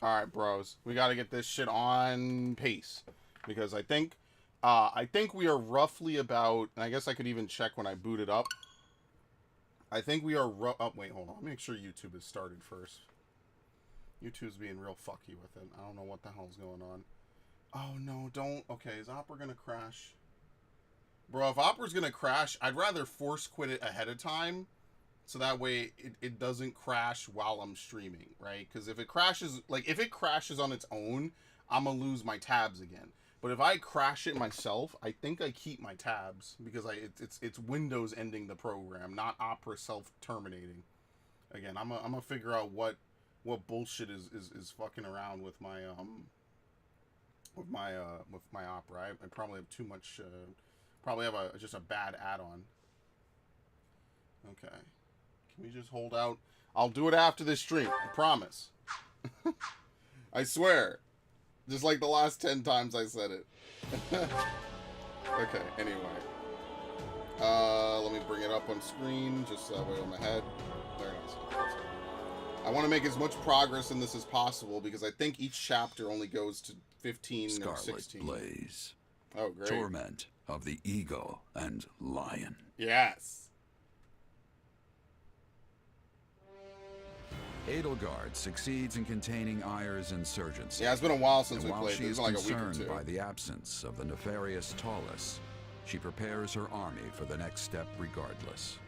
All right, bros. We got to get this shit on pace because I think we are roughly about. And I guess I could even check when I boot it up. I think we are. Oh, wait, hold on. Let me make sure YouTube is started first. YouTube's being real fucky with it. I don't know what the hell's going on. Oh no, don't. Okay, is Opera gonna crash? Bro, if Opera's gonna crash, I'd rather force quit it ahead of time. So that way it doesn't crash while I'm streaming, right? Because if it crashes, like if it crashes on its own, I'm gonna lose my tabs again. But if I crash it myself, I think I keep my tabs because it's Windows ending the program, not Opera self terminating. Again, I'm gonna figure out what bullshit is fucking around with my with my Opera. I probably have too much. Probably have just a bad add-on. Okay. Can we just hold out? I'll do it after this stream. I promise. I swear. Just like the last 10 times I said it. Okay, anyway. Let me bring it up on screen, just that way on the head. There it is. I want to make as much progress in this as possible because I think each chapter only goes to 15 or 16. Scarlet Blaze. Oh, great. Torment of the Eagle and Lion. Yes. Edelgard succeeds in containing Ayre's insurgency. Yeah, it's been a while since we while played she this. is It's like a week or concerned two. by the absence of the nefarious Taurus, she prepares her army for the next step regardless.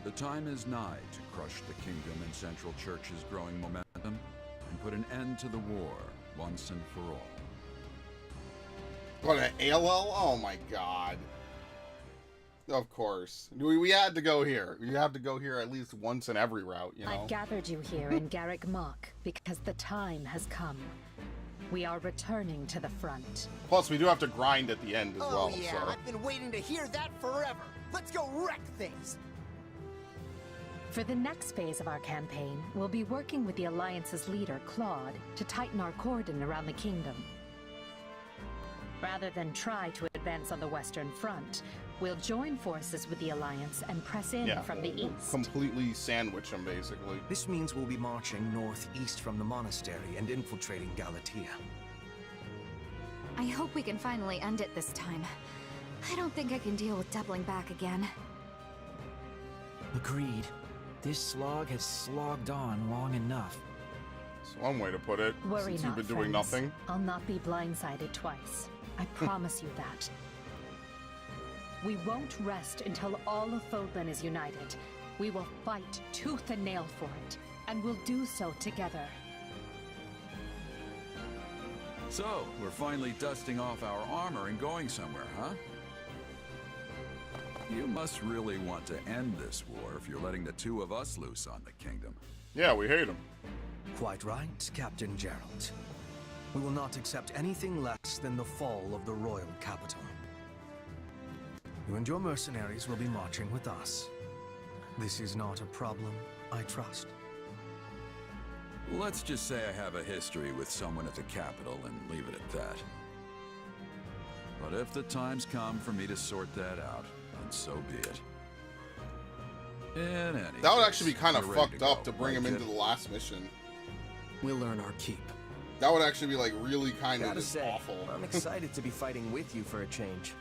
The time is nigh to crush the kingdom and Central Church's growing momentum and put an end to the war once and for all. What, an ALL? Oh my god. Of course. We had to go here. We have to go here at least once in every route, you know? I've gathered you here in Garrick Mach because the time has come. We are returning to the front. Plus, we do have to grind at the end as well. Oh yeah, So. I've been waiting to hear that forever. Let's go wreck things. For the next phase of our campaign, we'll be working with the Alliance's leader, Claude, to tighten our cordon around the kingdom. Rather than try to advance on the Western Front, we'll join forces with the Alliance and press in from the east. Completely sandwich them, basically. This means we'll be marching northeast from the monastery and infiltrating Galatia. I hope we can finally end it this time. I don't think I can deal with doubling back again. Agreed. This slog has slogged on long enough. It's one way to put it. Worry since not, you've been doing friends. nothing. I'll not be blindsided twice. I promise you that. We won't rest until all of Fodlan is united. We will fight tooth and nail for it, and we'll do so together. So, we're finally dusting off our armor and going somewhere, huh? You must really want to end this war if you're letting the two of us loose on the kingdom. Yeah, we hate them. Quite right, Captain Gerald. We will not accept anything less than the fall of the royal capital. You and your mercenaries will be marching with us. This is not a problem, I trust. Let's just say I have a history with someone at the capital and leave it at that. But if the time's come for me to sort that out, then so be it. In any That would case, actually be kind of you're ready fucked to up go, to bring right, him into kid? the last mission. We'll earn our keep. That would actually be like really kind of Gotta just say, awful. I'm excited to be fighting with you for a change.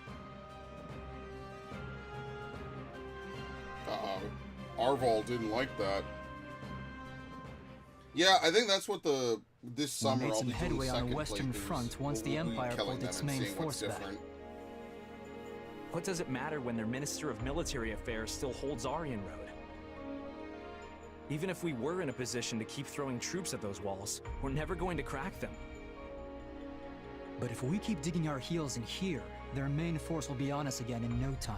Arval didn't like that. Yeah, I think that's what this summer made I'll some be doing headway on the second Western playthroughs. Front once the We'll be Empire killing pulled them its and main seeing what's force back. different. What does it matter when their Minister of Military Affairs still holds Aryan Road? Even if we were in a position to keep throwing troops at those walls, we're never going to crack them. But if we keep digging our heels in here, their main force will be on us again in no time.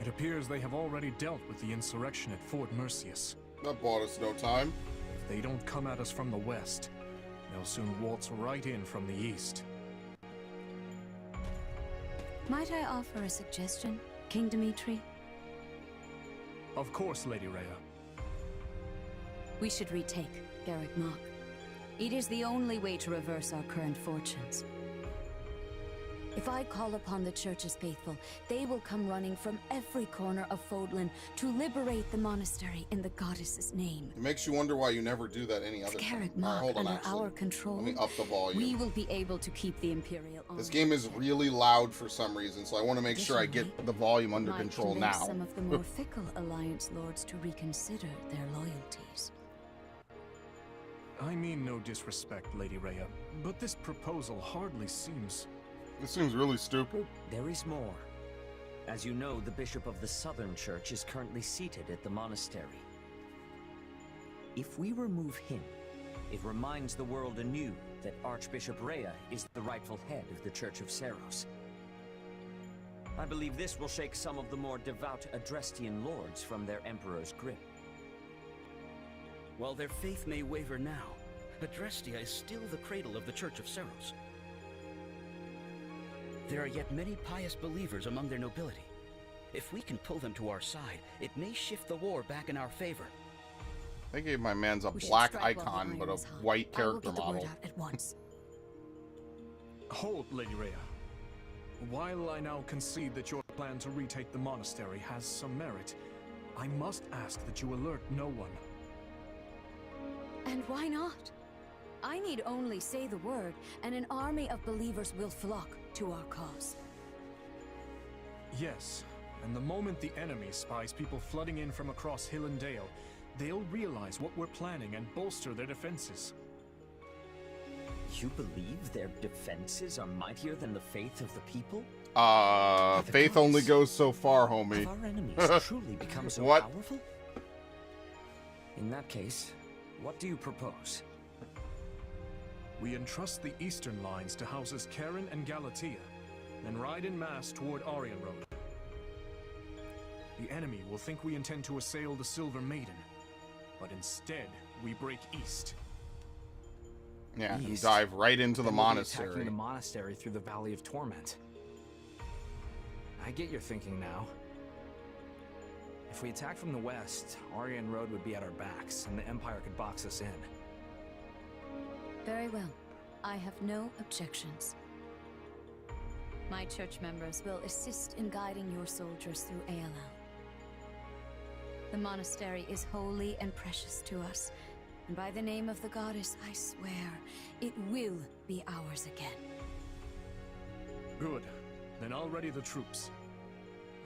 It appears they have already dealt with the insurrection at Fort Mercius. That bought us no time. If they don't come at us from the west, they'll soon waltz right in from the east. Might I offer a suggestion, King Dimitri? Of course, Lady Rhea. We should retake Garrick Mach. It is the only way to reverse our current fortunes. If I call upon the Church's faithful, they will come running from every corner of Fodlan to liberate the monastery in the goddess's name. It makes you wonder why you never do that any other time. Alright, hold on, under actually. our control, Let me up the volume. we will be able to keep the Imperial army. This game is really loud for some reason, so I want to make sure I get the volume under Might control convince now. some of the more fickle Alliance lords to reconsider their loyalties. I mean no disrespect, Lady Rhea, but this proposal hardly seems... This seems really stupid. There is more. As you know, the Bishop of the Southern Church is currently seated at the monastery. If we remove him, it reminds the world anew that Archbishop Rhea is the rightful head of the Church of Seros. I believe this will shake some of the more devout Adrestian lords from their Emperor's grip. While their faith may waver now, Adrestia is still the cradle of the Church of Seros. There are yet many pious believers among their nobility. If we can pull them to our side, it may shift the war back in our favor. They gave my man's a black icon, but a white character model. At once. Hold, Lady Rhea. While I now concede that your plan to retake the monastery has some merit, I must ask that you alert no one. And why not? I need only say the word, and an army of believers will flock to our cause. Yes, and the moment the enemy spies people flooding in from across hill and dale, they'll realize what we're planning and bolster their defenses. You believe their defenses are mightier than the faith of the people? Faith only goes so far, homie. Have our enemies truly become so powerful? In that case, what do you propose? We entrust the eastern lines to houses Karen and Galatea, then ride en masse toward Aryan Road. The enemy will think we intend to assail the Silver Maiden, but instead we break east. Yeah, and dive right into the monastery. Attacking the monastery through the Valley of Torment. I get your thinking now. If we attack from the west, Aryan Road would be at our backs, and the Empire could box us in. Very well. I have no objections. My church members will assist in guiding your soldiers through ALL. The monastery is holy and precious to us, and by the name of the goddess, I swear, it will be ours again. Good. Then I'll ready the troops.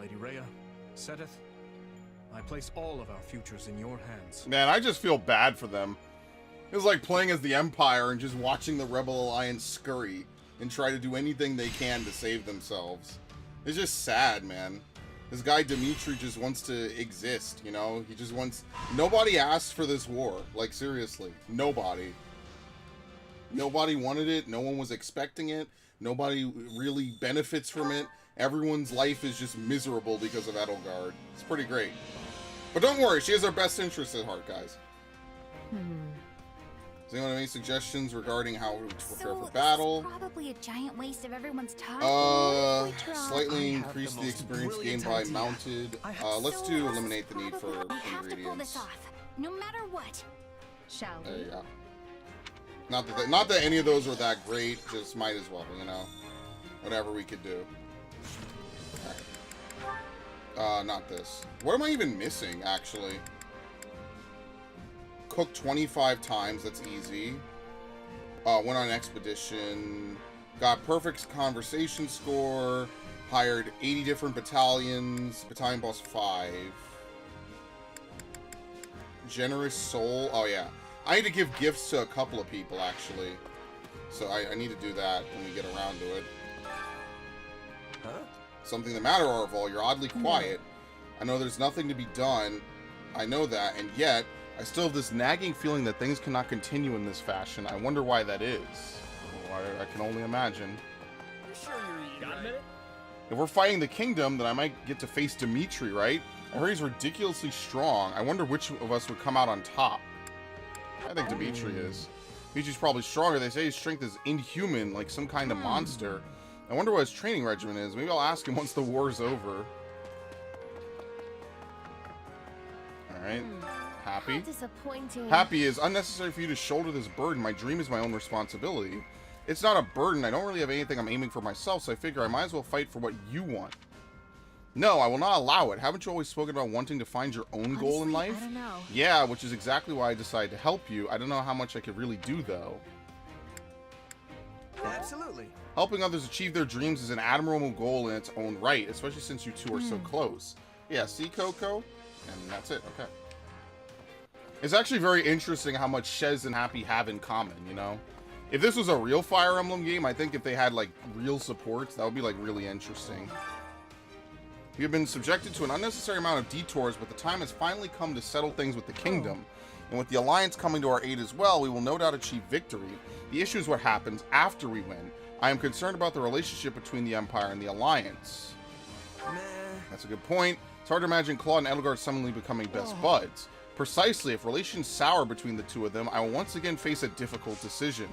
Lady Rhea, Seteth, I place all of our futures in your hands. Man, I just feel bad for them. It was like playing as the Empire and just watching the Rebel Alliance scurry and try to do anything they can to save themselves. It's just sad, man. This guy Dimitri just wants to exist, you know? He just wants... Nobody asked for this war. Like, seriously. Nobody. Nobody wanted it. No one was expecting it. Nobody really benefits from it. Everyone's life is just miserable because of Edelgard. It's pretty great. But don't worry, she has our best interests at heart, guys. Does anyone have any suggestions regarding how to prepare for battle? Probably a giant waste of everyone's time. Slightly increase the experience gained by mounted. Let's do eliminate the need for We have to pull this ingredients. off, no matter what. Shall There we? you go. Not that any of those are that great. Just might as well, you know. Whatever we could do. Alright. Not this. What am I even missing, actually? Cooked 25 times, that's easy. Went on an expedition. Got perfect conversation score. Hired 80 different battalions. Battalion boss 5. Generous soul. Oh, yeah. I need to give gifts to a couple of people, actually. So I need to do that when we get around to it. Huh? Something the matter, Arval. You're oddly quiet. I know there's nothing to be done. I know that, and yet, I still have this nagging feeling that things cannot continue in this fashion. I wonder why that is. Well, I can only imagine. I'm sure you're eating. Got a minute? If we're fighting the kingdom, then I might get to face Dimitri, right? I heard he's ridiculously strong. I wonder which of us would come out on top. I think Dimitri is. Dimitri's probably stronger. They say his strength is inhuman, like some kind of monster. I wonder what his training regimen is. Maybe I'll ask him once the war's over. Alright. Happy. Disappointing. Happy is unnecessary for you to shoulder this burden. My dream is my own responsibility. It's not a burden. I don't really have anything I'm aiming for myself, so I figure I might as well fight for what you want. No, I will not allow it. Haven't you always spoken about wanting to find your own goal in life? I don't know. Yeah, which is exactly why I decided to help you. I don't know how much I could really do, though. Absolutely. Helping others achieve their dreams is an admirable goal in its own right, especially since you two are so close. Yeah, see, Coco? And that's it, okay. It's actually very interesting how much Shez and Happy have in common, you know? If this was a real Fire Emblem game, I think if they had, like, real supports, that would be, like, really interesting. We have been subjected to an unnecessary amount of detours, but the time has finally come to settle things with the kingdom. And with the Alliance coming to our aid as well, we will no doubt achieve victory. The issue is what happens after we win. I am concerned about the relationship between the Empire and the Alliance. That's a good point. It's hard to imagine Claude and Edelgard suddenly becoming best buds. Precisely, if relations sour between the two of them, I will once again face a difficult decision.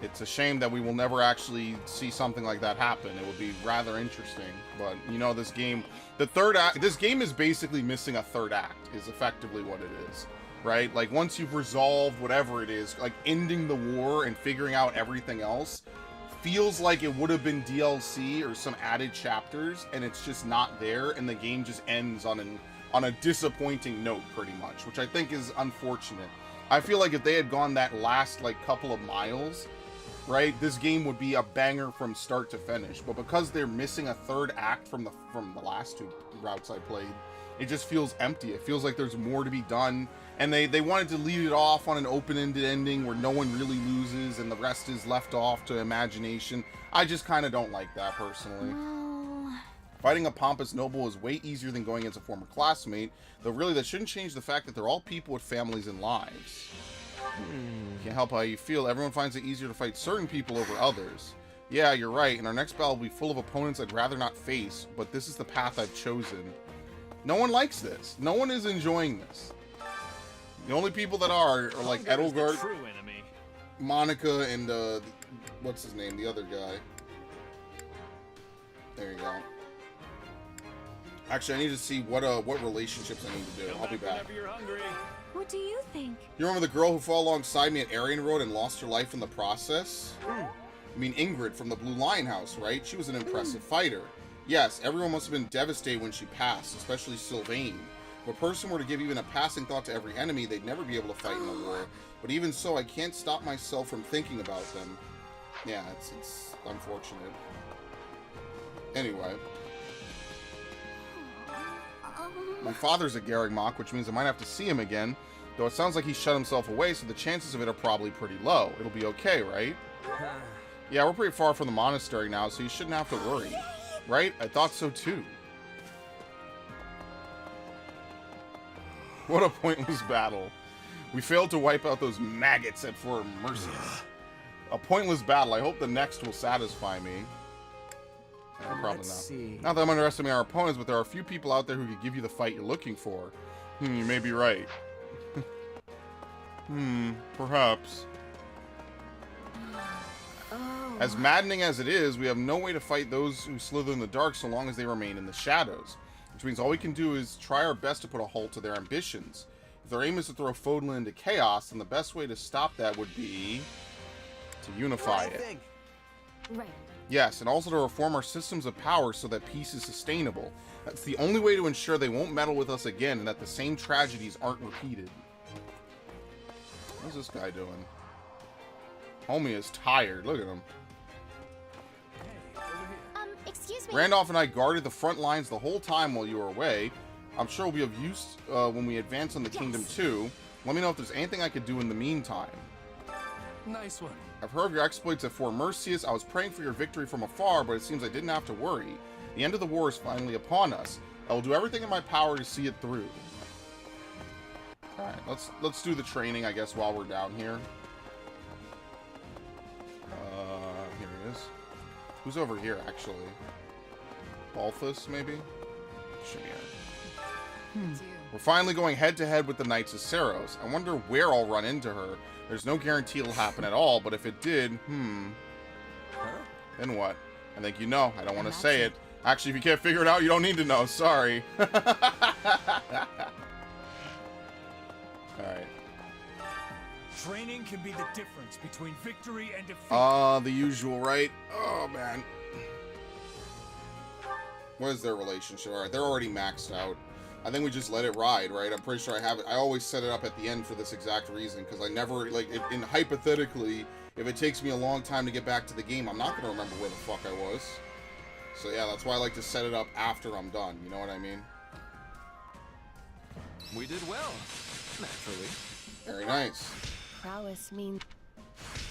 It's a shame that we will never actually see something like that happen. It would be rather interesting. But, you know, this game, this game is basically missing a third act, is effectively what it is. Right? Like, once you've resolved whatever it is, like, ending the war and figuring out everything else, feels like it would have been DLC or some added chapters, and it's just not there, and the game just ends on a disappointing note, pretty much, which I think is unfortunate. I feel like if they had gone that last, like, couple of miles, right, this game would be a banger from start to finish. But because they're missing a third act from the last two routes I played, it just feels empty. It feels like there's more to be done. And they wanted to lead it off on an open-ended ending where no one really loses and the rest is left off to imagination. I just kind of don't like that, personally. Fighting a pompous noble is way easier than going against a former classmate, though really that shouldn't change the fact that they're all people with families and lives. Can't help how you feel. Everyone finds it easier to fight certain people over others. Yeah, you're right, and our next battle will be full of opponents I'd rather not face, but this is the path I've chosen. No one likes this. No one is enjoying this. The only people that are like Edelgard, Monica, and what's his name? The other guy. There you go. Actually, I need to see what relationships I need to do. I'll be back. What do you think? You remember the girl who fought alongside me at Aryan Road and lost her life in the process? I mean, Ingrid from the Blue Lion House, right? She was an impressive fighter. Yes, everyone must have been devastated when she passed, especially Sylvain. If a person were to give even a passing thought to every enemy, they'd never be able to fight in a war. But even so, I can't stop myself from thinking about them. Yeah, it's unfortunate. Anyway. My father's a Garrigmach, which means I might have to see him again. Though it sounds like he shut himself away, so the chances of it are probably pretty low. It'll be okay, right? Yeah, we're pretty far from the monastery now, so you shouldn't have to worry. Right? I thought so too. What a pointless battle. We failed to wipe out those maggots at Fort Merceus. A pointless battle. I hope the next will satisfy me. Probably not. See. Not that I'm underestimating our opponents, but there are a few people out there who could give you the fight you're looking for. You may be right. Perhaps. As maddening as it is, we have no way to fight those who slither in the dark so long as they remain in the shadows. Which means all we can do is try our best to put a halt to their ambitions. If their aim is to throw Fodlan into chaos, then the best way to stop that would be to unify it. Right. Yes, and also to reform our systems of power so that peace is sustainable. That's the only way to ensure they won't meddle with us again and that the same tragedies aren't repeated. What's this guy doing? Homie is tired. Look at him. Excuse me. Randolph and I guarded the front lines the whole time while you were away. I'm sure we'll be of use when we advance on the kingdom too. Let me know if there's anything I could do in the meantime. Nice one. I've heard of your exploits at Fort Merceus. I was praying for your victory from afar, but it seems I didn't have to worry. The end of the war is finally upon us. I will do everything in my power to see it through. Alright, let's do the training, I guess, while we're down here. Here it is. Who's over here, actually? Balthus, maybe? Should be it. We're finally going head-to-head with the Knights of Saros. I wonder where I'll run into her. There's no guarantee it'll happen at all, but if it did, then what? I think you know. I don't want to say it. Actually, if you can't figure it out, you don't need to know. Sorry. Alright. Training can be the difference between victory and defeat. The usual, right? Oh, man. What is their relationship? Alright, they're already maxed out. I think we just let it ride, right? I'm pretty sure I have it. I always set it up at the end for this exact reason, because I never, like, in hypothetically, if it takes me a long time to get back to the game, I'm not going to remember where the fuck I was. So yeah, that's why I like to set it up after I'm done, you know what I mean? We did well, naturally. Very nice. Prowess means...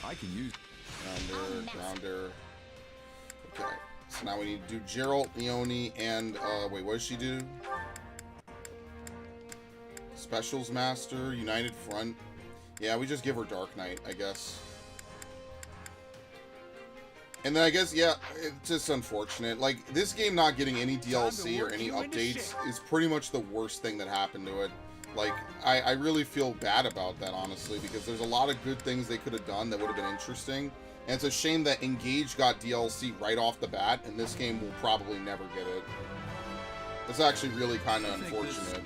I can use... Grounder. Okay. So now we need to do Geralt, Leone, and, wait, what does she do? Specials Master, United Front. Yeah, we just give her Dark Knight, I guess. And then I guess, yeah, it's just unfortunate. Like, this game not getting any DLC or any updates is pretty much the worst thing that happened to it. Like, I really feel bad about that, honestly, because there's a lot of good things they could have done that would have been interesting. And it's a shame that Engage got DLC right off the bat, and this game will probably never get it. It's actually really kind of unfortunate.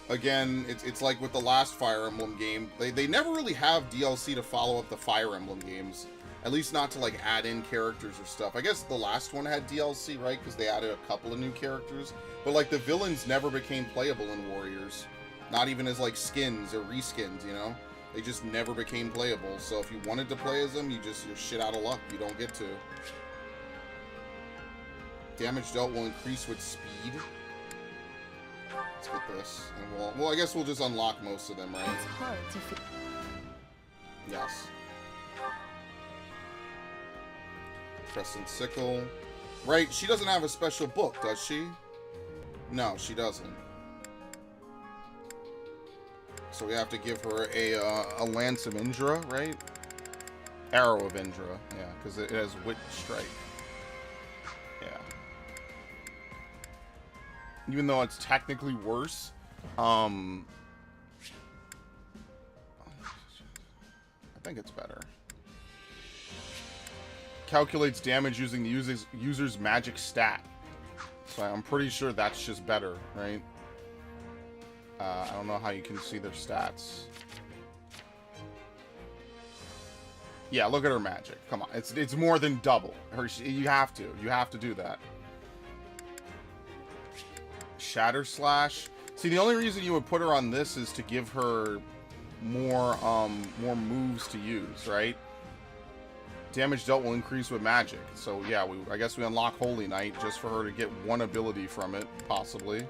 Again, it's like with the last Fire Emblem game, they never really have DLC to follow up the Fire Emblem games. At least not to, like, add in characters or stuff. I guess the last one had DLC, right? Because they added a couple of new characters. But, like, the villains never became playable in Warriors. Not even as, like, skins or reskins, you know? They just never became playable. So if you wanted to play as them, you're shit out of luck. You don't get to. Damage dealt will increase with speed. Let's get this. And well, I guess we'll just unlock most of them, right? It's hard to feel... Yes. Crescent Sickle. Right, she doesn't have a special book, does she? No, she doesn't. So we have to give her a Lance of Indra, right? Arrow of Indra, yeah, because it has Wit Strike. Yeah. Even though it's technically worse, I think it's better. Calculates damage using the user's magic stat. So I'm pretty sure that's just better, right? I don't know how you can see their stats. Yeah, look at her magic. Come on, it's more than double. You have to do that. Shatter Slash. See, the only reason you would put her on this is to give her more moves to use, right? Damage dealt will increase with magic. So yeah, I guess we unlock Holy Knight just for her to get one ability from it, possibly.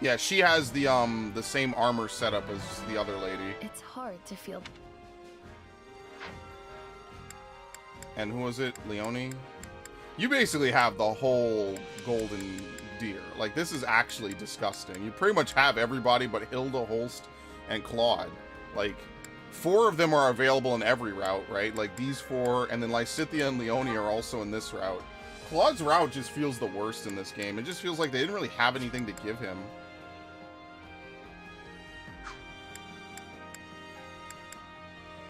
Yeah, she has the same armor setup as the other lady. It's hard to feel... And who was it? Leone? You basically have the whole golden deer. Like, this is actually disgusting. You pretty much have everybody but Hilda, Holst, and Claude. Like, 4 of them are available in every route, right? Like, these 4, and then Lysithea and Leone are also in this route. Claude's route just feels the worst in this game. It just feels like they didn't really have anything to give him.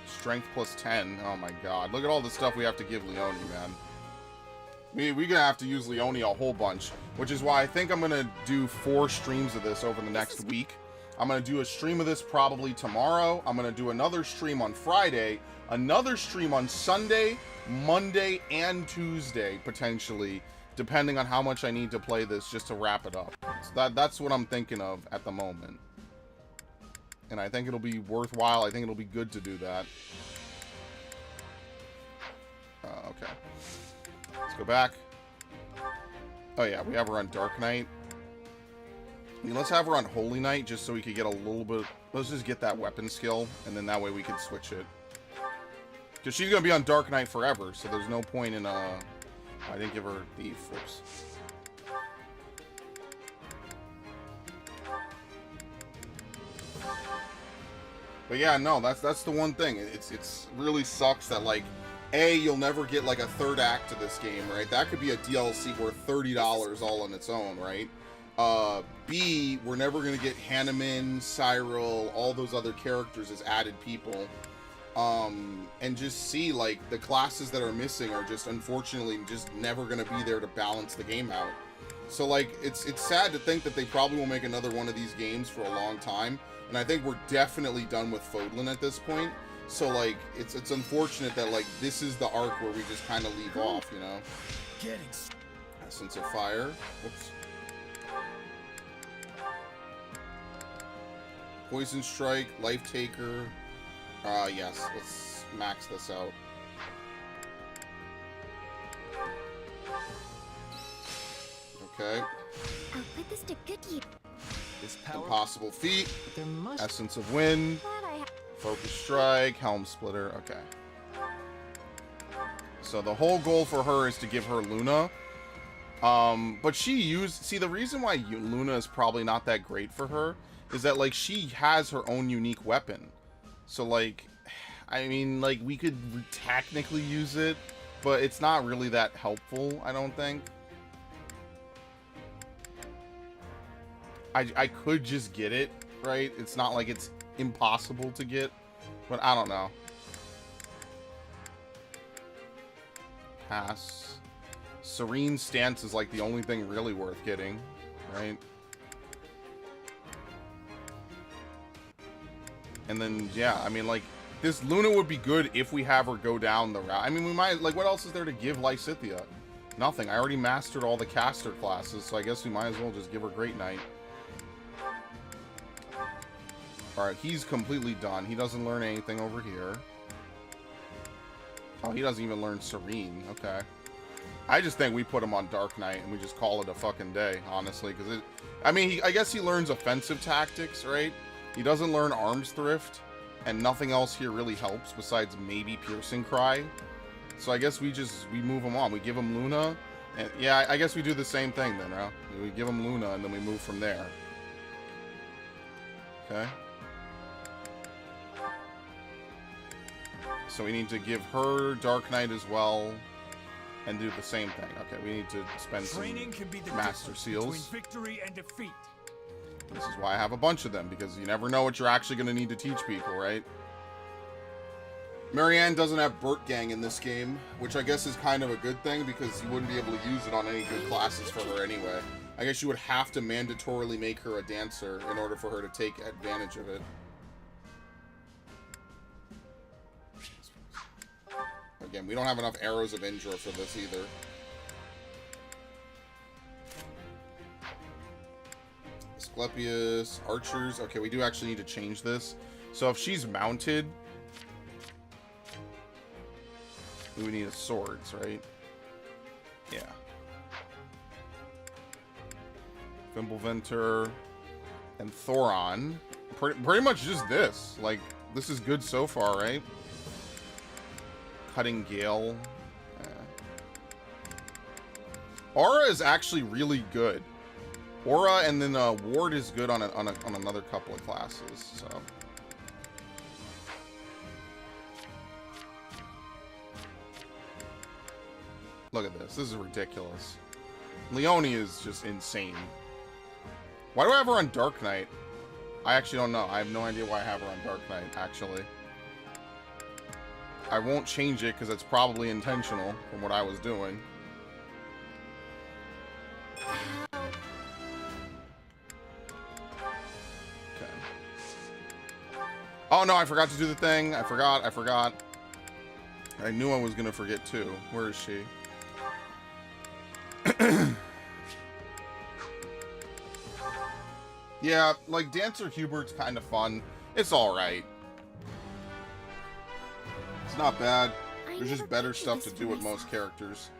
Strength plus 10. Oh my god. Look at all the stuff we have to give Leone, man. We're gonna have to use Leone a whole bunch, which is why I think I'm gonna do 4 streams of this over the next week. I'm gonna do a stream of this probably tomorrow. I'm gonna do another stream on Friday, another stream on Sunday, Monday, and Tuesday, potentially, depending on how much I need to play this just to wrap it up. So that's what I'm thinking of at the moment. And I think it'll be worthwhile. I think it'll be good to do that. Okay. Let's go back. Oh yeah, we have her on Dark Knight. I mean, let's have her on Holy Knight just so we could get a little bit... Let's just get that weapon skill, and then that way we can switch it. Because she's going to be on Dark Knight forever, so there's no point in... I didn't give her Thief. Whoops. But yeah, no, that's the one thing. It's really sucks that, like, A, you'll never get, like, a third act to this game, right? That could be a DLC worth $30 all on its own, right? B, we're never going to get Hanuman, Cyril, all those other characters as added people. And just C, like, the classes that are missing are just, unfortunately, just never going to be there to balance the game out. So, like, it's sad to think that they probably will make another one of these games for a long time. And I think we're definitely done with Fodlan at this point. So, like, it's unfortunate that, like, this is the arc where we just kind of leave off, you know? Essence of Fire. Whoops. Poison Strike, Life Taker. Yes, let's max this out. Okay. I'll put this to good use. Impossible Feat. Essence of Wind. Focus Strike. Helm Splitter. Okay. So the whole goal for her is to give her Luna. But she used... See, the reason why Luna is probably not that great for her is that, like, she has her own unique weapon. So, like, I mean, like, we could technically use it, but it's not really that helpful, I don't think. I could just get it, right? It's not like it's impossible to get, but I don't know. Pass. Serene Stance is like the only thing really worth getting, right? And then, yeah, I mean, like, this Luna would be good if we have her go down the route. I mean, we might, like, what else is there to give Lysithea? Nothing. I already mastered all the caster classes, so I guess we might as well just give her Great Knight. Alright, he's completely done. He doesn't learn anything over here. Oh, he doesn't even learn Serene. Okay. I just think we put him on Dark Knight and we just call it a fucking day, honestly. Because it... I mean, I guess he learns offensive tactics, right? He doesn't learn Arms Thrift. And nothing else here really helps besides maybe Piercing Cry. So I guess we move him on. We give him Luna. And yeah, I guess we do the same thing then, right? We give him Luna and then we move from there. Okay. So we need to give her Dark Knight as well, and do the same thing. Okay, we need to spend some Master Seals. Victory and defeat. This is why I have a bunch of them, because you never know what you're actually going to need to teach people, right? Marianne doesn't have Burt Gang in this game, which I guess is kind of a good thing, because you wouldn't be able to use it on any good classes for her anyway. I guess you would have to mandatorily make her a dancer in order for her to take advantage of it. Again, we don't have enough Arrows of Indra for this either. Asclepius, Archers. Okay, we do actually need to change this. So if she's mounted, we would need a swords, right? Yeah. Fimbulventer and Thoron. Pretty much just this. Like, this is good so far, right? Cutting Gale. Aura is actually really good. Aura and then Ward is good on another couple of classes. So look at this. This is ridiculous. Leonie is just insane. Why do I have her on Dark Knight? I actually don't know. I have no idea why I have her on Dark Knight, actually. I won't change it because it's probably intentional from what I was doing. Okay. Oh no, I forgot to do the thing. I forgot. I knew I was going to forget too. Where is she? Yeah, like Dancer Hubert's kind of fun. It's alright. It's not bad. There's just better stuff to do with most characters.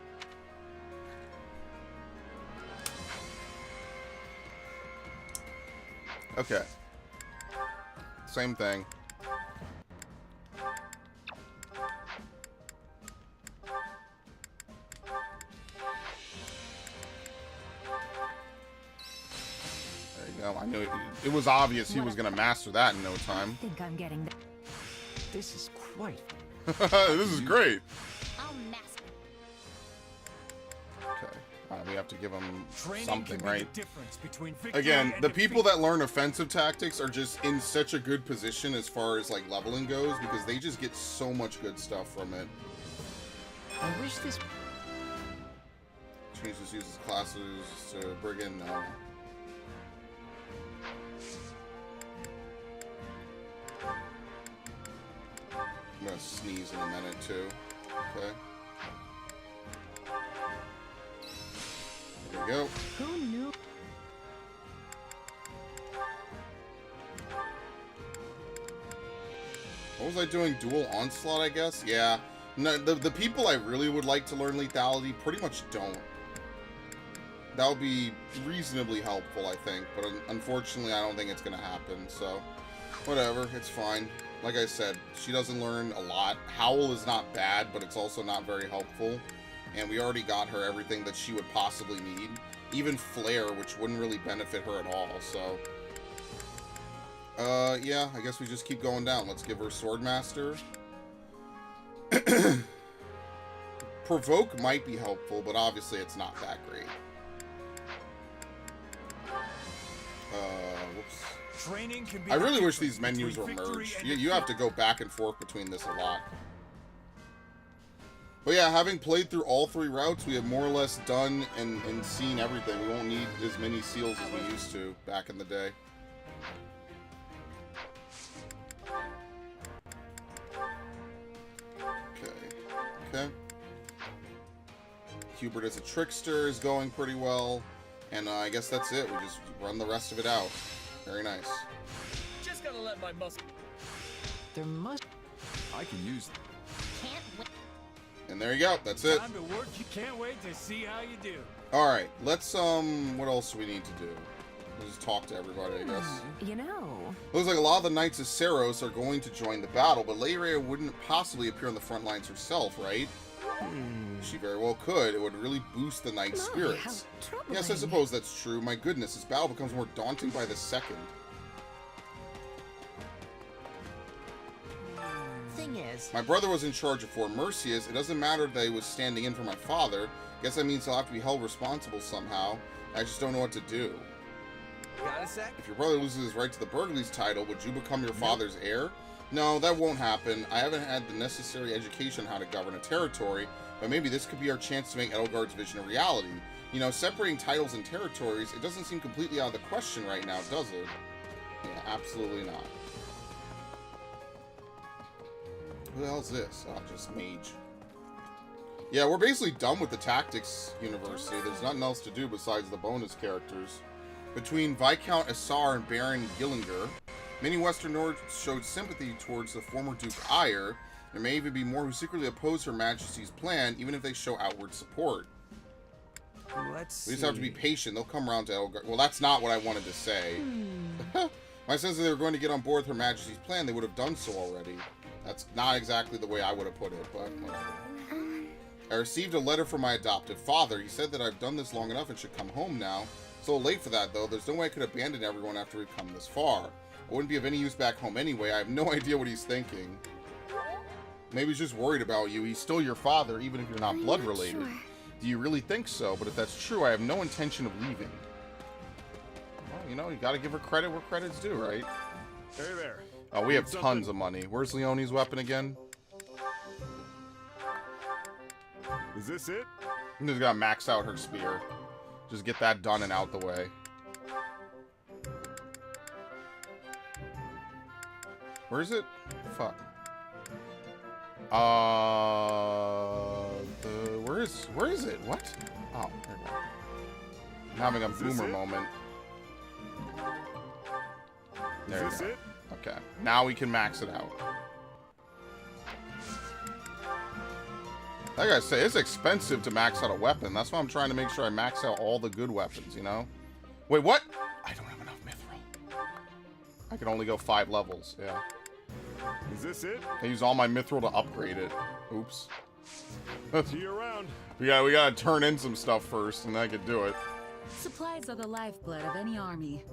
Okay. Same thing. There you go. I knew it was obvious he was going to master that in no time. I think I'm getting that. This is quite... This is great. Okay. We have to give them something, right? Again, the people that learn offensive tactics are just in such a good position as far as like leveling goes because they just get so much good stuff from it. I wish this... Jesus uses classes to bring in. I'm gonna sneeze in a minute too. Okay. There we go. Who knew? What was I doing? Dual Onslaught, I guess? Yeah. No, the people I really would like to learn lethality pretty much don't. That would be reasonably helpful, I think. But unfortunately, I don't think it's going to happen. So, whatever. It's fine. Like I said, she doesn't learn a lot. Howl is not bad, but it's also not very helpful. And we already got her everything that she would possibly need. Even Flare, which wouldn't really benefit her at all, so... yeah, I guess we just keep going down. Let's give her Swordmaster. Provoke might be helpful, but obviously it's not that great. Whoops. Training can be I really wish these menus were merged. You have to go back and forth between this a lot. But yeah, having played through all 3 routes, we have more or less done and seen everything. We won't need as many seals as we used to back in the day. Okay. Hubert as a trickster is going pretty well. And I guess that's it. We just run the rest of it out. Very nice. Just gotta let my muscle. There must... I can use... Can't wait. And there you go. That's it. Time to work. You can't wait to see how you do. Alright. Let's, what else do we need to do? We'll just talk to everybody, I guess. You know. Looks like a lot of the Knights of Saros are going to join the battle, but Leiria wouldn't possibly appear on the front lines herself, right? She very well could. It would really boost the Knight's spirits. Yes, I suppose that's true. My goodness, this battle becomes more daunting by the second. Thing is... My brother was in charge of Fort Mercius. It doesn't matter that he was standing in for my father. Guess that means he'll have to be held responsible somehow. I just don't know what to do. Got a sec? If your brother loses his right to the Burgleys title, would you become your father's heir? No, that won't happen. I haven't had the necessary education on how to govern a territory, but maybe this could be our chance to make Edelgard's vision a reality. You know, separating titles and territories, it doesn't seem completely out of the question right now, does it? Yeah, absolutely not. Who the hell is this? Oh, just Mage. Yeah, we're basically done with the Tactics University. There's nothing else to do besides the bonus characters. Between Viscount Assar and Baron Gillinger, many Western Nords showed sympathy towards the former Duke Eyre. There may even be more who secretly oppose Her Majesty's plan, even if they show outward support. We just have to be patient. They'll come around to Edelgard. Well, that's not what I wanted to say. My sense is they were going to get on board with Her Majesty's plan. They would have done so already. That's not exactly the way I would have put it, but whatever. I received a letter from my adoptive father. He said that I've done this long enough and should come home now. So late for that, though. There's no way I could abandon everyone after we've come this far. I wouldn't be of any use back home anyway. I have no idea what he's thinking. Maybe he's just worried about you. He's still your father, even if you're not blood related. Sure. Do you really think so? But if that's true, I have no intention of leaving. Well, you know, you gotta give her credit where credit's due, right? Hey there. Oh, we have tons of money. Where's Leonie's weapon again? Is this it? I'm just gonna max out her spear. Just get that done and out the way. Where is it? Fuck. Where is it? What? Oh, there we go. I'm having a boomer moment. There you go. Okay, now we can max it out. Like I say, it's expensive to max out a weapon. That's why I'm trying to make sure I max out all the good weapons, you know? Wait, what? I don't have enough mithril. I can only go 5 levels, yeah. Is this it? I use all my mithril to upgrade it. Oops. See you around. We gotta turn in some stuff first, and then I can do it. Supplies are the lifeblood of any army.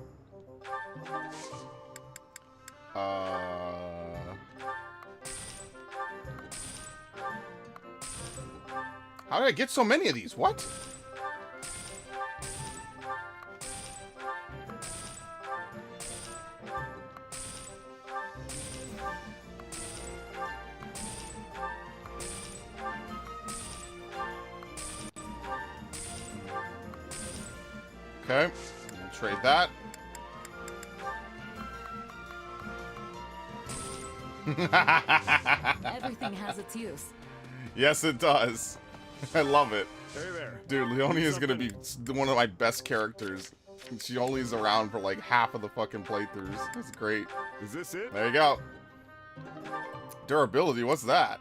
How did I get so many of these? What? Okay, we'll trade that. Everything has its use. Yes, it does. I love it. Hey there. Dude, Leonia is gonna be one of my best characters. She only is around for like half of the fucking playthroughs. That's great. Is this it? There you go. Durability, what's that?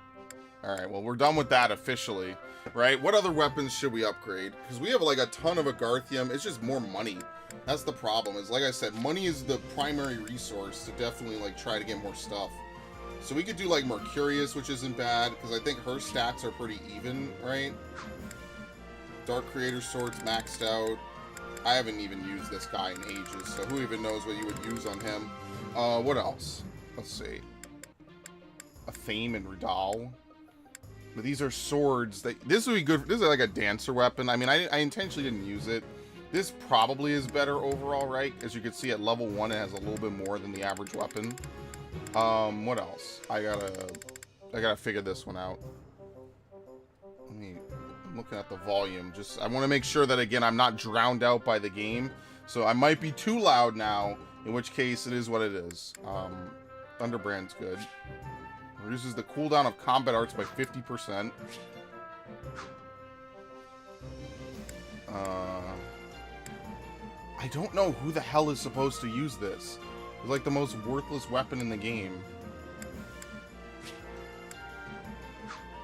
Alright, well, we're done with that officially. Right? What other weapons should we upgrade? Because we have like a ton of Agarthium. It's just more money. That's the problem. Is like I said, money is the primary resource to definitely like try to get more stuff. So we could do like Mercurius, which isn't bad, because I think her stats are pretty even, right? Dark Creator Sword's maxed out. I haven't even used this guy in ages, so who even knows what you would use on him. What else? Let's see. A Fame and Ridal. But these are swords that this would be good. This is like a dancer weapon. I mean, I intentionally didn't use it. This probably is better overall, right? As you can see, at level 1, it has a little bit more than the average weapon. What else? I gotta figure this one out. I'm looking at the volume. I want to make sure that, again, I'm not drowned out by the game. So I might be too loud now, in which case it is what it is. Thunderbrand's good. Reduces the cooldown of combat arts by 50%. I don't know who the hell is supposed to use this. It's like the most worthless weapon in the game.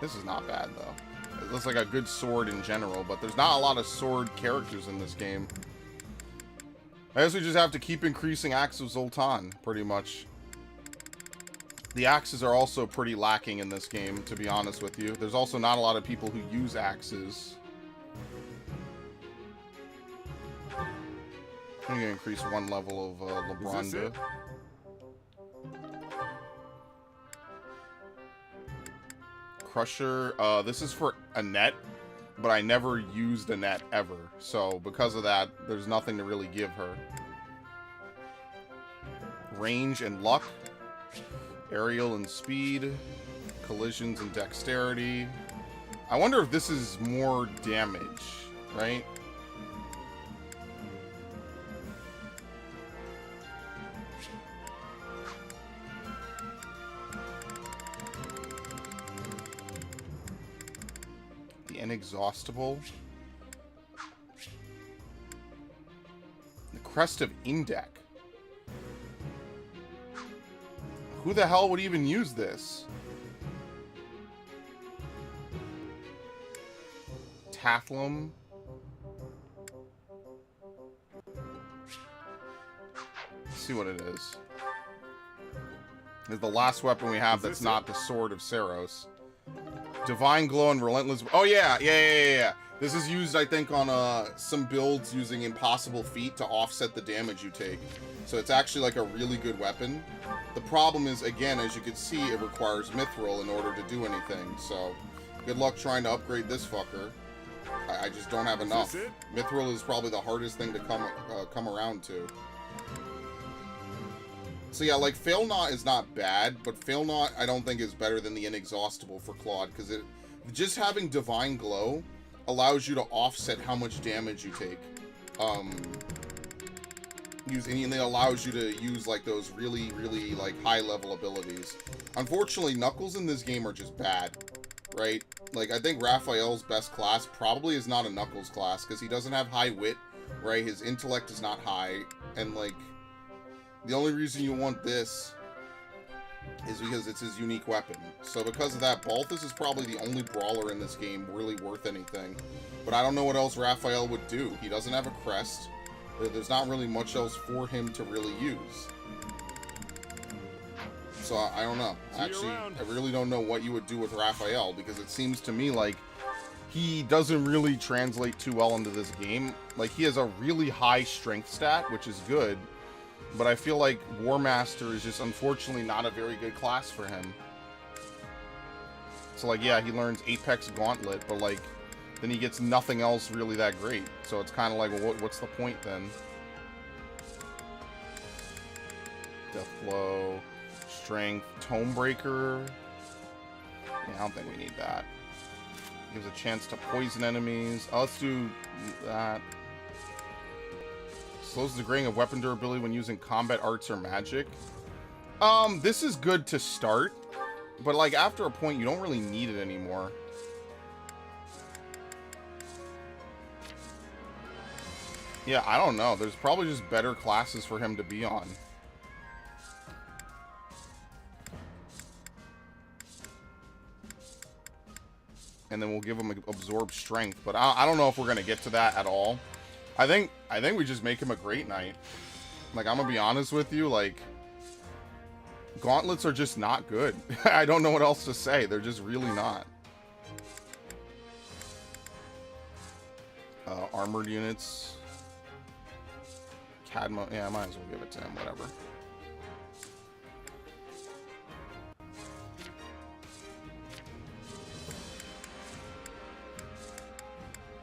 This is not bad, though. It looks like a good sword in general, but there's not a lot of sword characters in this game. I guess we just have to keep increasing Axe of Zoltan, pretty much. The axes are also pretty lacking in this game, to be honest with you. There's also not a lot of people who use axes. I'm going to increase one level of Lebronda. Crusher. This is for Annette, but I never used Annette ever. So because of that, there's nothing to really give her. Range and luck. Aerial and speed. Collisions and dexterity. I wonder if this is more damage, right? The Inexhaustible. The Crest of Indek. Who the hell would even use this? Tathlum. Let's see what it is. It's the last weapon we have that's not the Sword of Saros. Divine Glow and Relentless... Oh, yeah. This is used, I think, on some builds using Impossible Feat to offset the damage you take. So it's actually like a really good weapon. The problem is, again, as you can see, it requires Mithril in order to do anything. So good luck trying to upgrade this fucker. I just don't have enough. Mithril is probably the hardest thing to come around to. So yeah, like, Failnaught is not bad, but Failnaught I don't think is better than the Inexhaustible for Claude, because it just having Divine Glow allows you to offset how much damage you take. And it allows you to use like those really, really like high level abilities. Unfortunately, Knuckles in this game are just bad, right? Like, I think Raphael's best class probably is not a Knuckles class, because he doesn't have high wit, right? His intellect is not high, and like, the only reason you want this is because it's his unique weapon. So because of that, Balthus is probably the only brawler in this game really worth anything. But I don't know what else Raphael would do. He doesn't have a crest. There's not really much else for him to really use. So I don't know. Actually, I really don't know what you would do with Raphael, because it seems to me like he doesn't really translate too well into this game. Like, he has a really high strength stat, which is good, but I feel like War Master is just unfortunately not a very good class for him. So like, yeah, he learns Apex Gauntlet, but like, then he gets nothing else really that great. So it's kind of like, well, what's the point then? Deathblow, Strength, Tomebreaker. Yeah, I don't think we need that. Gives a chance to poison enemies. Oh, let's do that. Slows the degrading of weapon durability when using combat arts or magic. This is good to start, but like after a point, you don't really need it anymore. Yeah, I don't know. There's probably just better classes for him to be on. And then we'll give him absorb strength, but I don't know if we're gonna get to that at all. I think we just make him a great knight. Like, I'm gonna be honest with you, like, gauntlets are just not good. I don't know what else to say. They're just really not. Armored units. Cadmo. Yeah, I might as well give it to him. Whatever.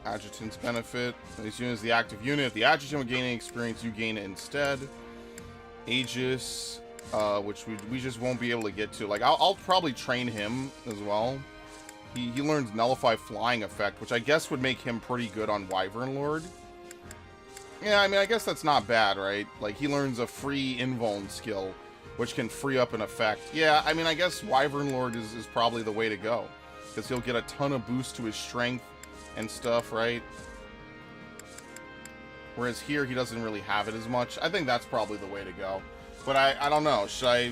Adjutant's benefit. This unit is the active unit. If the adjutant would gain any experience, you gain it instead. Aegis, which we just won't be able to get to. Like, I'll probably train him as well. He learns Nullify Flying effect, which I guess would make him pretty good on Wyvern Lord. Yeah, I mean, I guess that's not bad, right? Like, he learns a free invuln skill, which can free up an effect. Yeah, I mean, I guess Wyvern Lord is probably the way to go, because he'll get a ton of boost to his strength and stuff, right? Whereas here, he doesn't really have it as much. I think that's probably the way to go. But I don't know. Should I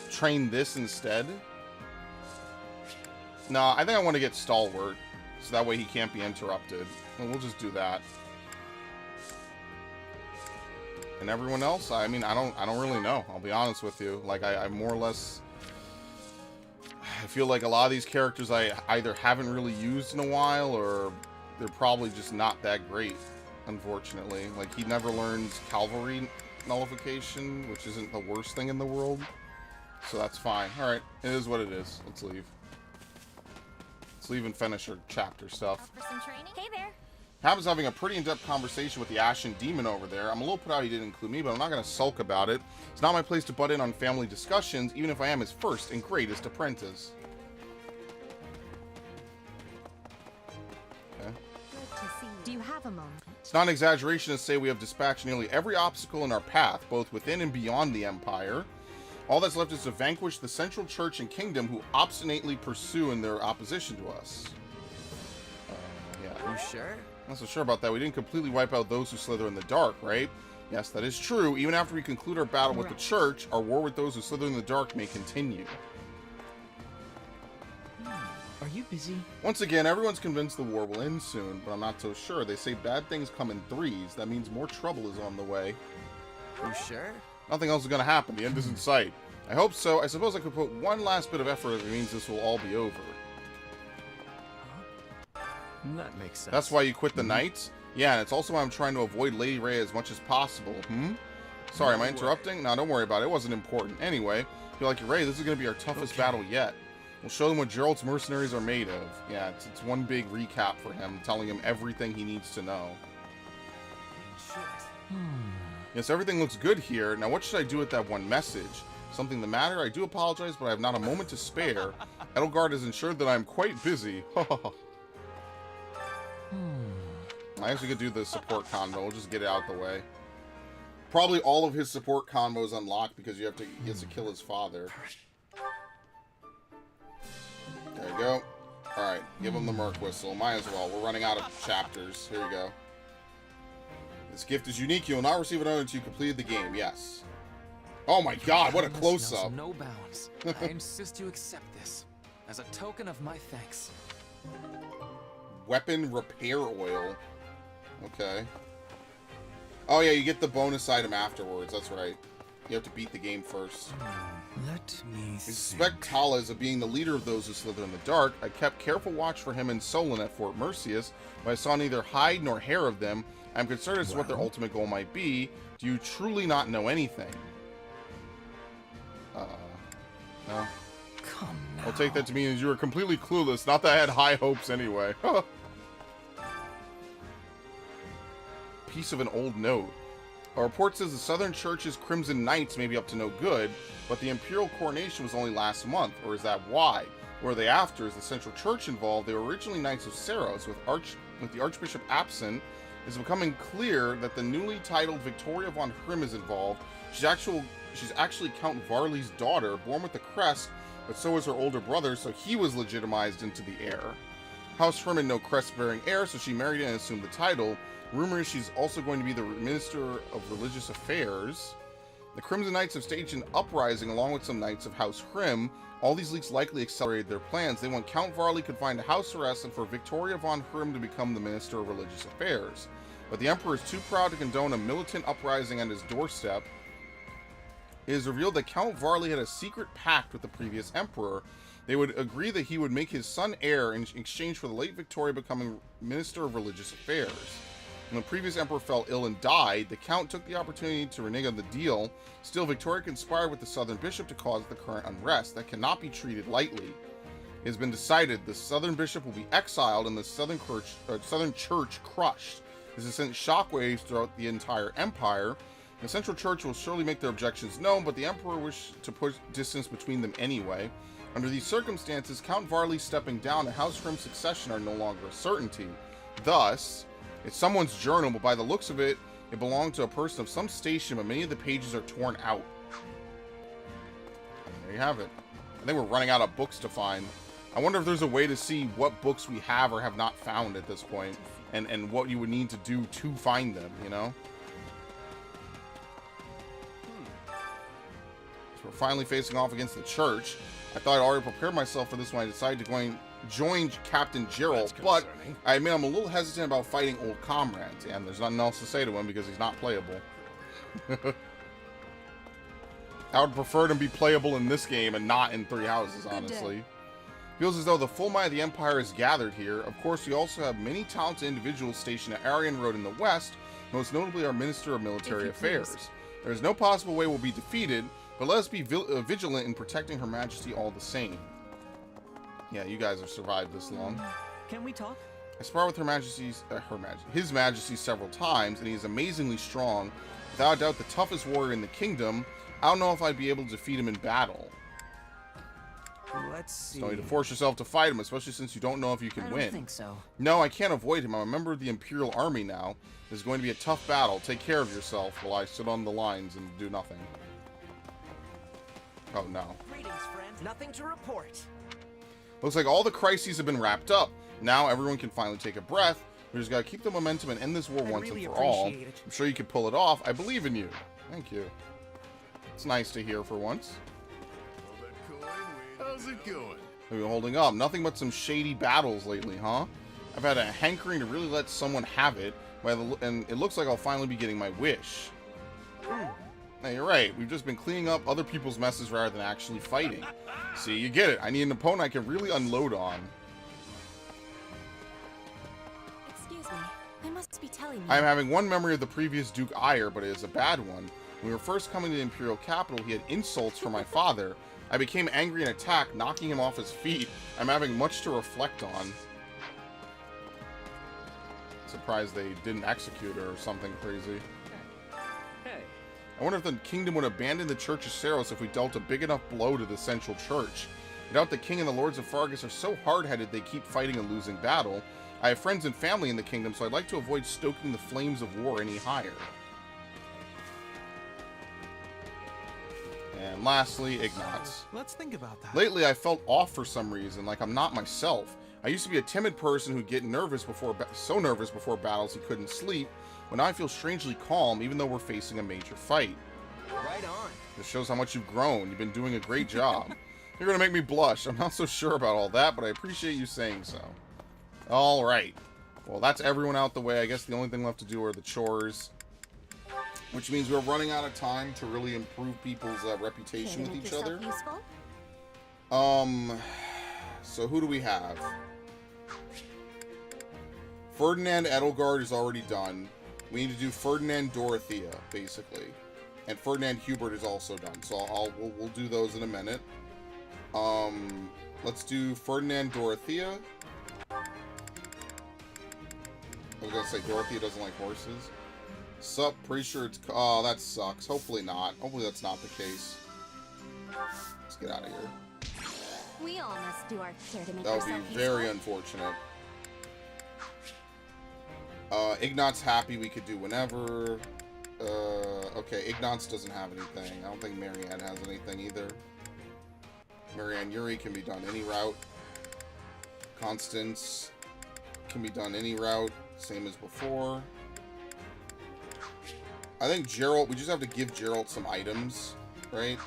train this instead? No, I think I want to get Stalwart, so that way he can't be interrupted. And we'll just do that. And everyone else, I mean, I don't really know. I'll be honest with you. Like, I more or less... I feel like a lot of these characters I either haven't really used in a while, or they're probably just not that great, unfortunately. Like, he never learns Cavalry Nullification, which isn't the worst thing in the world. So that's fine. Alright, it is what it is. Let's leave. Let's leave and finish our chapter stuff. For some training? Hey there. Hab's having a pretty in-depth conversation with the Ashen Demon over there. I'm a little put out he didn't include me, but I'm not going to sulk about it. It's not my place to butt in on family discussions, even if I am his first and greatest apprentice. Okay. Good to see you. Do you have a moment? It's not an exaggeration to say we have dispatched nearly every obstacle in our path, both within and beyond the Empire. All that's left is to vanquish the Central Church and Kingdom who obstinately pursue in their opposition to us. Yeah. You sure? I'm not so sure about that. We didn't completely wipe out those who slither in the dark, right? Yes, that is true. Even after we conclude our battle with the Church, our war with those who slither in the dark may continue. Are you busy? Once again, everyone's convinced the war will end soon, but I'm not so sure. They say bad things come in threes. That means more trouble is on the way. You sure? Nothing else is going to happen. The end is in sight. I hope so. I suppose I could put one last bit of effort if it means this will all be over. That makes sense. That's why you quit the Knights? Yeah, and it's also why I'm trying to avoid Lady Ray as much as possible. Sorry, am I interrupting? No, don't worry about it. It wasn't important. Anyway, feel like you're Ray, this is going to be our toughest battle yet. We'll show them what Gerald's mercenaries are made of. Yeah, it's one big recap for him, telling him everything he needs to know. Yes, everything looks good here. Now, what should I do with that one message? Something the matter? I do apologize, but I have not a moment to spare. Edelgard has ensured that I am quite busy. I guess we could do the support convo. We'll just get it out the way. Probably all of his support convos unlocked because he has to kill his father. There you go. Alright, give him the Merc Whistle. Might as well. We're running out of chapters. Here you go. This gift is unique. You will not receive another until you completed the game. Yes. Oh my god, what a close-up. No bounds. I insist you accept this as a token of my thanks. Weapon repair oil. Okay. Oh yeah, you get the bonus item afterwards. That's right. You have to beat the game first. Let me I suspect Talas of being the leader of those who slither in the dark. I kept careful watch for him and Solon at Fort Mercius, but I saw neither hide nor hair of them. I'm concerned as to what their ultimate goal might be. Do you truly not know anything? No. Come now. I'll take that to mean as you were completely clueless. Not that I had high hopes anyway. Piece of an old note. A report says the Southern Church's Crimson Knights may be up to no good, but the Imperial coronation was only last month, or is that why? Were they after? Is the Central Church involved? They were originally Knights of Saros, with the Archbishop absent. It's becoming clear that the newly titled Victoria von Grimm is involved. She's actually Count Varley's daughter, born with the crest, but so was her older brother, so he was legitimized into the heir. House Grimm had no crest-bearing heir, so she married and assumed the title. Rumor is she's also going to be the Minister of Religious Affairs. The Crimson Knights have staged an uprising along with some knights of House Grimm. All these leaks likely accelerated their plans. They want Count Varley confined to house arrest and for Victoria von Grimm to become the Minister of Religious Affairs. But the Emperor is too proud to condone a militant uprising on his doorstep. It is revealed that Count Varley had a secret pact with the previous Emperor. They would agree that he would make his son heir in exchange for the late Victoria becoming Minister of Religious Affairs. When the previous Emperor fell ill and died, the Count took the opportunity to renege on the deal. Still, Victoria conspired with the Southern Bishop to cause the current unrest. That cannot be treated lightly. It has been decided the Southern Bishop will be exiled and the Southern Church crushed. This has sent shockwaves throughout the entire empire. The Central Church will surely make their objections known, but the Emperor wished to put distance between them anyway. Under these circumstances, Count Varley stepping down and House Grimm's succession are no longer a certainty. Thus, it's someone's journal, but by the looks of it, it belonged to a person of some station, but many of the pages are torn out. And there you have it. I think we're running out of books to find. I wonder if there's a way to see what books we have or have not found at this point, and what you would need to do to find them, you know? So we're finally facing off against the church. I thought I'd already prepared myself for this when I decided to join Captain Gerald, but I admit I'm a little hesitant about fighting old comrades, and there's nothing else to say to him because he's not playable. I would prefer to be playable in this game and not in Three Houses, honestly. Feels as though the full might of the Empire is gathered here. Of course, we also have many talented individuals stationed at Aryan Road in the west, most notably our Minister of Military Affairs. There is no possible way we'll be defeated, but let us be vigilant in protecting Her Majesty all the same. Yeah, you guys have survived this long. Can we talk? I sparred with His Majesty several times, and he is amazingly strong. Without a doubt, the toughest warrior in the kingdom. I don't know if I'd be able to defeat him in battle. Let's see. So you need to force yourself to fight him, especially since you don't know if you can win. I don't think so. No, I can't avoid him. I'm a member of the Imperial Army now. This is going to be a tough battle. Take care of yourself while I sit on the lines and do nothing. Oh no. Greetings, friend. Nothing to report. Looks like all the crises have been wrapped up. Now everyone can finally take a breath. We just gotta keep the momentum and end this war once and for all. I'm sure you can pull it off. I believe in you. Thank you. It's nice to hear for once. How's it going? We've been holding up. Nothing but some shady battles lately, huh? I've had a hankering to really let someone have it, and it looks like I'll finally be getting my wish. Hey, you're right. We've just been cleaning up other people's messes rather than actually fighting. See, you get it. I need an opponent I can really unload on. Excuse me. I must be telling you. I am having one memory of the previous Duke Ire, but it is a bad one. When we were first coming to the Imperial capital, he had insults for my father. I became angry and attacked, knocking him off his feet. I'm having much to reflect on. Surprised they didn't execute her or something crazy. Hey. I wonder if the kingdom would abandon the Church of Saros if we dealt a big enough blow to the Central Church. I doubt the king and the lords of Fargus are so hard-headed they keep fighting a losing battle. I have friends and family in the kingdom, so I'd like to avoid stoking the flames of war any higher. And lastly, Ignatz. Let's think about that. Lately, I felt off for some reason, like I'm not myself. I used to be a timid person who'd get nervous so nervous before battles he couldn't sleep, but now I feel strangely calm, even though we're facing a major fight. Right on. This shows how much you've grown. You've been doing a great job. You're gonna make me blush. I'm not so sure about all that, but I appreciate you saying so. All right. Well, that's everyone out the way. I guess the only thing left to do are the chores, which means we're running out of time to really improve people's reputation with each other. Useful? So who do we have? Ferdinand Edelgard is already done. We need to do Ferdinand Dorothea, basically. And Ferdinand Hubert is also done. So we'll do those in a minute. Let's do Ferdinand Dorothea. I was gonna say Dorothea doesn't like horses. Sup, pretty sure it's... Oh, that sucks. Hopefully not. Hopefully that's not the case. Let's get out of here. We all must do our share to make That would ourselves be very useful. unfortunate. Ignat's happy we could do whenever. Okay, Ignat's doesn't have anything. I don't think Marianne has anything either. Marianne Yuri can be done any route. Constance can be done any route, same as before. I think Geralt, we just have to give Geralt some items, right?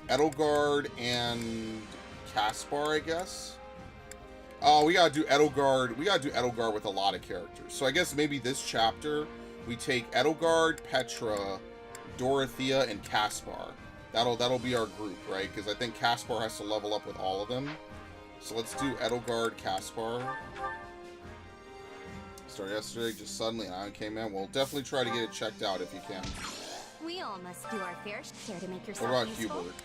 Edelgard and Caspar, I guess. Oh, we gotta do Edelgard. We gotta do Edelgard with a lot of characters. So I guess maybe this chapter we take Edelgard, Petra, Dorothea, and Caspar. That'll be our group, right? Because I think Caspar has to level up with all of them. So let's do Edelgard, Caspar. Started yesterday, just suddenly an iron came in. We'll definitely try to get it checked out if you can. We all must do our fair share to make yourself What about useful. Hubert?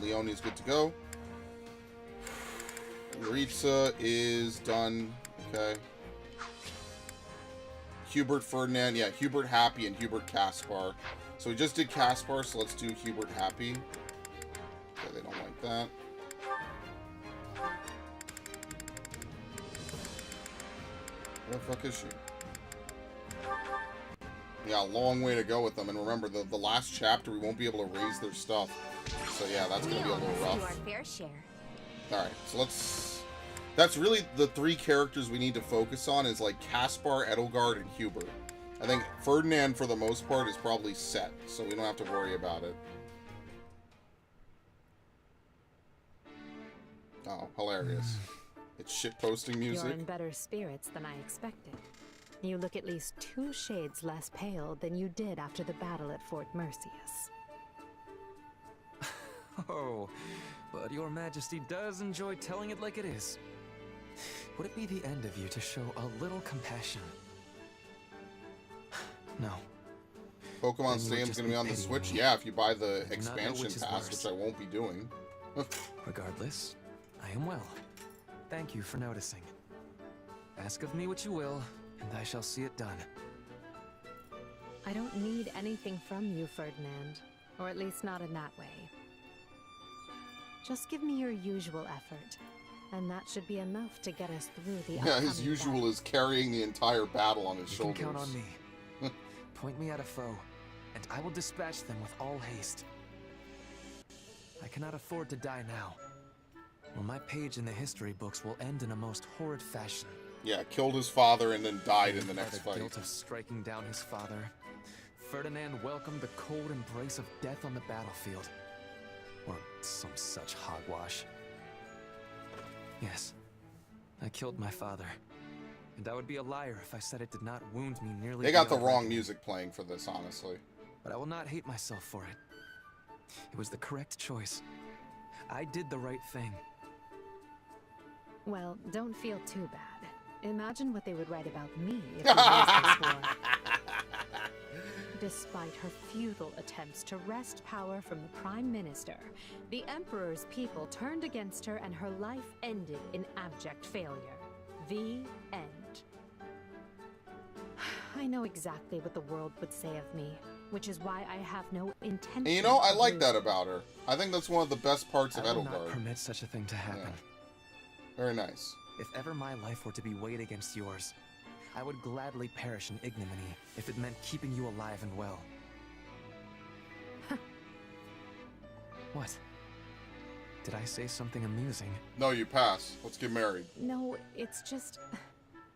Leonie's good to go. Maritza is done. Okay. Hubert Ferdinand. Yeah, Hubert Happy and Hubert Caspar. So we just did Caspar, so let's do Hubert Happy. Okay, they don't like that. Where the fuck is she? Yeah, a long way to go with them. And remember, the last chapter, we won't be able to raise their stuff. So yeah, that's going to be a little rough. Do our fair share. Alright, so let's... That's really the three characters we need to focus on is like Caspar, Edelgard, and Hubert. I think Ferdinand, for the most part, is probably set, so we don't have to worry about it. Oh, hilarious. It's shitposting music. You're in better spirits than I expected. You look at least 2 shades less pale than you did after the battle at Fort Mercius. Oh, but your majesty does enjoy telling it like it is. Would it be the end of you to show a little compassion? No. Pokemon Stadium's going to be on the Switch? Yeah, if you buy the expansion pass, which I won't be doing. Regardless, I am well. Thank you for noticing. Ask of me what you will, and I shall see it done. I don't need anything from you, Ferdinand. Or at least not in that way. Just give me your usual effort, and that should be enough to get us through the Yeah, his usual is carrying the entire battle on his shoulders. You can count on me. Point me at a foe, and I will dispatch them with all haste. I cannot afford to die now, or my page in the history books will end in a most horrid fashion. Yeah, killed his father and then died in the next By the fight. guilt of striking down his father, Ferdinand welcomed the cold embrace of death on the battlefield. Or some such hogwash. Yes, I killed my father. And I would be a liar if I said it did not wound me nearly. They got the beyond wrong reckoning. music playing for this, honestly. But I will not hate myself for it. It was the correct choice. I did the right thing. Well, don't feel too bad. Imagine what they would write about me if we lose this war. Despite her futile attempts to wrest power from the Prime Minister, the Emperor's people turned against her and her life ended in abject failure. The end. I know exactly what the world would say of me, which is why I have no intention. And you know, I of like losing. that about her. I think that's one of the best parts of I will not Edelgard. permit such a thing to happen. Yeah. Very nice. If ever my life were to be weighed against yours, I would gladly perish in ignominy if it meant keeping you alive and well. What? Did I say something amusing? No, you pass. Let's get married. No, it's just...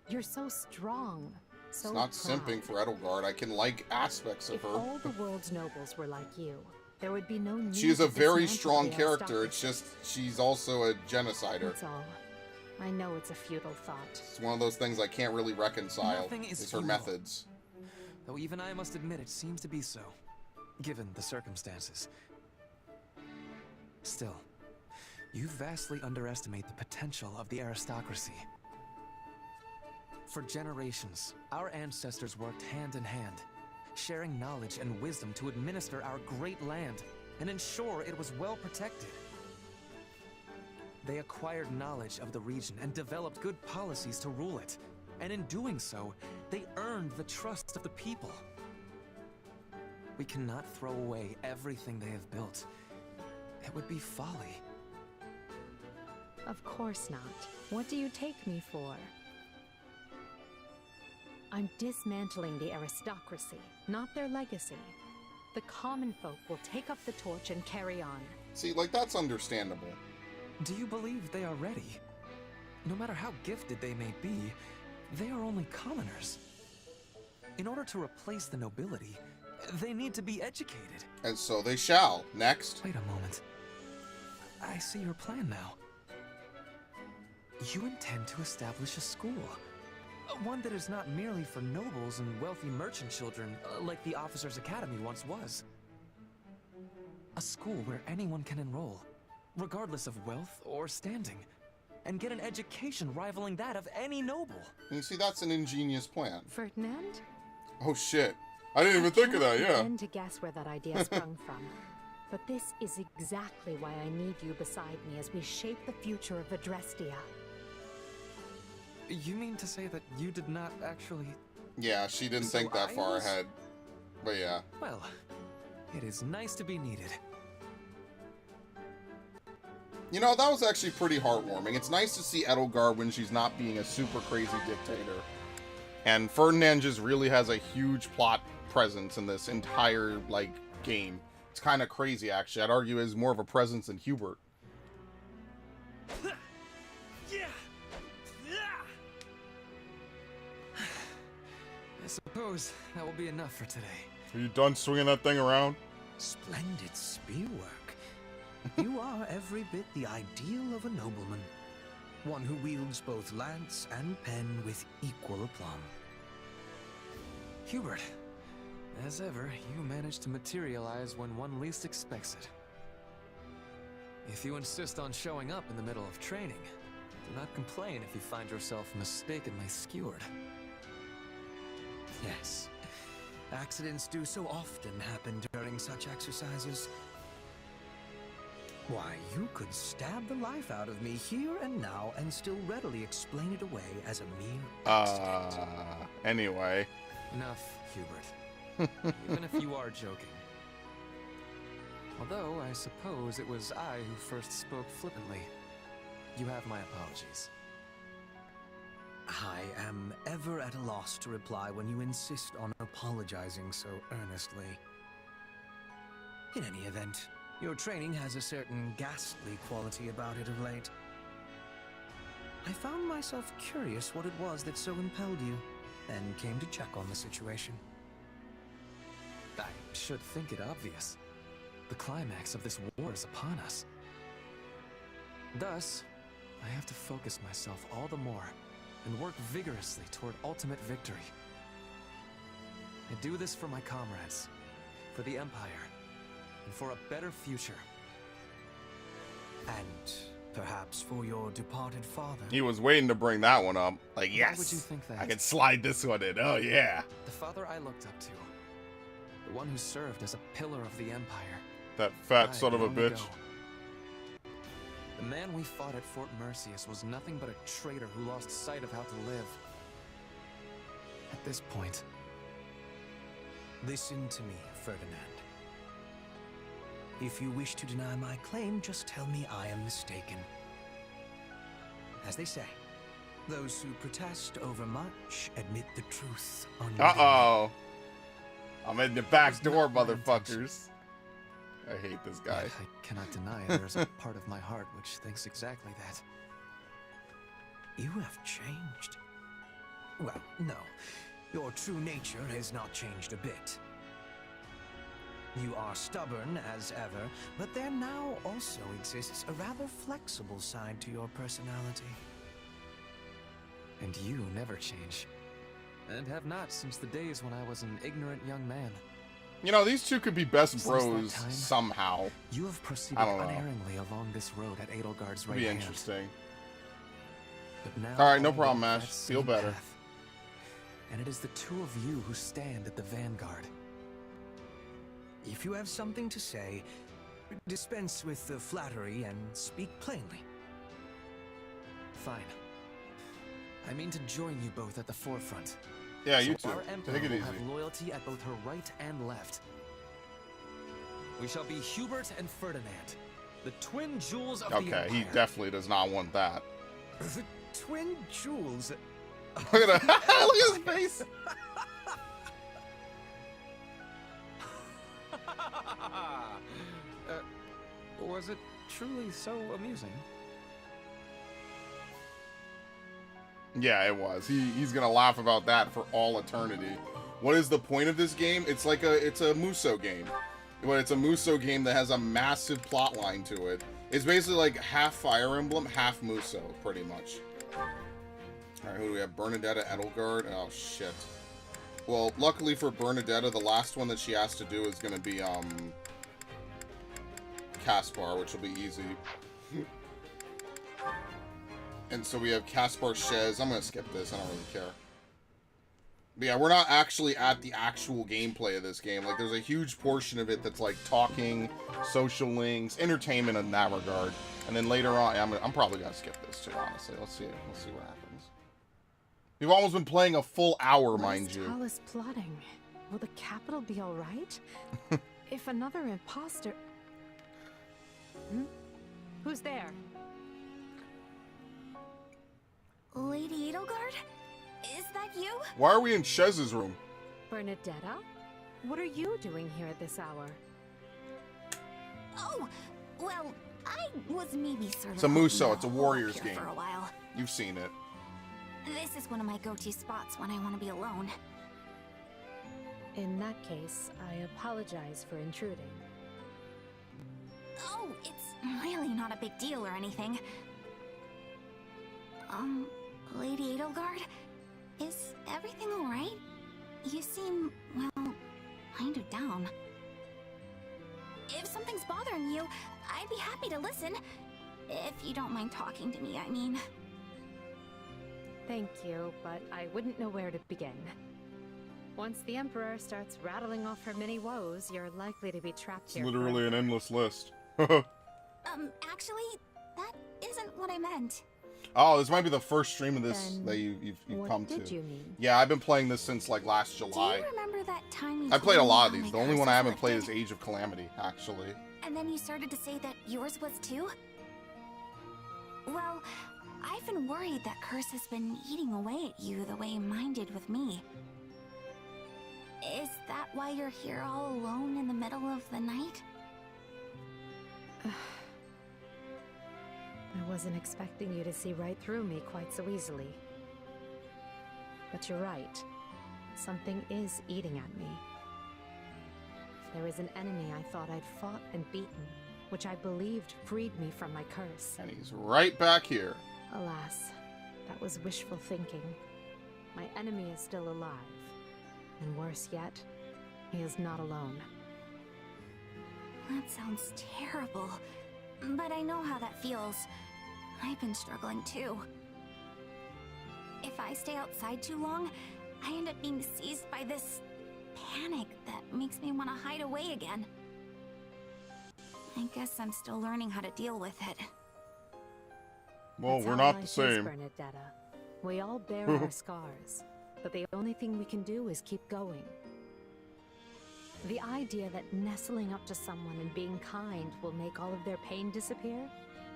You're so strong. So It's not proud. simping for Edelgard. I can like aspects of If her. all the world's nobles were like you, there would be no need She is a to very dismantle strong the character. It's just, she's also a genocider. That's all. I know it's a futile thought. It's one of those things I can't really reconcile. Nothing is Is her futile. methods. Though even I must admit it seems to be so, given the circumstances. Still, you vastly underestimate the potential of the aristocracy. For generations, our ancestors worked hand in hand, sharing knowledge and wisdom to administer our great land and ensure it was well protected. They acquired knowledge of the region and developed good policies to rule it. And in doing so, they earned the trust of the people. We cannot throw away everything they have built. It would be folly. Of course not. What do you take me for? I'm dismantling the aristocracy, not their legacy. The common folk will take up the torch and carry on. See, like, that's understandable. Do you believe they are ready? No matter how gifted they may be, they are only commoners. In order to replace the nobility, they need to be educated. And so they shall. Next. Wait a moment. I see your plan now. You intend to establish a school. One that is not merely for nobles and wealthy merchant children, like the Officers' Academy once was. A school where anyone can enroll, regardless of wealth or standing, and get an education rivaling that of any noble. And you see, that's an ingenious plan. Ferdinand? Oh shit. I didn't even think of that, yeah. I begin to guess where that idea sprung from. But this is exactly why I need you beside me as we shape the future of Adrestia. You mean to say that you did not actually... Yeah, she didn't So think that I far was- ahead. But yeah. Well, it is nice to be needed. You know, that was actually pretty heartwarming. It's nice to see Edelgard when she's not being a super crazy dictator. And Ferdinand just really has a huge plot presence in this entire, like, game. It's kind of crazy, actually. I'd argue is more of a presence than Hubert. I suppose that will be enough for today. Are you done swinging that thing around? Splendid spear work. You are every bit the ideal of a nobleman. One who wields both lance and pen with equal aplomb. Hubert, as ever, you manage to materialize when one least expects it. If you insist on showing up in the middle of training, do not complain if you find yourself mistakenly skewered. Yes. Accidents do so often happen during such exercises. Why, you could stab the life out of me here and now and still readily explain it away as a mere accident. Anyway. Enough, Hubert. Even if you are joking. Although, I suppose it was I who first spoke flippantly. You have my apologies. I am ever at a loss to reply when you insist on apologizing so earnestly. In any event, your training has a certain ghastly quality about it of late. I found myself curious what it was that so impelled you, and came to check on the situation. I should think it obvious. The climax of this war is upon us. Thus, I have to focus myself all the more and work vigorously toward ultimate victory. I do this for my comrades, for the Empire, and for a better future. And perhaps for your departed father. He was waiting to bring that one up. Like, Why yes, would you think that? I can slide this one in. Oh, yeah. The father I looked up to, the one who served as a pillar of the Empire. That fat died son of a long bitch. ago. The man we fought at Fort Mercius was nothing but a traitor who lost sight of how to live. At this point... Listen to me, Ferdinand. If you wish to deny my claim, just tell me I am mistaken. As they say, those who protest overmuch admit the truth unwittingly. Uh-oh. I'm in the back door, motherfuckers. I hate this guy. Yet I cannot deny there's a part of my heart which thinks exactly that. You have changed. Well, no. Your true nature has not changed a bit. You are stubborn as ever, but there now also exists a rather flexible side to your personality. And you never change. And have not since the days when I was an ignorant young man. You know, these two could be best Since that bros time, somehow. You have proceeded I don't know. unerringly along this road at Edelgard's right It'd be hand. interesting. But now All right, no I problem, walk Ash. that Feel same better. path. And it is the two of you who stand at the vanguard. If you have something to say, dispense with the flattery and speak plainly. Fine. I mean to join you both at the forefront. Yeah, you so too. Our Emperor Take it will easy. have loyalty at both her right and left. We shall be Hubert and Ferdinand, The twin jewels of Okay, the Empire. he definitely does not want that. The twin jewels. Look at that. Look at his face. Was it truly so amusing? Yeah, it was. He's gonna laugh about that for all eternity. What is the point of this game? It's like it's a Muso game. But it's a Muso game that has a massive plot line to it. It's basically like half Fire Emblem, half Muso, pretty much. Alright, who do we have? Bernadetta Edelgard? Oh, shit. Well, luckily for Bernadetta, the last one that she has to do is gonna be, Caspar, which will be easy. And so we have Caspar Shez. I'm gonna skip this, I don't really care. But yeah, we're not actually at the actual gameplay of this game. Like, there's a huge portion of it that's like talking, social links, entertainment in that regard. And then later on, I'm probably gonna skip this too, honestly. Let's see what happens. We've almost been playing a full hour, mind you. What is plotting? Will the capital be all right? If another imposter... Who's there? Lady Edelgard? Is that you? Why are we in Shez's room? Bernadetta? What are you doing here at this hour? Oh, well, I was maybe sort of... It's a Muso, it's a Warriors game. For a while. You've seen it. This is one of my go-to spots when I want to be alone. In that case, I apologize for intruding. Oh, it's really not a big deal or anything. Lady Edelgard? Is everything alright? You seem, well, kind of down. If something's bothering you, I'd be happy to listen. If you don't mind talking to me, I mean. Thank you, but I wouldn't know where to begin. Once the Emperor starts rattling off her many woes, you're likely to be trapped It's here. literally an endless list. Actually, that isn't what I meant. Oh, this might be the first stream of this Then that you've come to. What did you mean? Yeah, I've been playing this since like last July. Do you remember that time you I played a told me lot of how these. my The only curse one I was haven't played is lifted? Age of Calamity, actually. And then you started to say that yours was too? Well, I've been worried that curse has been eating away at you the way mine did with me. Is that why you're here all alone in the middle of the night? I wasn't expecting you to see right through me quite so easily. But you're right. Something is eating at me. There is an enemy I thought I'd fought and beaten, which I believed freed me from my curse. And he's right back here. Alas, that was wishful thinking. My enemy is still alive. And worse yet, he is not alone. That sounds terrible. But I know how that feels. I've been struggling too. If I stay outside too long, I end up being seized by this panic that makes me want to hide away again. I guess I'm still learning how to deal with it. Well, That's we're how not life the same. is, Bernadetta. We all bear our scars, but the only thing we can do is keep going. The idea that nestling up to someone and being kind will make all of their pain disappear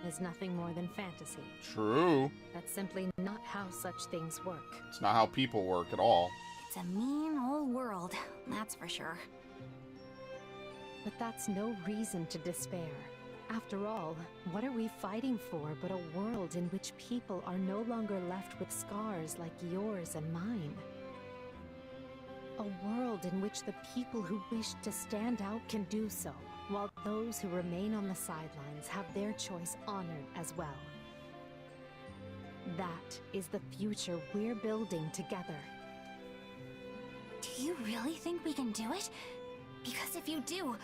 is nothing more than fantasy. True. That's simply not how such things work. It's not how people work at all. It's a mean old world, that's for sure. But that's no reason to despair. After all, what are we fighting for but a world in which people are no longer left with scars like yours and mine? A world in which the people who wish to stand out can do so, while those who remain on the sidelines have their choice honored as well. That is the future we're building together. Do you really think we can do it? Because if you do,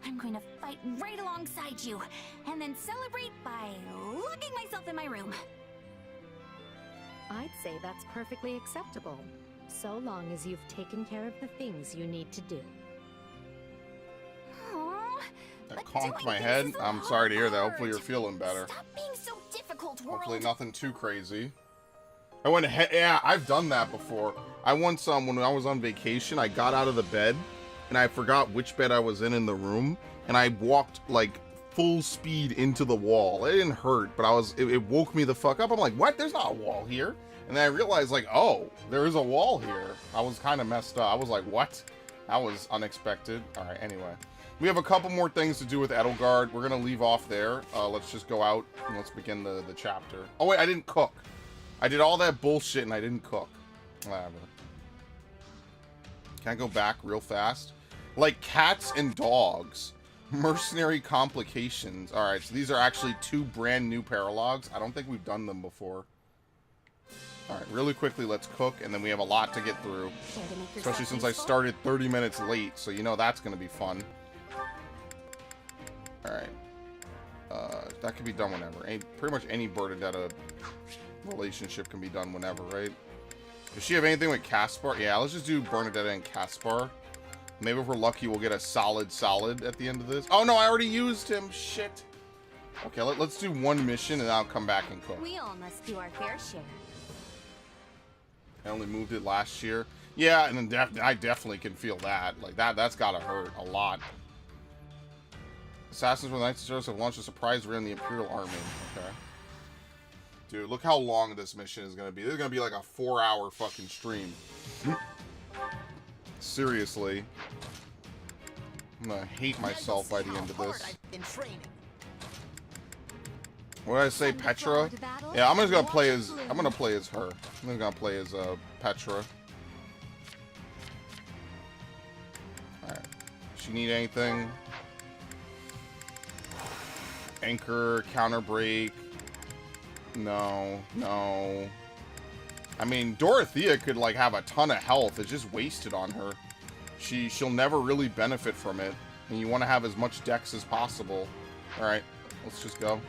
I'm going to fight right alongside you, and then celebrate by locking myself in my room. I'd say that's perfectly acceptable, so long as you've taken care of the things you need to do. Aww, That conked my head. I'm sorry to hear that. Hopefully you're feeling better. Stop being so difficult, world. Hopefully nothing too crazy. I went ahead. Yeah, I've done that before. I once, when I was on vacation, I got out of the bed and I forgot which bed I was in the room, and I walked like full speed into the wall. It didn't hurt, but it woke me the fuck up. I'm like, what? There's not a wall here. And then I realized, like, oh, there is a wall here. I was kind of messed up. I was like, what? That was unexpected. All right, anyway. We have a couple more things to do with Edelgard. We're going to leave off there. Let's just go out and let's begin the chapter. Oh, wait, I didn't cook. I did all that bullshit and I didn't cook. Whatever. Can I go back real fast? Like cats and dogs. Mercenary complications. Alright, so these are actually 2 brand new paralogs. I don't think we've done them before. Alright, really quickly, let's cook, and then we have a lot to get through. Especially since I started 30 minutes late, so you know that's going to be fun. Alright. That can be done whenever. Pretty much any Bernadetta relationship can be done whenever, right? Does she have anything with Caspar? Yeah, let's just do Bernadetta and Caspar. Maybe if we're lucky, we'll get a solid at the end of this. Oh, no, I already used him. Shit. Okay, let's do 1 mission, and I'll come back and cook. We all must do our fair share. I only moved it last year. Yeah, and then I definitely can feel that. Like, that's gotta hurt a lot. Assassins from the Knights of Service have launched a surprise raid on the Imperial Army. Okay. Dude, look how long this mission is gonna be. This is gonna be like a 4-hour fucking stream. Seriously. I'm gonna hate myself by the end of this. What did I say, Petra? Yeah, I'm just gonna play as her. I'm just gonna play as Petra. Alright. She need anything? Anchor, counter break. No. I mean, Dorothea could like have a ton of health. It's just wasted on her. She'll never really benefit from it. And you want to have as much dex as possible. Alright, let's just go.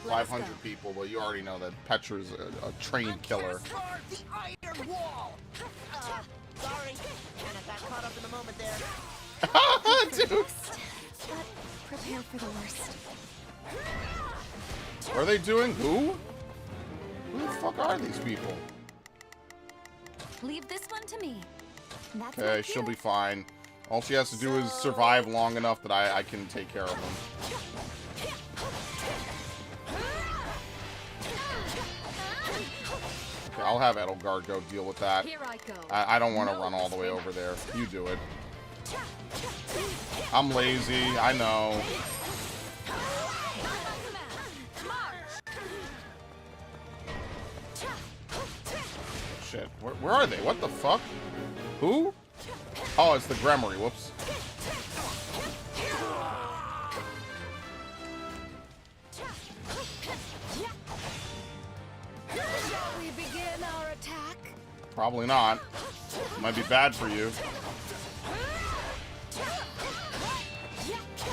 500 people, but you already know that Petra's a trained killer. The iron wall. Sorry, kind of got caught up in the moment there. Dude. But prepare for the worst. What are they doing? Who? Who the fuck are these people? Leave this one to me. That's Okay, she'll be fine. All she has to do is survive long enough that I can take care of them. Okay, I'll have Edelgard go deal with that. I don't want to run all the way over there. You do it. I'm lazy, I know. Shit, where are they? What the fuck? Who? Oh, it's the Gremory. Whoops. Shall we begin our attack? Probably not. Might be bad for you.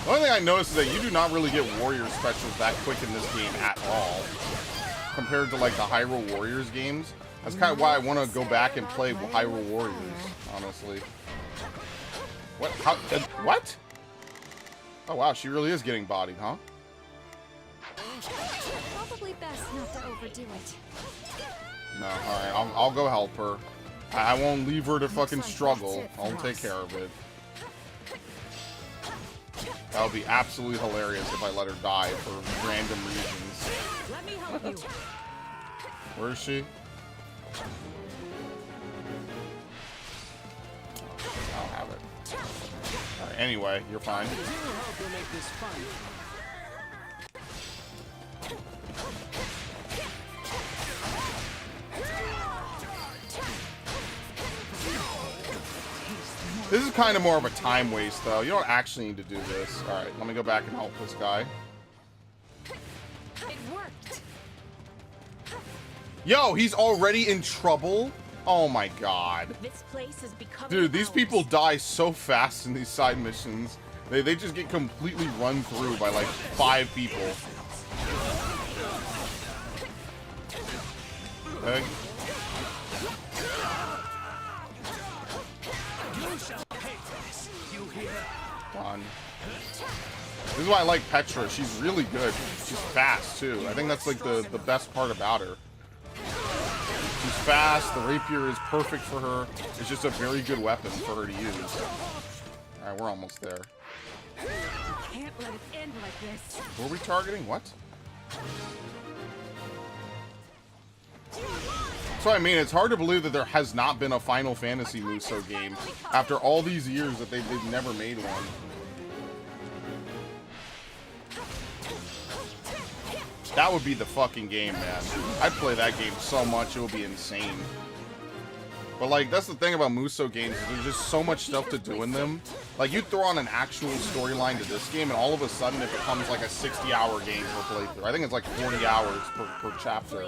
The only thing I noticed is that you do not really get warrior specials that quick in this game at all. Compared to like the Hyrule Warriors games. That's kind of why I want to go back and play Hyrule Warriors, honestly. What? How? What? Oh wow, she really is getting bodied, huh? Probably best not to overdo it. No, alright, I'll go help her. I won't leave her to fucking struggle. I'll take care of it. That would be absolutely hilarious if I let her die for random reasons. Let me help you. Where is she? I don't have it. Alright, anyway, you're fine. This is kind of more of a time waste, though. You don't actually need to do this. Alright, let me go back and help this guy. It worked. Yo, he's already in trouble? Oh my god. This place is becoming Dude, these people die so fast in these side missions. They just get completely run through by like 5 people. Okay. Done. This is why I like Petra. She's really good. She's fast too. I think that's like the best part about her. She's fast. The rapier is perfect for her. It's just a very good weapon for her to use. Alright, we're almost there. can't let it end like this. Who are we targeting? What? So I mean, it's hard to believe that there has not been a Final Fantasy Muso game after all these years that they've never made one. That would be the fucking game, man. I'd play that game so much, it would be insane. But like, that's the thing about Muso games, is there's just so much stuff to do in them. Like, you throw on an actual storyline to this game, and all of a sudden it becomes like a 60-hour game per playthrough. I think it's like 40 hours per chapter.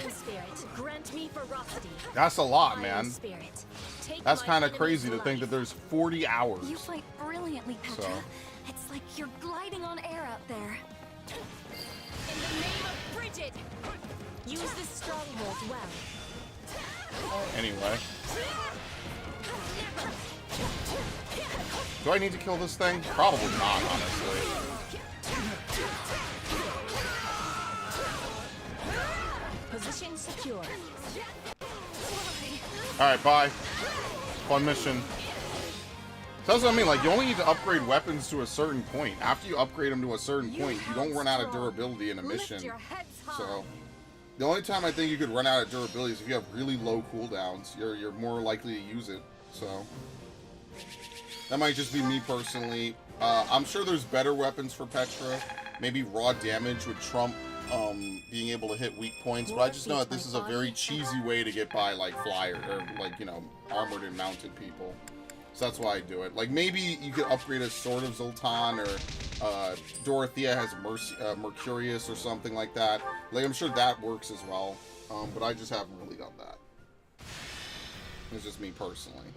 That's a lot, man. That's kind of crazy to think that there's 40 hours. You fight brilliantly, Petra. So. It's like you're gliding on air out there. In the name of Bridget, use this stronghold well. Anyway. Do I need to kill this thing? Probably not, honestly. Position secure. Alright, bye. Fun mission. So that's what I mean, like, you only need to upgrade weapons to a certain point. After you upgrade them to a certain point, you don't run out of durability in a mission. So, the only time I think you could run out of durability is if you have really low cooldowns. You're more likely to use it, so. That might just be me personally. I'm sure there's better weapons for Petra. Maybe raw damage would trump being able to hit weak points, but I just know that this is a very cheesy way to get by, like, flyer, or, like, you know, armored and mounted people. So that's why I do it. Like, maybe you could upgrade a Sword of Zoltan, or Dorothea has Mercurius or something like that. Like, I'm sure that works as well. But I just haven't really done that. It's just me personally.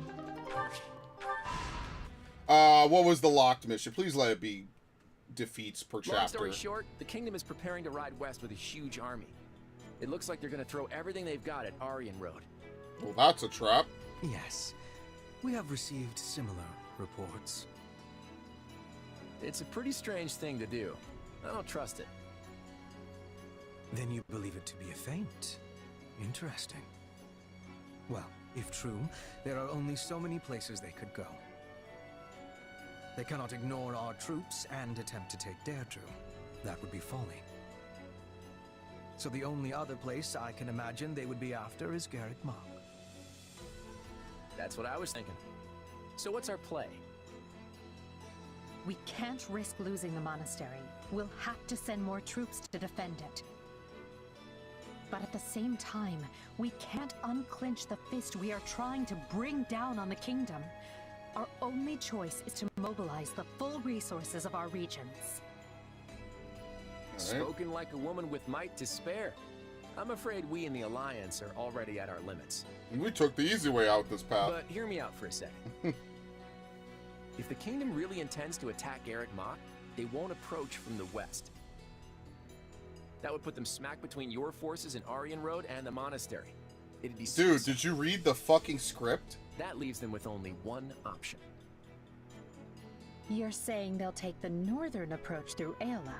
What was the locked mission? Please let it be defeats per chapter. Long story short, the Kingdom is preparing to ride west with a huge army. It looks like they're going to throw everything they've got at Aryan Road. Well, that's a trap. Yes. We have received similar reports. It's a pretty strange thing to do. I don't trust it. Then you believe it to be a feint. Interesting. Well, if true, there are only so many places they could go. They cannot ignore our troops and attempt to take Deirdre. That would be folly. So the only other place I can imagine they would be after is Garrett Mach. That's what I was thinking. So what's our play? We can't risk losing the monastery. We'll have to send more troops to defend it. But at the same time, we can't unclench the fist we are trying to bring down on the kingdom. Our only choice is to mobilize the full resources of our regions. Right. Spoken like a woman with might to spare. I'm afraid we in the Alliance are already at our limits. We took the easy way out this path. But hear me out for a second. If the Kingdom really intends to attack Garrett Mach, they won't approach from the west. That would put them smack between your forces in Aryan Road and the monastery. It'd be Dude, did you read the fucking script? That leaves them with only one option. You're saying they'll take the northern approach through Aelau?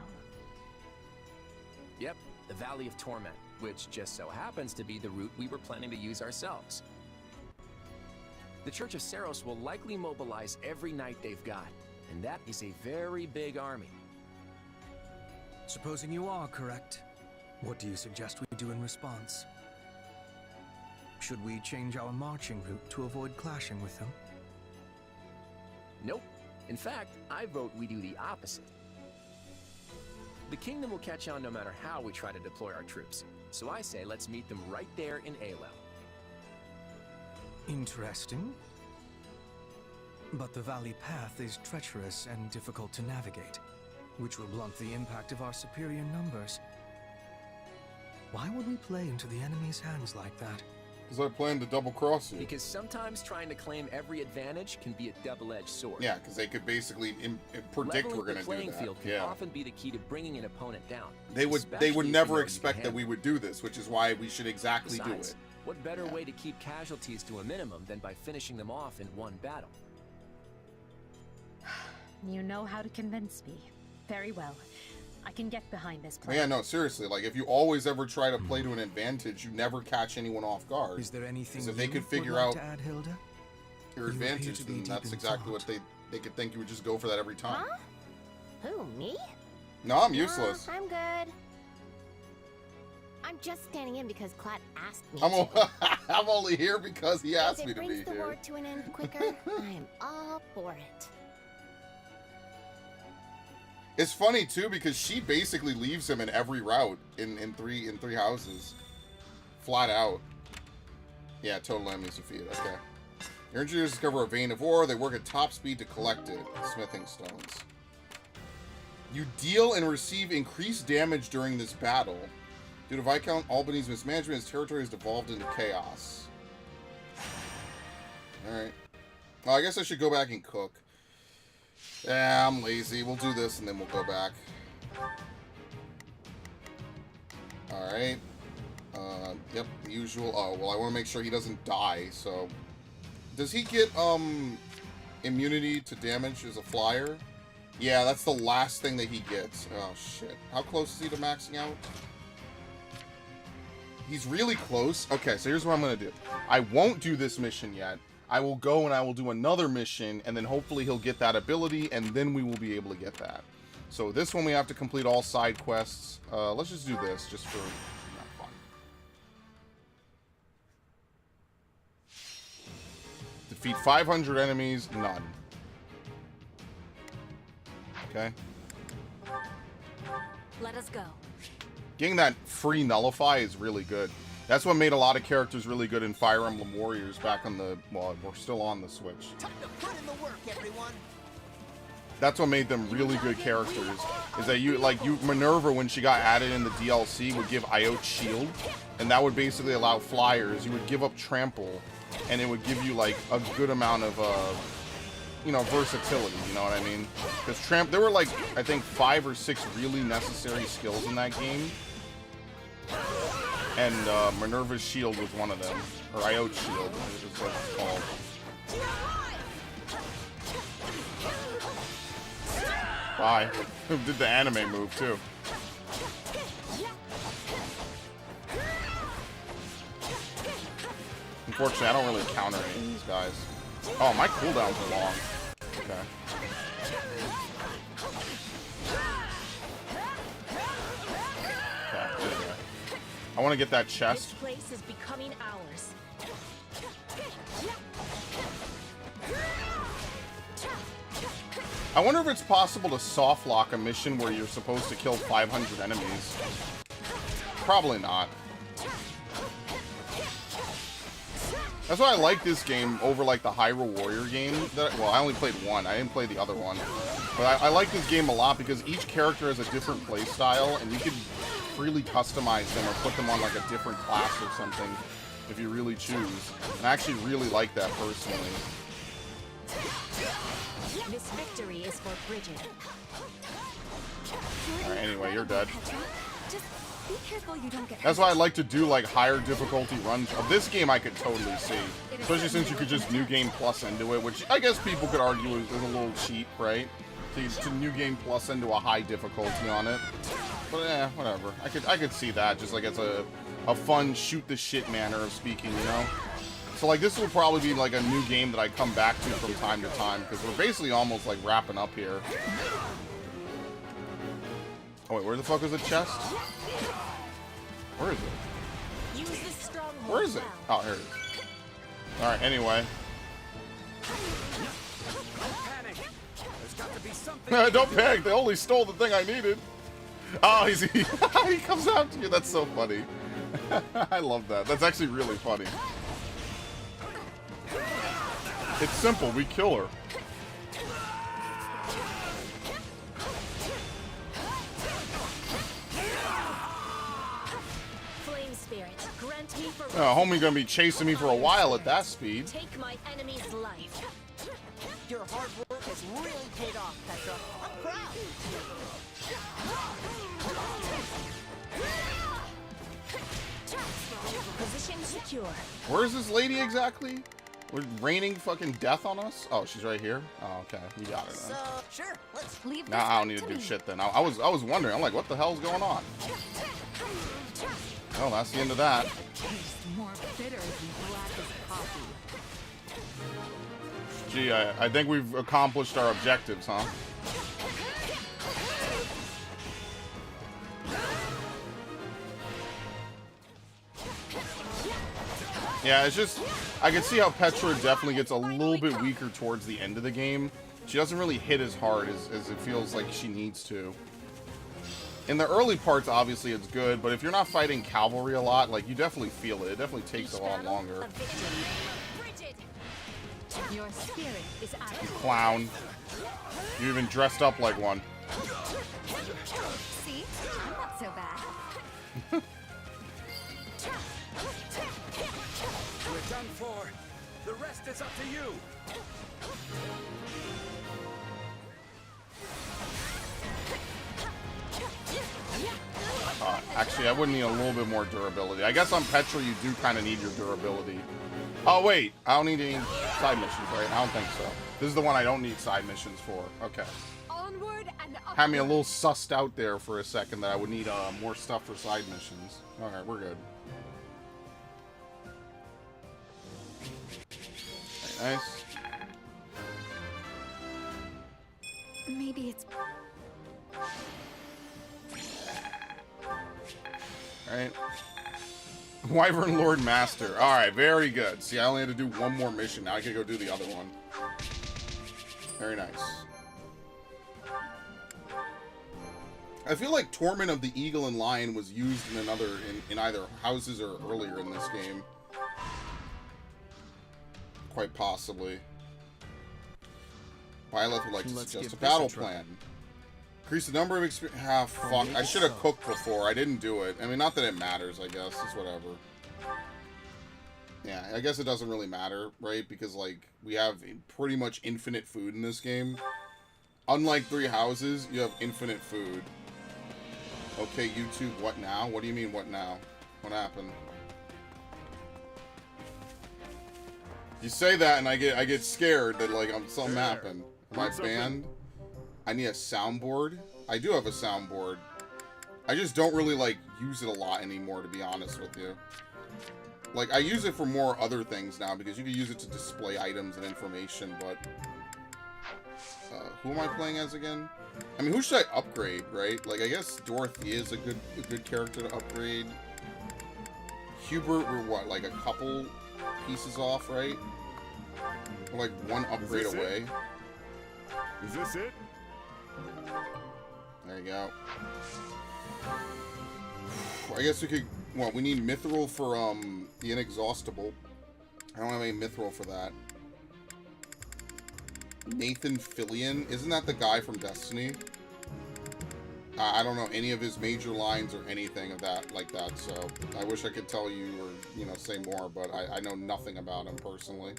Yep, the Valley of Torment, which just so happens to be the route we were planning to use ourselves. The Church of Seiros will likely mobilize every knight they've got, and that is a very big army. Supposing you are correct, what do you suggest we do in response? Should we change our marching route to avoid clashing with them? Nope. In fact, I vote we do the opposite. The Kingdom will catch on no matter how we try to deploy our troops, so I say let's meet them right there in Aelau. Interesting. But the valley path is treacherous and difficult to navigate, which will blunt the impact of our superior numbers. Why would we play into the enemy's hands like that? Because I plan to double cross you. Because sometimes trying to claim every advantage can be a double-edged sword. Yeah, because they could basically predict we're going to do that. The playing field can often be the key to bringing an opponent down. They would never expect that we would do this, which is why we should exactly do it. What better way to keep casualties to a minimum than by finishing them off in one battle? You know how to convince me. Very well. I can get behind this plan. Yeah, no, seriously. Like, if you always ever try to play to an advantage, you never catch anyone off guard. Is there anything if they could figure would like out to add, Hilda? your advantage, then that's exactly what they could think you would just go for that every time. Who, me? No, I'm useless. No, I'm good. I'm just standing in because Clat asked me I'm only here because he asked me to be If it brings the here. war to an end quicker, I am all for it. It's funny too because she basically leaves him in every route in three houses, flat out. Yeah, total enemies defeated. Okay. Your engineers discover a vein of ore. They work at top speed to collect it. Smithing stones. You deal and receive increased damage during this battle. Due to Viscount Albany's mismanagement, his territory has devolved into chaos. Alright. Well, I guess I should go back and cook. Yeah, I'm lazy. We'll do this and then we'll go back. Alright. Yep, the usual. Oh, well, I want to make sure he doesn't die, so... Does he get, immunity to damage as a flyer? Yeah, that's the last thing that he gets. Oh, shit. How close is he to maxing out? He's really close. Okay, so here's what I'm going to do. I won't do this mission yet. I will go and I will do another mission, and then hopefully he'll get that ability, and then we will be able to get that. So this one we have to complete all side quests. Let's just do this, just for fun. Defeat 500 enemies, none. Okay. Let us go. Getting that free nullify is really good. That's what made a lot of characters really good in Fire Emblem Warriors back on the... Well, we're still on the Switch. Time to put in the work, everyone. That's what made them really good characters. Is that Minerva, when she got added in the DLC, would give Iote Shield. And that would basically allow flyers. You would give up Trample. And it would give you, like, a good amount of, you know, versatility. You know what I mean? Because there were, like, I think 5 or 6 really necessary skills in that game. And Minerva's Shield was one of them. Or Iote Shield, is what it's called. Bye. Did the anime move, too. Unfortunately, I don't really counter any of these guys. Oh, my cooldowns are long. Okay. Okay, anyway. I want to get that chest. This place is becoming ours. I wonder if it's possible to soft lock a mission where you're supposed to kill 500 enemies. Probably not. That's why I like this game over like the Hyrule Warrior game. Well, I only played one. I didn't play the other one. But I like this game a lot because each character has a different play style, and you can freely customize them or put them on like a different class or something if you really choose. And I actually really like that personally. This victory is for Bridget. Alright, anyway, you're dead. Just be careful you don't get That's why I like to do like higher difficulty runs. Of this game I could totally see. Especially since you could just New Game Plus into it, which I guess people could argue is a little cheap, right? To New Game Plus into a high difficulty on it. But yeah, whatever. I could see that, just like it's a fun shoot the shit manner of speaking, you know? So like this will probably be like a new game that I come back to from time to time, because we're basically almost like wrapping up here. Oh wait, where the fuck is the chest? Where is it? Use this stronghold. Where is it? Oh, here it is. Alright, anyway. Don't panic, they only stole the thing I needed. Oh, he comes after you. That's so funny. I love that. That's actually really funny. It's simple, we kill her. Flame Spirit, grant me for Homie gonna be chasing me for a while at that speed. Take my enemy's life. Your hard work has really paid off, Petra. I'm proud. Position secure. Where is this lady exactly? We're raining fucking death on us? Oh, she's right here? Oh, okay. You got her then. Sure, let's leave Nah, I don't need to do shit then. I was wondering. I'm like, what the hell's going on? Well, that's the end of that. More bitter than black as coffee. Gee, I think we've accomplished our objectives, huh? Yeah, it's just, I can see how Petra definitely gets a little bit weaker towards the end of the game. She doesn't really hit as hard as it feels like she needs to. In the early parts, obviously, it's good, but if you're not fighting cavalry a lot, like, you definitely feel it. It definitely takes a lot longer. Your spirit is out. You clown. You even dressed up like one. See? I'm not so bad. We're done for. The rest is up to you. Actually, I would need a little bit more durability. I guess on Petra, you do kind of need your durability. Oh, wait. I don't need any side missions, right? I don't think so. This is the one I don't need side missions for. Okay. Onward and upward. Had me a little sussed out there for a second that I would need more stuff for side missions. Alright, we're good. Very nice. Maybe it's... Alright. Wyvern Lord Master. Alright, very good. See, I only had to do one more mission. Now I can go do the other one. Very nice. I feel like Torment of the Eagle and Lion was used in either houses or earlier in this game. Quite possibly. Byleth would like to suggest a battle plan. Increase the number of experience. Ah, fuck. I should have cooked before. I didn't do it. I mean, not that it matters, I guess. It's whatever. Yeah, I guess it doesn't really matter, right? Because, like, we have pretty much infinite food in this game. Unlike Three Houses, you have infinite food. Okay, YouTube, what now? What do you mean, what now? What happened? You say that, and I get scared that, like, something happened. Am I banned? I need a soundboard. I do have a soundboard. I just don't really, like, use it a lot anymore, to be honest with you. Like, I use it for more other things now, because you can use it to display items and information, but... who am I playing as again? I mean, who should I upgrade, right? Like, I guess Dorothy is a good character to upgrade. Hubert, we're what, like a couple pieces off, right? We're like one upgrade away. Is this it? There you go. I guess we could... Well, we need Mithril for, the Inexhaustible. I don't have any Mithril for that. Nathan Fillion? Isn't that the guy from Destiny? I don't know any of his major lines or anything of that, like that, so I wish I could tell you or, you know, say more, but I know nothing about him personally.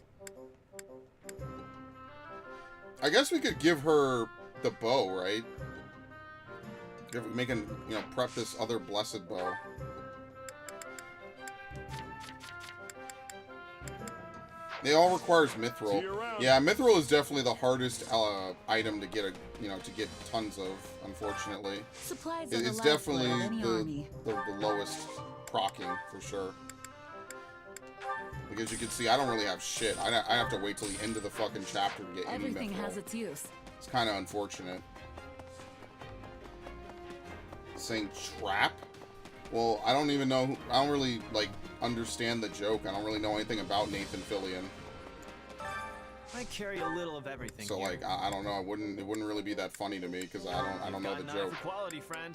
I guess we could give her the bow, right? Make an, you know, prep this other blessed bow. It all requires Mithril. Yeah, Mithril is definitely the hardest item to get to get tons of. Unfortunately, it's definitely the lowest procking for sure. Because you can see, I don't really have shit. I have to wait till the end of the fucking chapter to get any Mithril. Everything has its use. It's kind of unfortunate. Saying trap? Well, I don't even know. I don't really, like, understand the joke. I don't really know anything about Nathan Fillion. I carry a little of everything. So, here. like, I don't know. It wouldn't really be that funny to me because I don't know the joke. For quality, friend.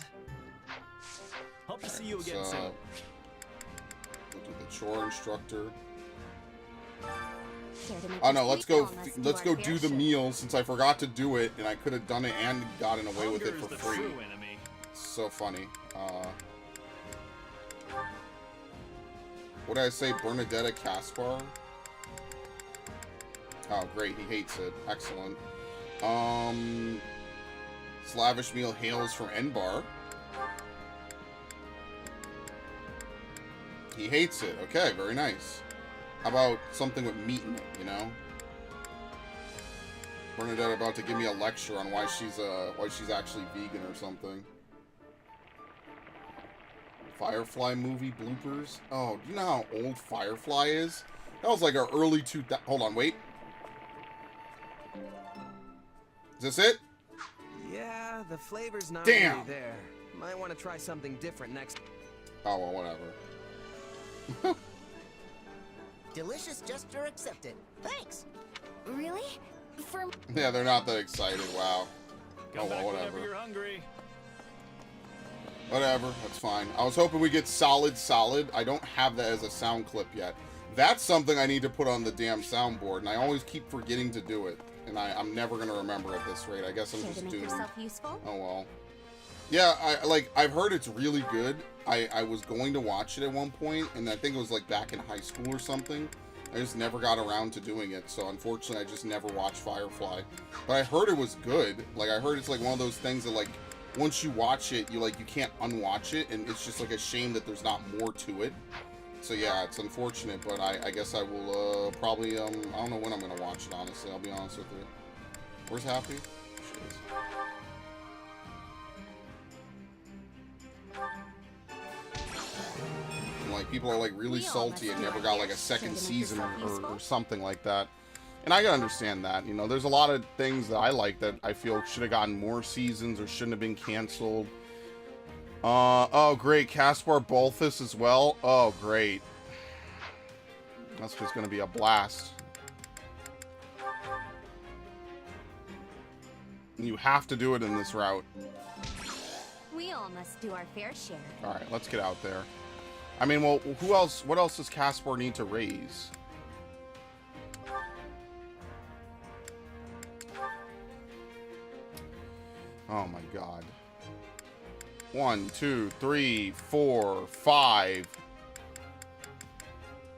Hope to see you again soon. We'll do the chore instructor. Oh no, let's go do the meal since I forgot to do it and I could have done it and gotten away with it for free. So funny. What did I say? Bernadetta Caspar? Oh, great. He hates it. Excellent. Slavish meal hails from Enbar. He hates it. Okay, very nice. How about something with meat in it, you know? Bernadette about to give me a lecture on why she's actually vegan or something. Firefly movie bloopers. Oh, do you know how old Firefly is? That was like our early 2000s. Hold on, wait. Is this it? Yeah, the flavor's not Damn. really there. Might want to try something different next. Oh, well, whatever. Delicious gesture accepted. Thanks. Really? For Yeah, they're not that excited. Wow. Come Oh, well, back whatever. whenever you're hungry. Whatever, that's fine. I was hoping we get solid. I don't have that as a sound clip yet. That's something I need to put on the damn soundboard, and I always keep forgetting to do it. And I'm never gonna remember at this rate. I guess I'm care just to make doomed. yourself useful? Oh well. Yeah, I've heard it's really good. I was going to watch it at one point, and I think it was like back in high school or something. I just never got around to doing it, so unfortunately I just never watched Firefly. But I heard it was good. Like, I heard it's like one of those things that, like, once you watch it, you can't unwatch it, and it's just like a shame that there's not more to it. So yeah, it's unfortunate, but I guess I will probably, I don't know when I'm gonna watch it, honestly, I'll be honest with you. Where's Happy? Like, people are like really salty and never got like a second season or something like that. And I can understand that. You know, there's a lot of things that I like that I feel should have gotten more seasons or shouldn't have been canceled. Oh great, Caspar Balthus as well. Oh great. That's just gonna be a blast. And you have to do it in this route. We all must do our fair share. Alright, let's get out there. I mean, well, who else? What else does Caspar need to raise? Oh my god. 1, 2, 3, 4, 5,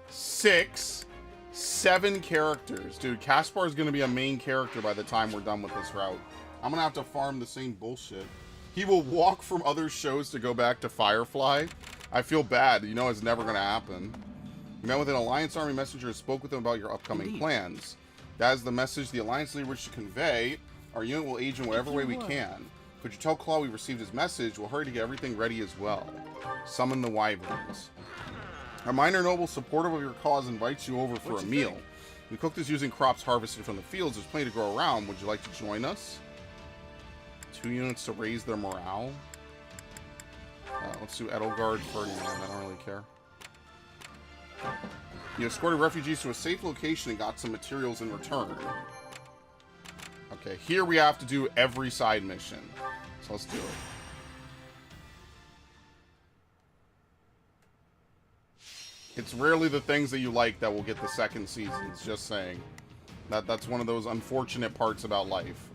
6, 7 characters. Dude, Caspar is going to be a main character by the time we're done with this route. I'm going to have to farm the same bullshit. He will walk from other shows to go back to Firefly. I feel bad. You know it's never going to happen. You met with an Alliance Army messenger and spoke with them about your upcoming plans. That is the message the Alliance leader wishes to convey. Our unit will aid in whatever way we can. Could you tell Claw we received his message? We'll hurry to get everything ready as well. Summon the Wyverns. A minor noble supportive of your cause invites you over for a meal. We cook this using crops harvested from the fields. There's plenty to grow around. Would you like to join us? 2 units to raise their morale. Let's do Edelgard Ferdinand. I don't really care. You escorted refugees to a safe location and got some materials in return. Okay, here we have to do every side mission. So let's do it. It's rarely the things that you like that will get the second seasons, just saying. That's one of those unfortunate parts about life.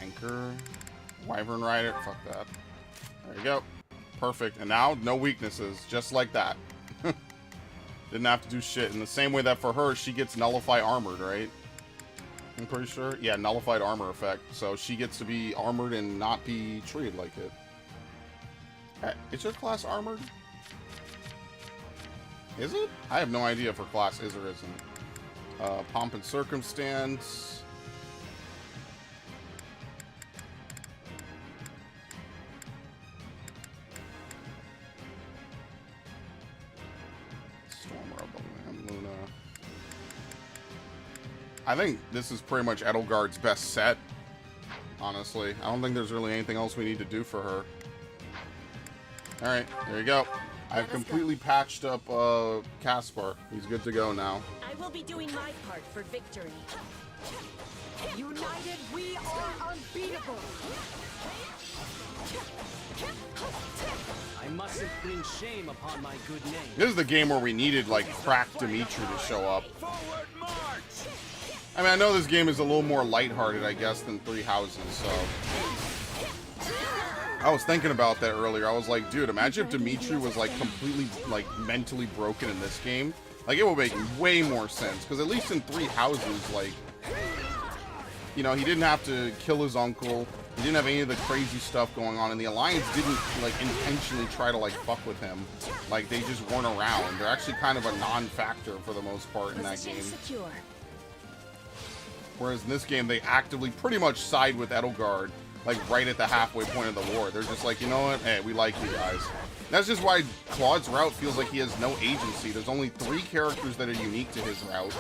Anchor, Wyvern Rider, fuck that. There you go. Perfect. And now, no weaknesses, just like that. Didn't have to do shit. In the same way that for her, she gets Nullify Armored, right? I'm pretty sure. Yeah, Nullified Armor effect. So she gets to be armored and not be treated like it. Is your class armored? Is it? I have no idea if her class is or isn't. Pomp and Circumstance. I think this is pretty much Edelgard's best set, honestly. I don't think there's really anything else we need to do for her. Alright, there you go. I've completely patched up Caspar. He's good to go now. I will be doing my part for victory. United, we are unbeatable! I mustn't bring shame upon my good name. This is the game where we needed, like, Crack Dimitri to show up. I mean, I know this game is a little more lighthearted, I guess, than Three Houses, so... I was thinking about that earlier. I was like, dude, imagine if Dimitri was, like, completely, like, mentally broken in this game. Like, it would make way more sense, because at least in Three Houses, like... You know, he didn't have to kill his uncle. He didn't have any of the crazy stuff going on, and the Alliance didn't, like, intentionally try to, like, fuck with him. Like, they just weren't around. They're actually kind of a non-factor for the most part in that game. Secure. Whereas in this game, they actively pretty much side with Edelgard, like, right at the halfway point of the war. They're just like, you know what? Hey, we like you guys. That's just why Claude's route feels like he has no agency. There's only 3 characters that are unique to his route.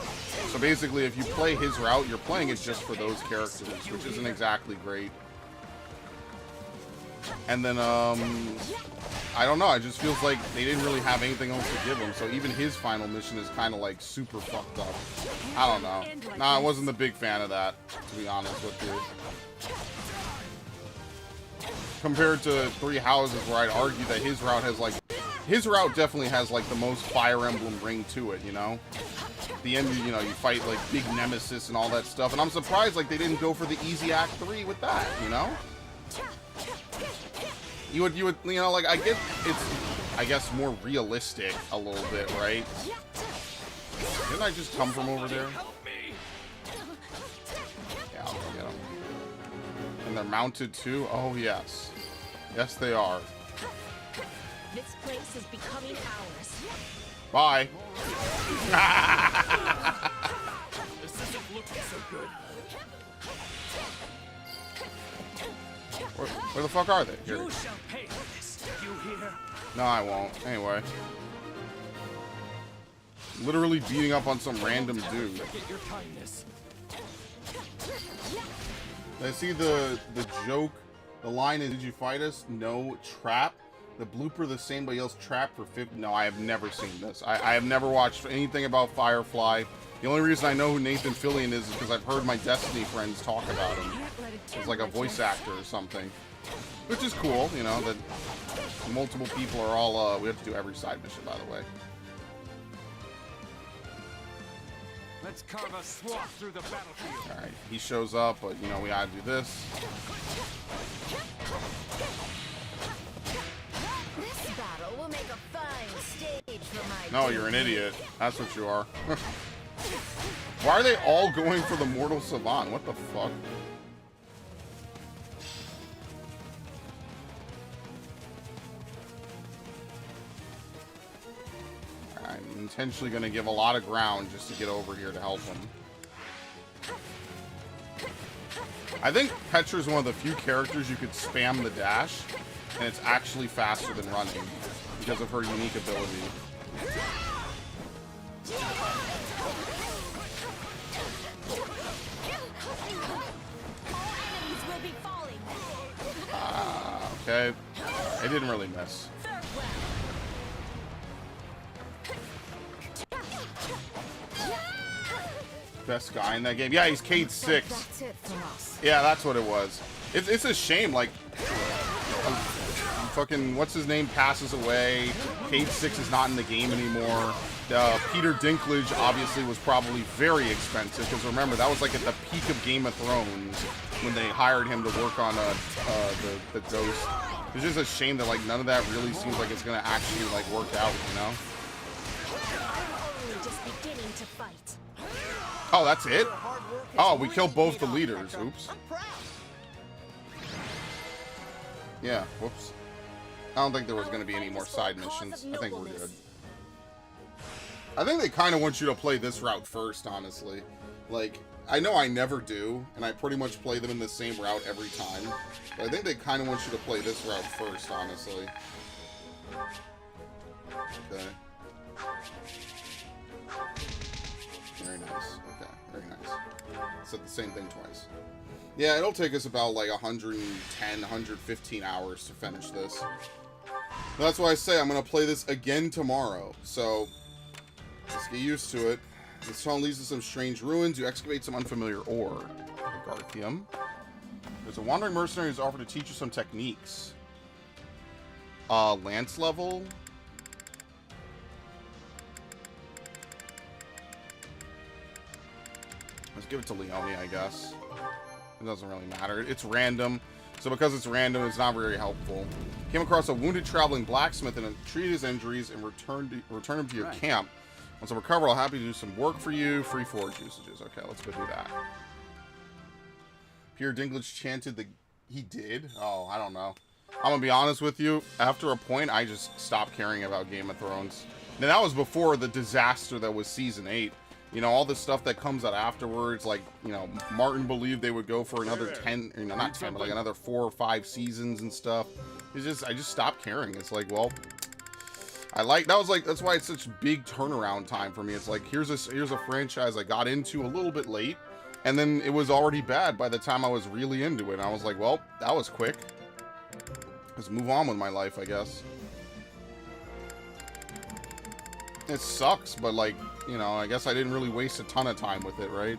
So basically, if you play his route, you're playing it just for those characters, which isn't exactly great. And then, I don't know, it just feels like they didn't really have anything else to give him, so even his final mission is kind of, like, super fucked up. I don't know. Nah, I wasn't a big fan of that, to be honest with you. Compared to Three Houses, where I'd argue that his route has, like, his route definitely has, like, the most Fire Emblem ring to it, you know? The end, you know, you fight, like, big nemesis and all that stuff, and I'm surprised, like, they didn't go for the easy Act 3 with that, you know? You would, you know, like, I get it's, I guess, more realistic a little bit, right? Didn't I just come from over there? Yeah, I'll go get them. And they're mounted too? Oh, yes. Yes, they are. This place is becoming ours. Bye. This isn't looking so good. Where the fuck are they? Here. You shall pay for this. You hear? No, I won't. Anyway. Literally beating up on some random dude. Forget your kindness. I see the joke. The line is, did you fight us? No. Trap. The blooper, the same, but yells trap for 50. No, I have never seen this. I have never watched anything about Firefly. The only reason I know who Nathan Fillion is because I've heard my Destiny friends talk about him. He's like a voice actor or something. Which is cool, you know, that multiple people are all, we have to do every side mission, by the way. Let's carve a swath through the battlefield. Alright, he shows up, but, you know, we gotta do this. This battle will make a fine stage for my No, you're an idiot. That's what you are. Why are they all going for the Mortal Savant? What the fuck? I'm intentionally going to give a lot of ground just to get over here to help him. I think Petra's one of the few characters you could spam the dash, and it's actually faster than running because of her unique ability. Okay. It didn't really miss. Best guy in that game. Yeah, he's Cade 6. That's it for us. Yeah, that's what it was. It's a shame, like, fucking, what's his name passes away. Cade 6 is not in the game anymore. Peter Dinklage obviously was probably very expensive, because remember, that was like at the peak of Game of Thrones when they hired him to work on the Ghost. It's just a shame that, like, none of that really seems like it's gonna actually, like, work out, you know? I'm only just beginning to fight. Oh, that's it? Oh, we killed both the leaders. Oops. Yeah, whoops. I don't think there was going to be any more side missions. I think we're good. I think they kind of want you to play this route first, honestly. Like, I know I never do, and I pretty much play them in the same route every time. But I think they kind of want you to play this route first, honestly. Okay. Very nice. Okay, very nice. Said the same thing twice. Yeah, it'll take us about like 110, 115 hours to finish this. That's why I say I'm going to play this again tomorrow. So, let's get used to it. This tunnel leads to some strange ruins. You excavate some unfamiliar ore. Garthium. There's a wandering mercenary who's offered to teach you some techniques. Lance level. Let's give it to Leonie, I guess. It doesn't really matter. It's random. So because it's random, it's not very helpful. Came across a wounded traveling blacksmith and treated his injuries and return him to your camp. Once I recover, I'll happy to do some work for you. Free forage usages. Okay, let's go do that. Peter Dinklage chanted the... He did? Oh, I don't know. I'm gonna be honest with you. After a point, I just stopped caring about Game of Thrones. Now, that was before the disaster that was Season 8. You know, all the stuff that comes out afterwards, like, you know, Martin believed they would go for another 10, you know, not 10, but like another 4 or 5 seasons and stuff. It's just, I just stopped caring. It's like, well, that's why it's such big turnaround time for me. It's like, here's a franchise I got into a little bit late, and then it was already bad by the time I was really into it. And I was like, well, that was quick. Just move on with my life, I guess. It sucks, but like, you know, I guess I didn't really waste a ton of time with it, right?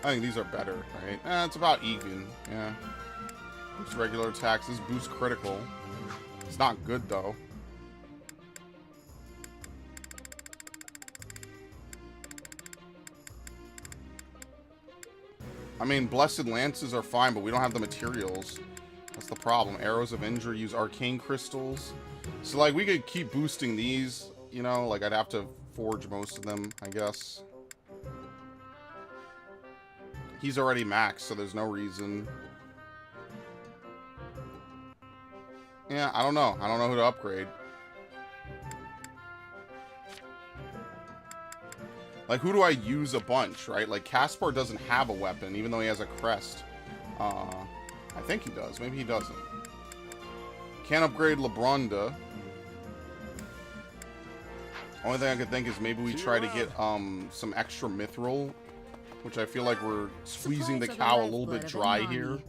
I think these are better, right? It's about even, yeah. Boost regular attacks. This boosts critical. It's not good, though. I mean, Blessed Lances are fine, but we don't have the materials. That's the problem. Arrows of Injury use arcane crystals. So, like, we could keep boosting these, you know? Like, I'd have to forge most of them, I guess. He's already maxed, so there's no reason. Yeah, I don't know. I don't know who to upgrade. Like, who do I use a bunch, right? Like, Caspar doesn't have a weapon, even though he has a crest. I think he does. Maybe he doesn't. Can't upgrade Lebronda. Only thing I could think is maybe we try to get some extra mithril, which I feel like we're squeezing the cow a little bit dry here.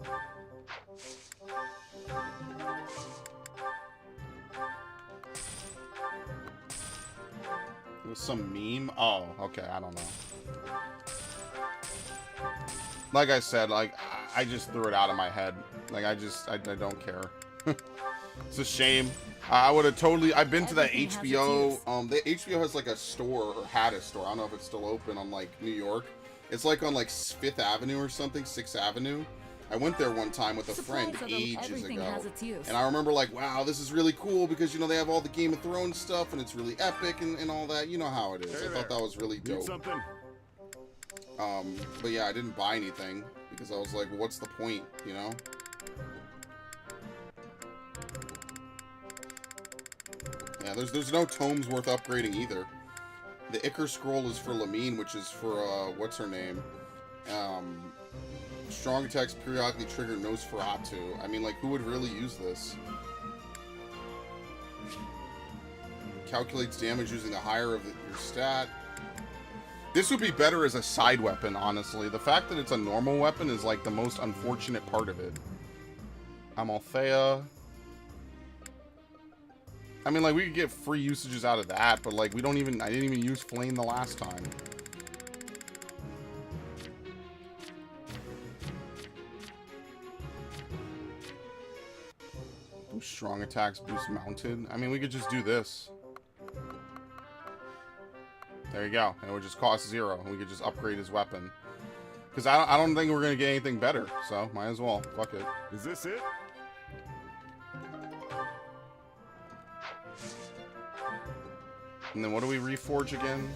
It was some meme. Oh, okay. I don't know. Like I said, like I just threw it out of my head. Like I don't care. It's a shame. I would have totally. I've been to that HBO. The HBO has like a store, or had a store. I don't know if it's still open on like New York. It's like on like 5th Avenue or something, 6th Avenue. I went there one time with a friend ages ago, and I remember like, wow, this is really cool because, you know, they have all the Game of Thrones stuff and it's really epic and all that. You know how it is. I thought that was really dope. But yeah, I didn't buy anything because I was like, well, what's the point, you know? Yeah, there's no tomes worth upgrading either. The Icar Scroll is for Lamine, which is for, what's her name? Strong attacks periodically trigger Nosferatu. I mean, like, who would really use this? Calculates damage using the higher of your stat. This would be better as a side weapon, honestly. The fact that it's a normal weapon is, like, the most unfortunate part of it. Amalthea. I mean, like, we could get free usages out of that, but, like, I didn't even use Flame the last time. Boost strong attacks, boost mounted. I mean, we could just do this. There you go. It would just cost 0. We could just upgrade his weapon. Because I don't think we're going to get anything better, so might as well. Fuck it. Is this it? And then what do we reforge again?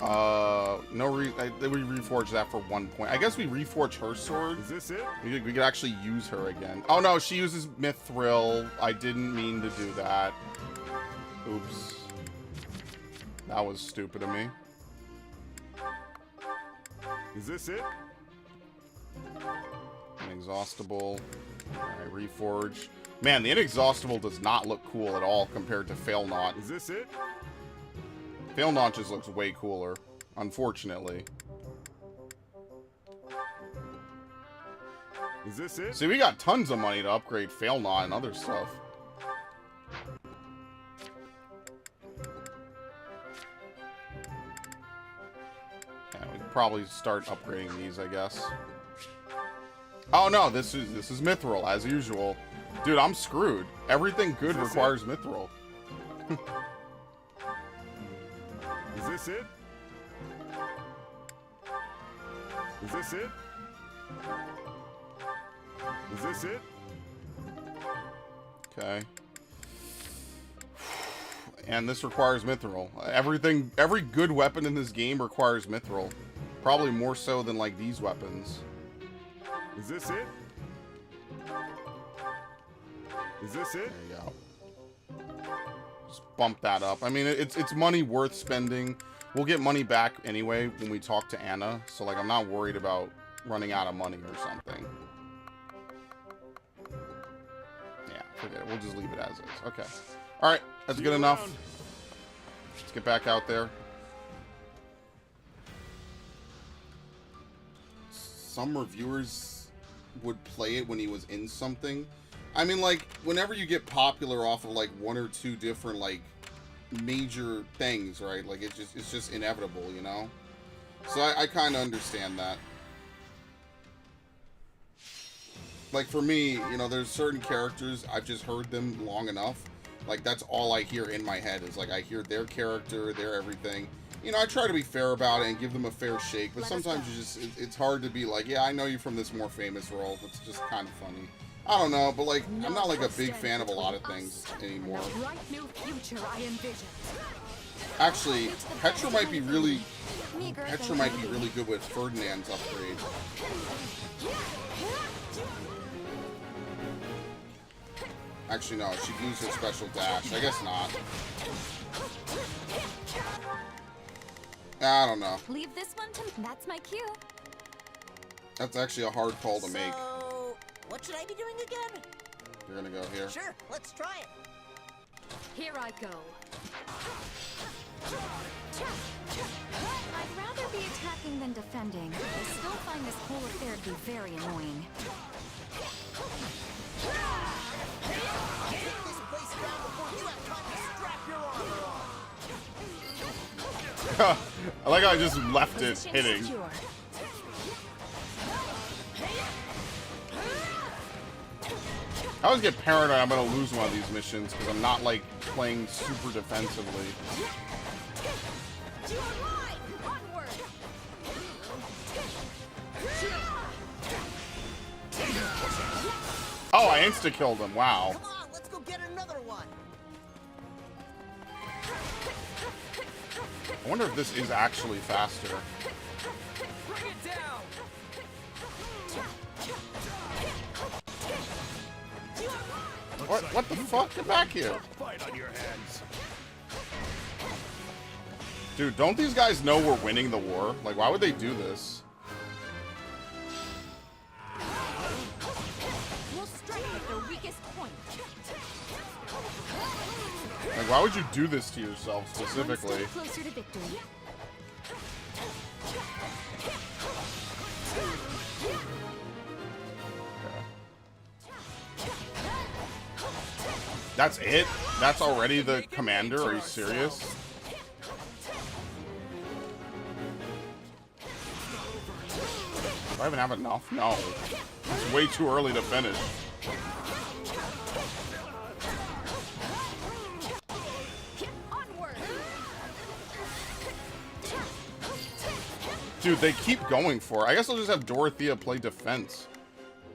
We reforged that for 1 point. I guess we reforge her sword. Is this it? We could actually use her again. Oh no, she uses Mithril. I didn't mean to do that. Oops. That was stupid of me. Is this it? Inexhaustible. Alright, reforge. Man, the Inexhaustible does not look cool at all compared to Failnaught. Is this it? Failnaught just looks way cooler, unfortunately. Is this it? See, we got tons of money to upgrade Failnaught and other stuff. Yeah, we could probably start upgrading these, I guess. Oh no, this is Mithril, as usual. Dude, I'm screwed. Everything good requires Mithril. Is this it? Is this it? Is this it? Okay. And this requires Mithril. Every good weapon in this game requires Mithril. Probably more so than, like, these weapons. Is this it? Is this it? There you go. Just bump that up. I mean, it's money worth spending. We'll get money back anyway when we talk to Anna. So, like, I'm not worried about running out of money or something. Yeah, forget it. We'll just leave it as is. Okay. Alright, that's good enough. Let's get back out there. some reviewers would play it when he was in something. I mean, like, whenever you get popular off of, like, one or two different, like, major things, right? Like, it's just inevitable, you know? So I kind of understand that. Like, for me, you know, there's certain characters, I've just heard them long enough. Like, that's all I hear in my head is, like, I hear their character, their everything. You know, I try to be fair about it and give them a fair shake, but sometimes you just, it's hard to be like, yeah, I know you from this more famous role. It's just kind of funny. I don't know, but, like, I'm not, like, a big fan of a lot of things anymore. Actually, Petra might be really good with Ferdinand's upgrade. Actually, no, she'd use her special dash. I guess not. I don't know. Leave this one to me. That's my cue. That's actually a hard call to make. So, what should I be doing again? You're gonna go here. Sure, let's try it. Here I go. I'd rather be attacking than defending. I still find this whole affair to be very annoying. Take this place down before you have time to strap your armor on. I like how I just left it hitting. I always get paranoid I'm gonna lose one of these missions because I'm not like playing super defensively. Oh, I insta-killed him. Wow. Come on, let's go get another one. I wonder if this is actually faster. Bring it down. What the fuck? Get back here. Fight on your hands. Dude, don't these guys know we're winning the war? Like, why would they do this? We'll strike at their weakest point. Like, why would you do this to yourself specifically? One step closer to victory. That's it? That's already the commander? Are you serious? Do I even have enough? No. It's way too early to finish. Dude, they keep going for it. I guess I'll just have Dorothea play defense.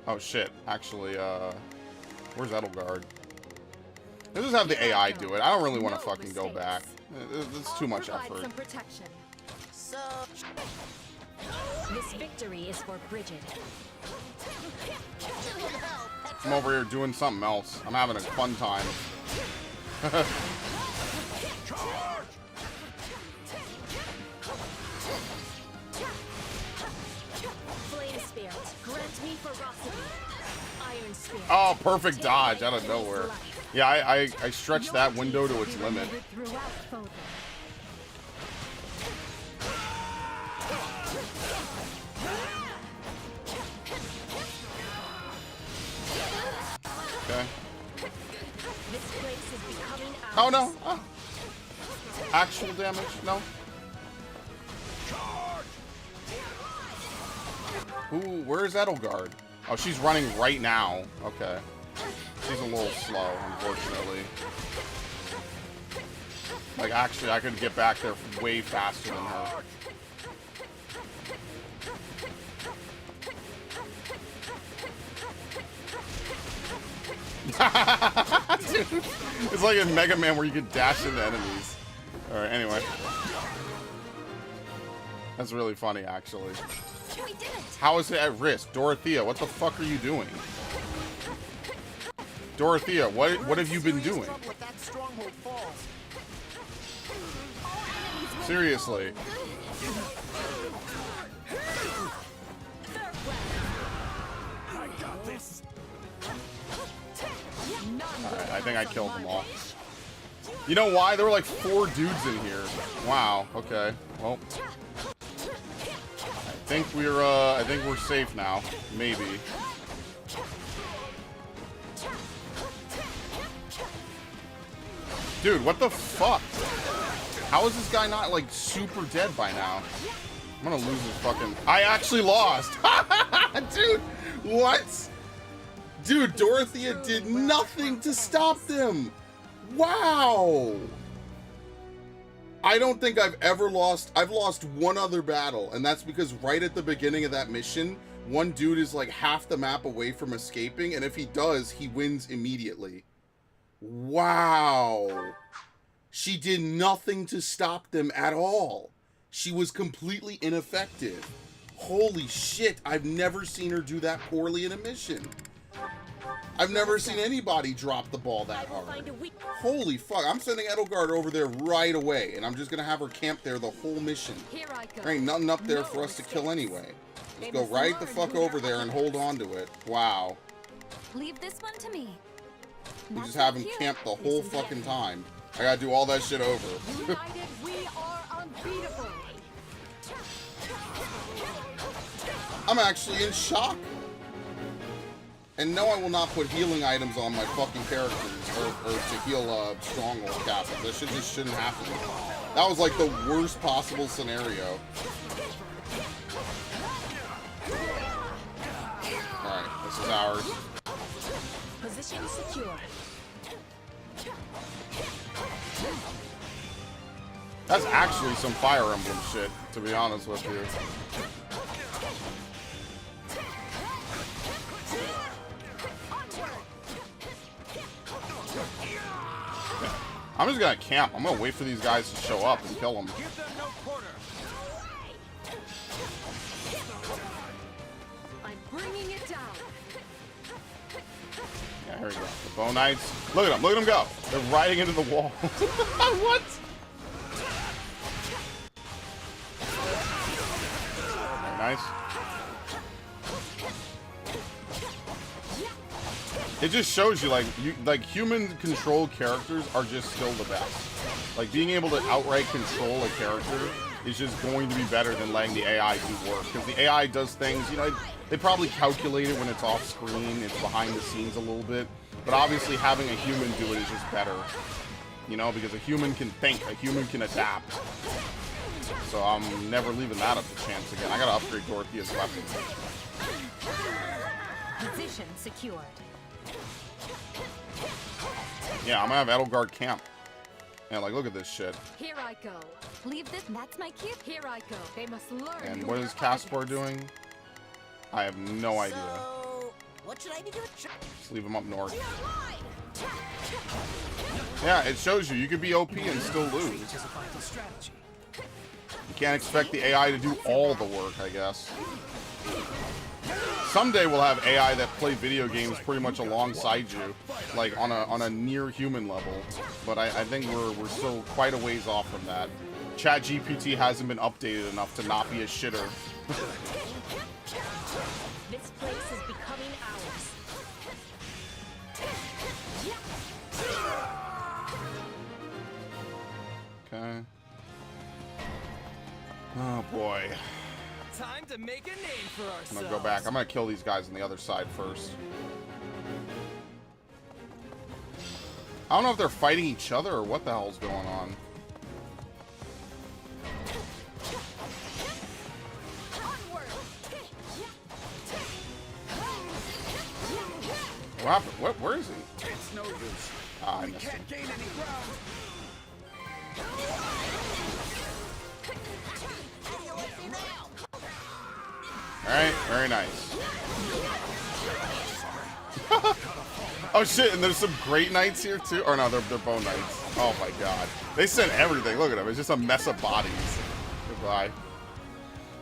Oh shit. Actually, where's Edelgard? Let's just have the AI do it. I don't really want to fucking go back. It's too much effort. Some protection. So, this victory is for Bridget. I'm over here doing something else. I'm having a fun time. Flame Spirit, grant me ferocity. Iron Spirit. Oh, perfect dodge out of nowhere. Yeah, I stretched that window to its limit. Okay. Oh no! Oh. Actual damage? No. Ooh, where's Edelgard? Oh, she's running right now. Okay. She's a little slow, unfortunately. Like, actually, I could get back there way faster than her. Dude, it's like in Mega Man where you can dash into enemies. Alright, anyway. That's really funny, actually. How is it at risk? Dorothea, what the fuck are you doing? Dorothea, what have you been doing? Seriously. I got this. Alright, I think I killed them all. You know why? There were like 4 dudes in here. Wow, okay. Well. think we're safe now. Maybe. Dude, what the fuck? How is this guy not, like, super dead by now? I'm gonna lose his fucking... I actually lost! Dude, what? Dude, Dorothea did nothing to stop them! Wow! I don't think I've ever lost... I've lost one other battle, and that's because right at the beginning of that mission, one dude is, like, half the map away from escaping, and if he does, he wins immediately. Wow! She did nothing to stop them at all. She was completely ineffective. Holy shit, I've never seen her do that poorly in a mission. I've never seen anybody drop the ball that hard. Holy fuck, I'm sending Edelgard over there right away, and I'm just gonna have her camp there the whole mission. There ain't nothing up there for us to kill anyway. Let's go right the fuck over there and hold on to it. Wow. Leave this one to me. We just have him camp the whole fucking time. I gotta do all that shit over. United, we are unbeatable. I'm actually in shock. And no, I will not put healing items on my fucking characters or to heal stronghold captains. That shit just shouldn't happen. That was like the worst possible scenario. Alright, this is ours. Position secure. That's actually some Fire Emblem shit, to be honest with you. I'm just gonna camp. I'm gonna wait for these guys to show up and kill them. I'm bringing it down. Yeah, here we go. The Bow Knights. Look at them. Look at them go. They're riding into the wall. What? Very nice. It just shows you, like human-controlled characters are just still the best. Like, being able to outright control a character is just going to be better than letting the AI do work. Because the AI does things, you know, they probably calculate it when it's off-screen, it's behind the scenes a little bit. But obviously having a human do it is just better. You know, because a human can think, a human can adapt. So I'm never leaving that up to chance again. I gotta upgrade Dorothea's weapon. Position secured. Yeah, I'm gonna have Edelgard camp. Yeah, like, look at this shit. Here I go. Leave this. That's my cue. Here I go. They must learn. And what is Caspar doing? I have no idea. So, what should I be doing? Just leave him up north. Yeah, it shows you. You could be OP and still lose. You can't expect the AI to do all the work, I guess. Someday we'll have AI that play video games pretty much alongside you, like on a near human level. But I think we're still quite a ways off from that. ChatGPT hasn't been updated enough to not be a shitter. This place is becoming ours. Okay. Oh boy. Time to make a name for ourselves. I'm gonna go back. I'm gonna kill these guys on the other side first. I don't know if they're fighting each other or what the hell's going on. What happened? Where is he? It's no use. Ah, I missed him. Can't gain any ground. Alright, very nice. Oh shit, and there's some great knights here too? Or no, they're bow knights. Oh my god. They sent everything. Look at them. It's just a mess of bodies. Goodbye.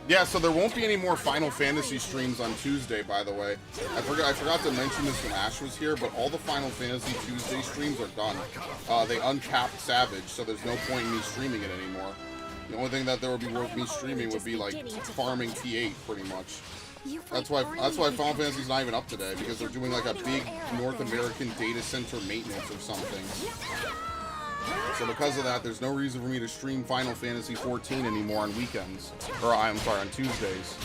Yeah, so there won't be any more Final Fantasy streams on Tuesday, by the way. I forgot to mention this when Ash was here, but all the Final Fantasy Tuesday streams are done. They uncapped Savage, so there's no point in me streaming it anymore. The only thing that there would be worth me streaming would be like farming T8, pretty much. That's why Final Fantasy's not even up today, because they're doing like a big North American data center maintenance or something. So because of that, there's no reason for me to stream Final Fantasy 14 anymore on weekends. Or, I'm sorry, on Tuesdays.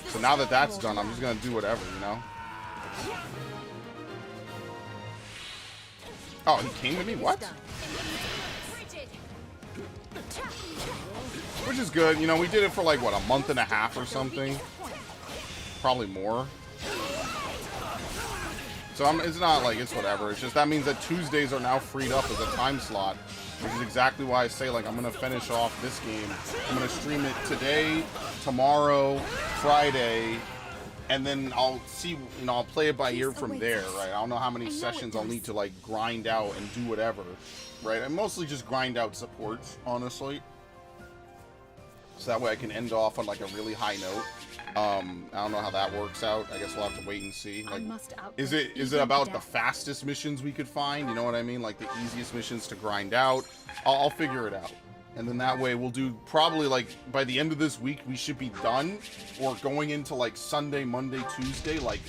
So now that that's done, I'm just going to do whatever, you know? Oh, he came to me? What? Which is good. You know, we did it for like, what, a month and a half or something? Probably more. So it's not like it's whatever. It's just that means that Tuesdays are now freed up as a time slot. Which is exactly why I say, like, I'm going to finish off this game. I'm going to stream it today, tomorrow, Friday, and then I'll see, you know, I'll play it by ear from there, right? I don't know how many sessions I'll need to, like, grind out and do whatever, right? I mostly just grind out supports, honestly. So that way I can end off on, like, a really high note. I don't know how that works out. I guess we'll have to wait and see. Like, is it about the fastest missions we could find? You know what I mean? Like the easiest missions to grind out. I'll figure it out. And then that way we'll do probably like by the end of this week we should be done, or going into like Sunday, Monday, Tuesday, like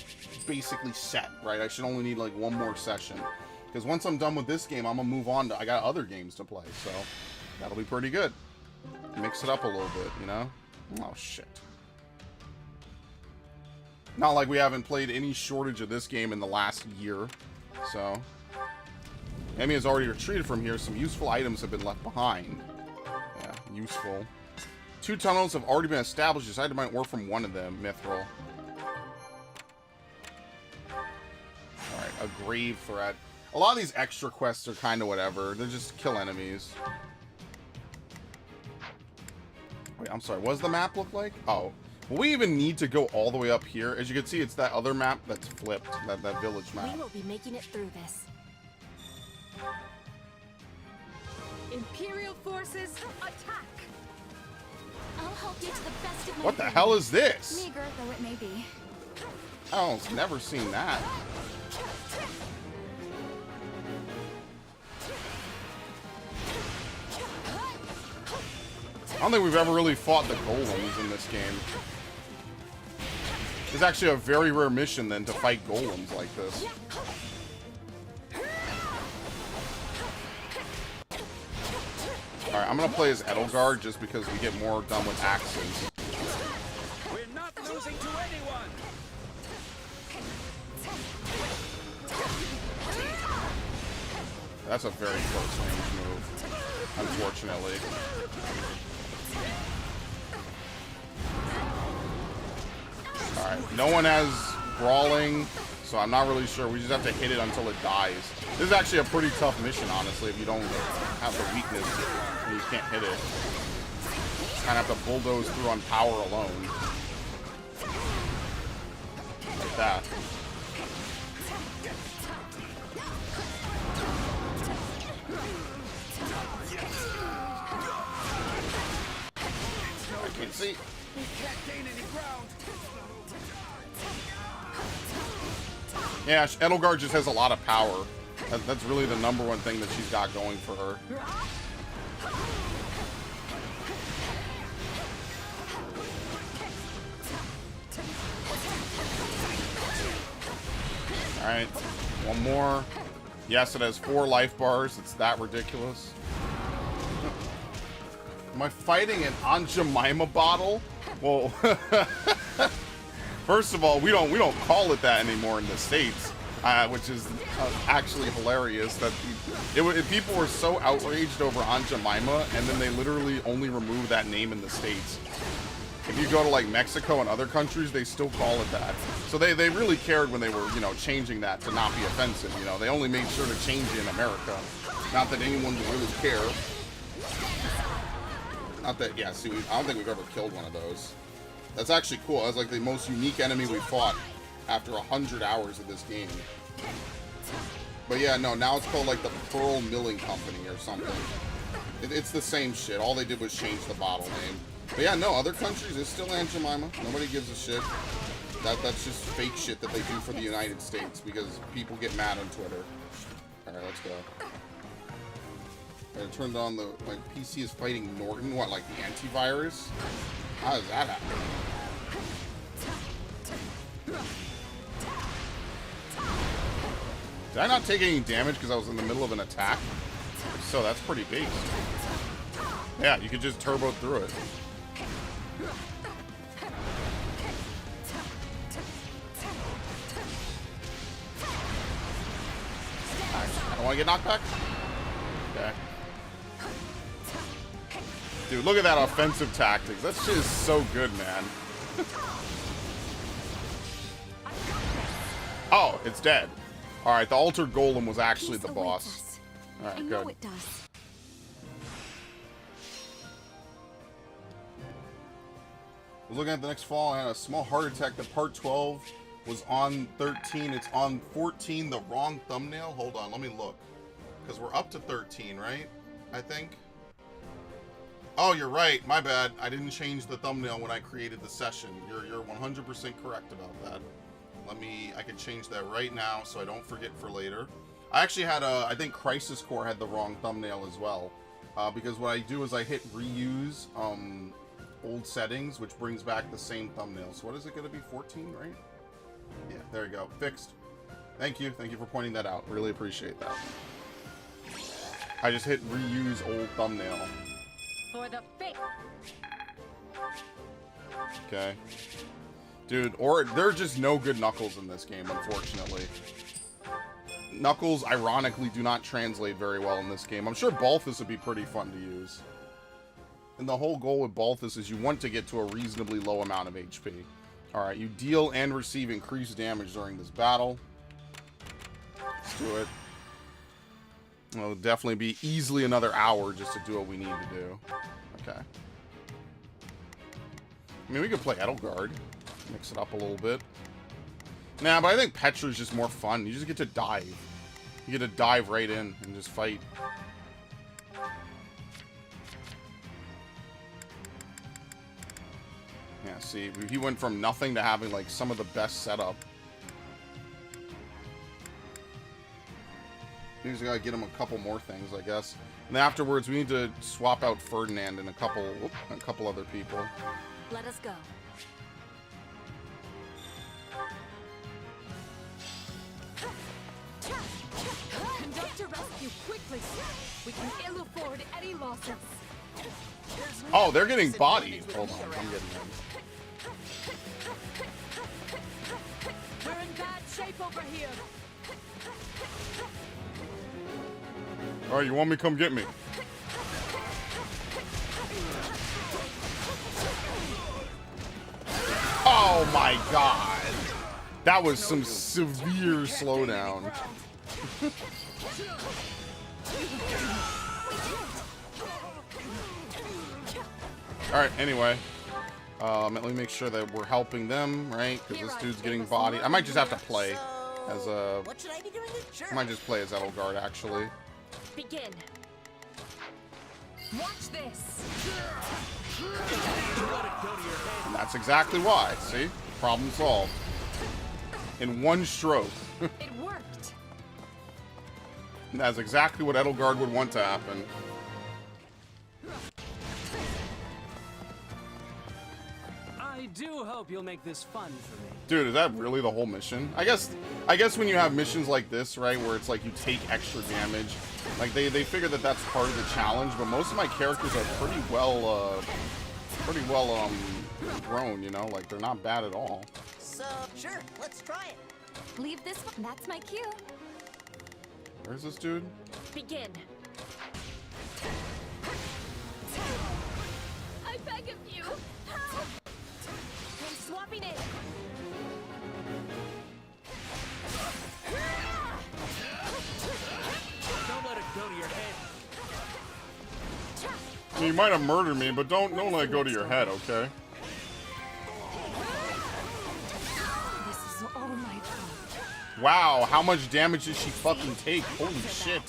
basically set, right? I should only need like one more session. Because once I'm done with this game, I'm gonna move on to, I got other games to play, so that'll be pretty good. Mix it up a little bit, you know? Oh shit. Not like we haven't played any shortage of this game in the last year, so. Emmy has already retreated from here. Some useful items have been left behind. Yeah, useful. 2 tunnels have already been established. Decided to mine ore from one of them, Mithril. Alright, a grave threat. A lot of these extra quests are kind of whatever. They're just kill enemies. Wait, I'm sorry. What does the map look like? Oh. Will we even need to go all the way up here? As you can see, it's that other map that's flipped. That village map. We will be making it through this. Imperial forces, attack! I'll help you to the best of my What the hell is this? Meager though it may be. Oh, I've never seen that. I don't think we've ever really fought the golems in this game. It's actually a very rare mission then to fight golems like this. Alright, I'm gonna play as Edelgard just because we get more done with axes. We're not losing to anyone. That's a very close range move, unfortunately. Alright, no one has brawling, so I'm not really sure. We just have to hit it until it dies. This is actually a pretty tough mission, honestly, if you don't have the weakness and you can't hit it. You kind of have to bulldoze through on power alone. Like that. I can't see. We can't gain any ground. Yeah, Edelgard just has a lot of power. That's really the number one thing that she's got going for her. Alright, one more. Yes, it has 4 life bars. It's that ridiculous. Am I fighting an Aunt Jemima bottle? Well, first of all, we don't call it that anymore in the States, which is actually hilarious. That people were so outraged over Aunt Jemima, and then they literally only removed that name in the States. If you go to like Mexico and other countries, they still call it that. So they really cared when they were, you know, changing that to not be offensive. You know, they only made sure to change it in America. Not that anyone would really care. Not that, yeah, see, I don't think we've ever killed one of those. That's actually cool. That's like the most unique enemy we fought after 100 hours of this game. But yeah, no, now it's called like the Pearl Milling Company or something. It's the same shit. All they did was change the bottle name. But yeah, no, other countries, it's still Aunt Jemima. Nobody gives a shit. That's just fake shit that they do for the United States because people get mad on Twitter. Alright, let's go. I turned on the, my PC is fighting Norton, what, like the antivirus? How does that happen? Did I not take any damage because I was in the middle of an attack? So that's pretty beast. Yeah, you could just turbo through it. I don't want to get knocked back. Okay. Dude, look at that offensive tactics. That shit is so good, man. Oh, it's dead. Alright, the altered golem was actually the boss. Alright, good. It does. Looking at the next fall, I had a small heart attack. That part 12 was on 13. It's on 14, the wrong thumbnail. Hold on, let me look. Because we're up to 13, right? I think. Oh, you're right. My bad. I didn't change the thumbnail when I created the session. You're 100% correct about that. I can change that right now so I don't forget for later. I actually had I think Crisis Core had the wrong thumbnail as well. Because what I do is I hit reuse old settings, which brings back the same thumbnail. So what is it going to be? 14, right? Yeah, there you go. Fixed. Thank you. Thank you for pointing that out. Really appreciate that. I just hit reuse old thumbnail. For the faith. Okay. Dude, or there are just no good Knuckles in this game, unfortunately. Knuckles, ironically, do not translate very well in this game. I'm sure Balthus would be pretty fun to use. And the whole goal with Balthus is you want to get to a reasonably low amount of HP. Alright, you deal and receive increased damage during this battle. Let's do it. It'll definitely be easily another hour just to do what we need to do. Okay. I mean, we could play Edelgard. Mix it up a little bit. Nah, but I think Petra's just more fun. You just get to dive. You get to dive right in and just fight. Yeah, see, he went from nothing to having, like, some of the best setup. We just gotta get him a couple more things, I guess. And then afterwards, we need to swap out Ferdinand and a couple other people. Let us go. Conduct a rescue quickly. We can ill afford any losses. Oh, they're getting bodied. Hold on, I'm getting them. We're in bad shape over here. Alright, you want me to come get me? Oh my god. That was some severe slowdown. Alright, anyway. Let me make sure that we're helping them, right? Because this dude's getting bodied. I might just have to play as a... What should I be doing in church? I might just play as Edelgard, actually. Begin. Watch this. And that's exactly why. See? Problem solved. In one stroke. It worked. And that's exactly what Edelgard would want to happen. I do hope you'll make this fun for me. Dude, is that really the whole mission? I guess when you have missions like this, right, where it's like you take extra damage, like they figure that that's part of the challenge, but most of my characters are pretty well grown, you know, like they're not bad at all. So, sure, let's try it. Leave this one. That's my cue. Where's this dude? Begin. I beg of you. Help. I'm swapping it. Don't let it go to your head. I mean, you might have murdered me, but don't let it go to your head, okay? This is all my fault. Wow, how much damage did she fucking take? Holy shit.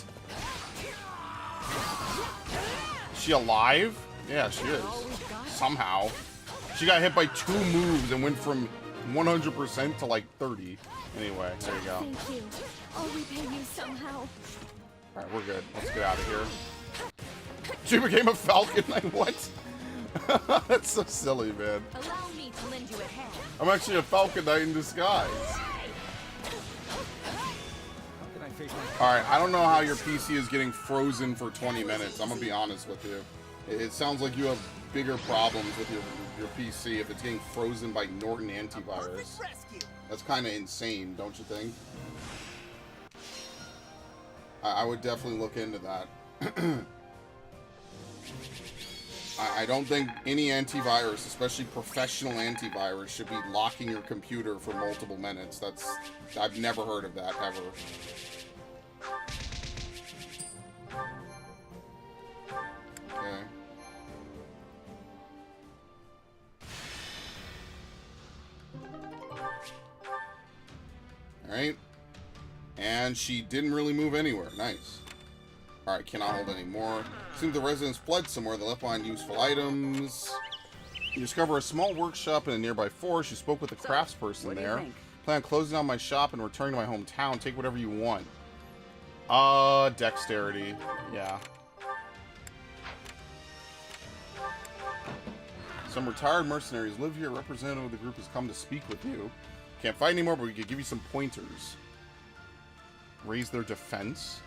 Is she alive? Yeah, she is. Somehow. She got hit by 2 moves and went from 100% to like 30. Anyway, there you go. Thank you. I'll repay you somehow. Alright, we're good. Let's get out of here. She became a falcon? Like, what? That's so silly, man. Allow me to lend you a hand. I'm actually a falcon knight in disguise. How can I Alright, I don't know how your PC is getting frozen for 20 minutes. I'm gonna be honest with you. It sounds like you have bigger problems with your PC if it's getting frozen by Norton antivirus. That's kind of insane, don't you think? I would definitely look into that. I don't think any antivirus, especially professional antivirus, should be locking your computer for multiple minutes. I've never heard of that, ever. Okay. Alright. And she didn't really move anywhere. Nice. Alright, cannot hold any more. Seems the residents fled somewhere. They left behind useful items. You discover a small workshop in a nearby forest. You spoke with the craftsperson there. Plan on closing down my shop and returning to my hometown. Take whatever you want. Dexterity. Yeah. Some retired mercenaries live here. A representative of the group has come to speak with you. Can't fight anymore, but we could give you some pointers. Raise their defense.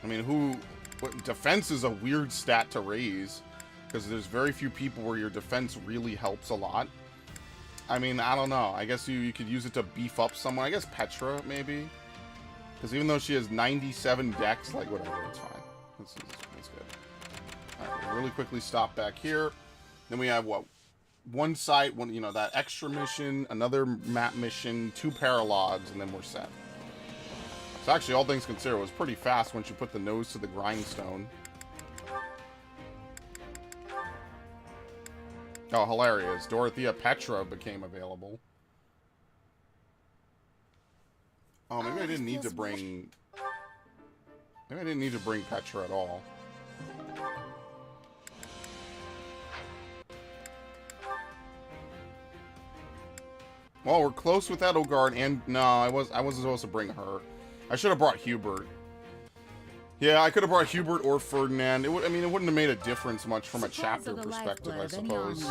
I mean, defense is a weird stat to raise, because there's very few people where your defense really helps a lot. I mean, I don't know. I guess you could use it to beef up someone. I guess Petra, maybe. Because even though she has 97 dex, like, whatever, it's fine. That's good. Alright, we'll really quickly stop back here. Then we have, what? One site, you know, that extra mission, another map mission, 2 paralogs, and then we're set. So actually, all things considered, it was pretty fast once you put the nose to the grindstone. Oh, hilarious. Dorothea Petra became available. Oh, maybe I didn't need to bring... Maybe I didn't need to bring Petra at all. Well, we're close with Edelgard, and... No, I wasn't supposed to bring her. I should have brought Hubert. Yeah, I could have brought Hubert or Ferdinand. I mean, it wouldn't have made a difference much from a chapter perspective, I suppose.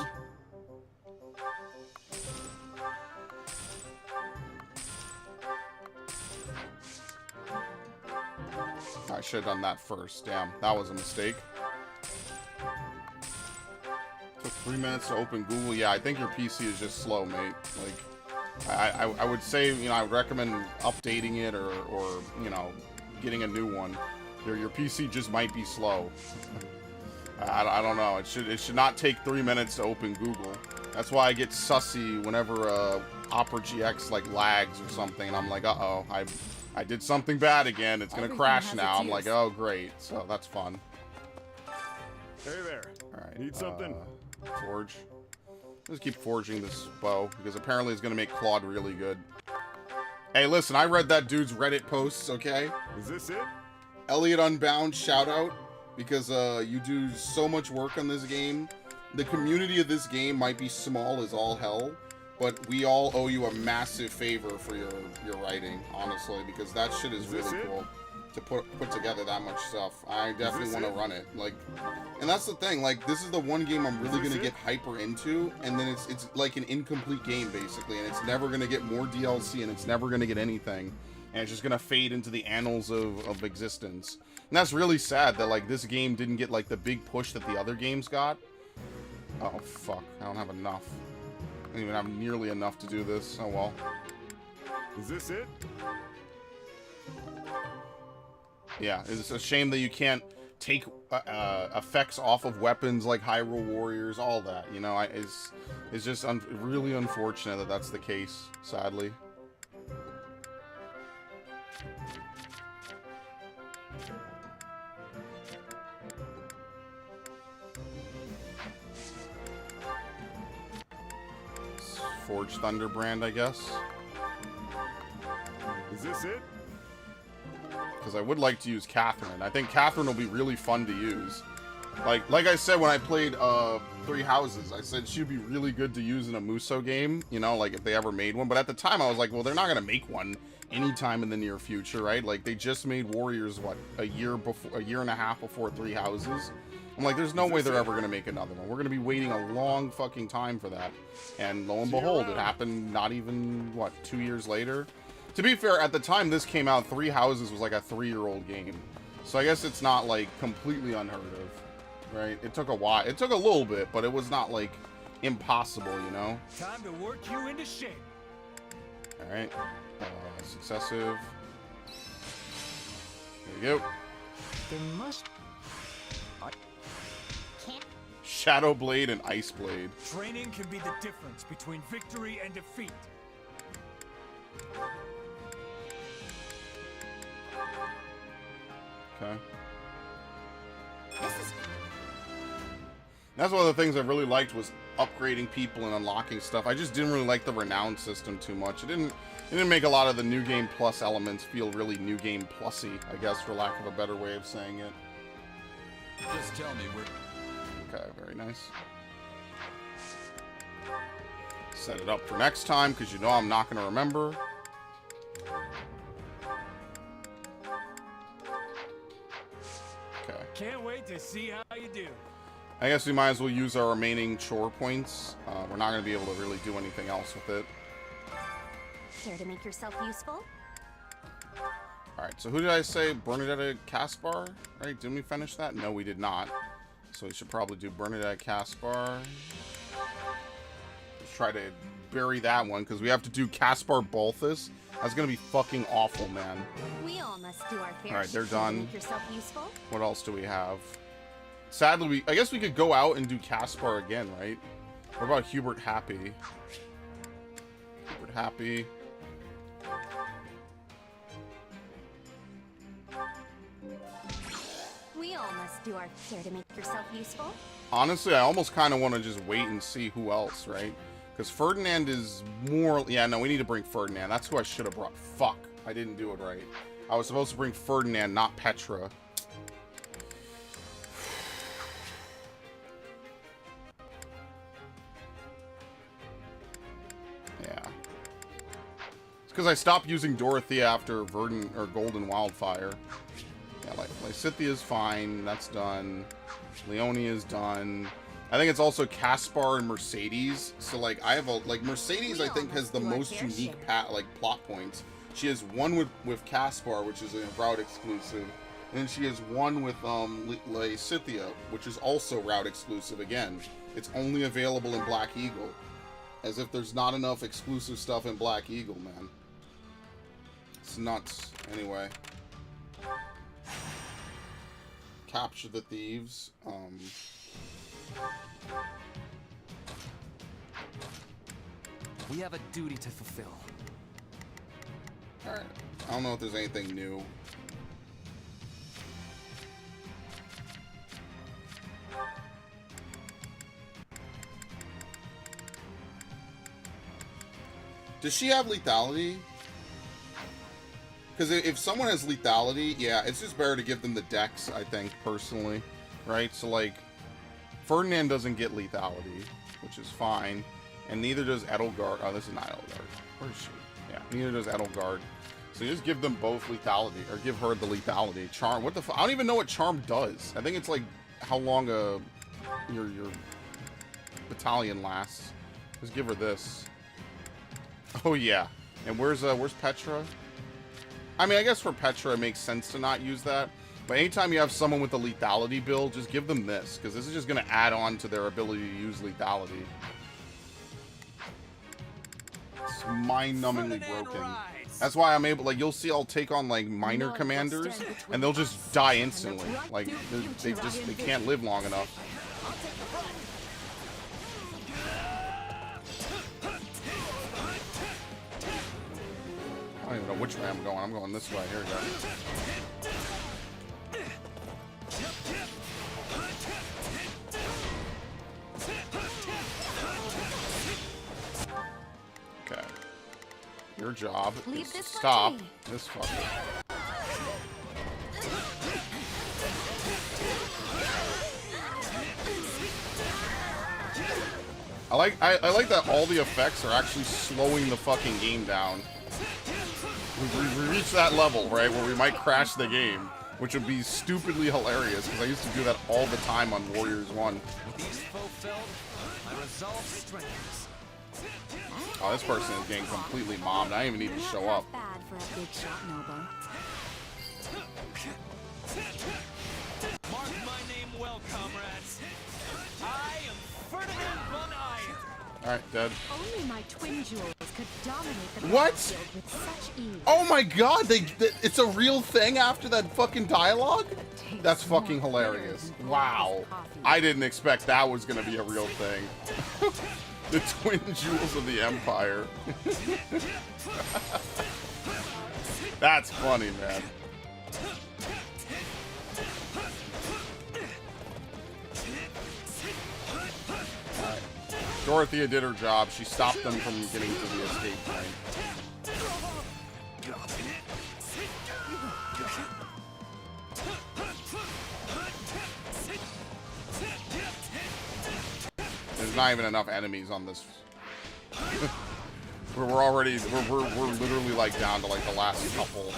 I should have done that first. Damn, that was a mistake. Took 3 minutes to open Google. Yeah, I think your PC is just slow, mate. Like... I would say, you know, I would recommend updating it or you know, getting a new one. Your PC just might be slow. I don't know. It should not take 3 minutes to open Google. That's why I get sussy whenever Opera GX like lags or something, and I'm like, uh-oh, I did something bad again. It's gonna crash now. I'm like, oh great. So that's fun. Hey there. All right. Need something? Forge. Let's keep forging this bow, because apparently it's going to make Claude really good. Hey, listen, I read that dude's Reddit posts, okay? Is this it? Elliot Unbound, shout out, because you do so much work on this game. The community of this game might be small as all hell, but we all owe you a massive favor for your writing, honestly, because that shit is really cool to put together that much stuff. I definitely want to run it. Like, and that's the thing, like, this is the one game I'm really gonna get hyper into, and then it's like an incomplete game basically, and it's never gonna get more DLC, and it's never gonna get anything, and it's just gonna fade into the annals of existence. And that's really sad that like this game didn't get like the big push that the other games got. Oh fuck, I don't have enough. I don't even have nearly enough to do this. Oh well. Is this it? Yeah, it's a shame that you can't take effects off of weapons like Hyrule Warriors, all that. You know, it's just really unfortunate that that's the case, sadly. Forge Thunderbrand, I guess. Is this it? Because I would like to use Catherine. I think Catherine will be really fun to use. Like I said when I played Three Houses, I said she'd be really good to use in a Muso game, you know, like if they ever made one. But at the time I was like, well, they're not going to make one anytime in the near future, right? Like they just made Warriors, what, a year and a half before Three Houses? I'm like, there's no way they're ever going to make another one. We're going to be waiting a long fucking time for that. And lo and behold, it happened not even, what, 2 years later? To be fair, at the time this came out, Three Houses was like a 3-year-old game. So I guess it's not like completely unheard of, right? It took a while. It took a little bit, but it was not like impossible, you know? Time to work you into shape. Alright. Successive. There you go. There must... Shadow Blade and Ice Blade. Training can be the difference between victory and defeat. Okay. That's one of the things I really liked was upgrading people and unlocking stuff. I just didn't really like the renown system too much. It didn't make a lot of the New Game Plus elements feel really New Game Plus-y, I guess, for lack of a better way of saying it. Just tell me where... Okay, very nice. Set it up for next time, because you know I'm not going to remember. Okay. Can't wait to see how you do. I guess we might as well use our remaining chore points. We're not going to be able to really do anything else with it. Care to make yourself useful? Alright, so who did I say? Bernadette Caspar? Right, didn't we finish that? No, we did not. So we should probably do Bernadette Caspar. Let's try to bury that one, because we have to do Caspar Balthus. That's going to be fucking awful, man. We all must do our fair Alright, they're share to done. make yourself useful. What else do we have? Sadly, I guess we could go out and do Caspar again, right? What about Hubert Happy? Hubert Happy. We all must do our share to make yourself useful. Honestly, I almost kind of want to just wait and see who else, right? Because Ferdinand is more... Yeah, no, we need to bring Ferdinand. That's who I should have brought. Fuck. I didn't do it right. I was supposed to bring Ferdinand, not Petra. Yeah. It's because I stopped using Dorothea after Verdant or Golden Wildfire. Yeah, like Lysithea is fine. That's done. Leonie is done. I think it's also Caspar and Mercedes. So like I have a Mercedes I think has the most unique plot points. She has one with Caspar, which is a route exclusive, and then she has one with Lysithea, which is also route exclusive again. It's only available in Black Eagle. As if there's not enough exclusive stuff in Black Eagle, man. It's nuts. Anyway. Capture the thieves. We have a duty to fulfill. Alright. I don't know if there's anything new. Does she have lethality? Because if someone has lethality, yeah, it's just better to give them the dex, I think, personally. Right? So, like, Ferdinand doesn't get lethality, which is fine. And neither does Edelgard. Oh, this is not Edelgard. Where is she? Yeah, neither does Edelgard. So you just give them both lethality, or give her the lethality. Charm, what the fuck? I don't even know what Charm does. I think it's like how long your battalion lasts. Just give her this. Oh yeah. And where's Petra? I mean, I guess for Petra it makes sense to not use that. But anytime you have someone with a lethality build, just give them this, because this is just going to add on to their ability to use lethality. It's mind-numbingly broken. That's why I'm able, like, you'll see I'll take on, like, minor commanders, and they'll just die instantly. Like, they can't live long enough. I don't even know which way I'm going. I'm going this way. Here we go. Okay. Your job is to stop this fucker. I like that all the effects are actually slowing the fucking game down. We reached that level, right, where we might crash the game, which would be stupidly hilarious, because I used to do that all the time on Warriors 1. With these folk felled, my resolve strengthens. Oh, this person is getting completely mobbed. I didn't even need to show up. Bad for a big shot noble. Mark my name well, comrades. I am Ferdinand von Iron. Alright, dead. Only my twin jewels could dominate the What? battlefield with such ease. Oh my god, it's a real thing after that fucking dialogue? That's fucking hilarious. Wow. I didn't expect that was gonna be a real thing. The twin jewels of the Empire. That's funny, man. Alright. Dorothea did her job. She stopped them from getting to the escape train. There's not even enough enemies on this. we're literally like down to like the last couple.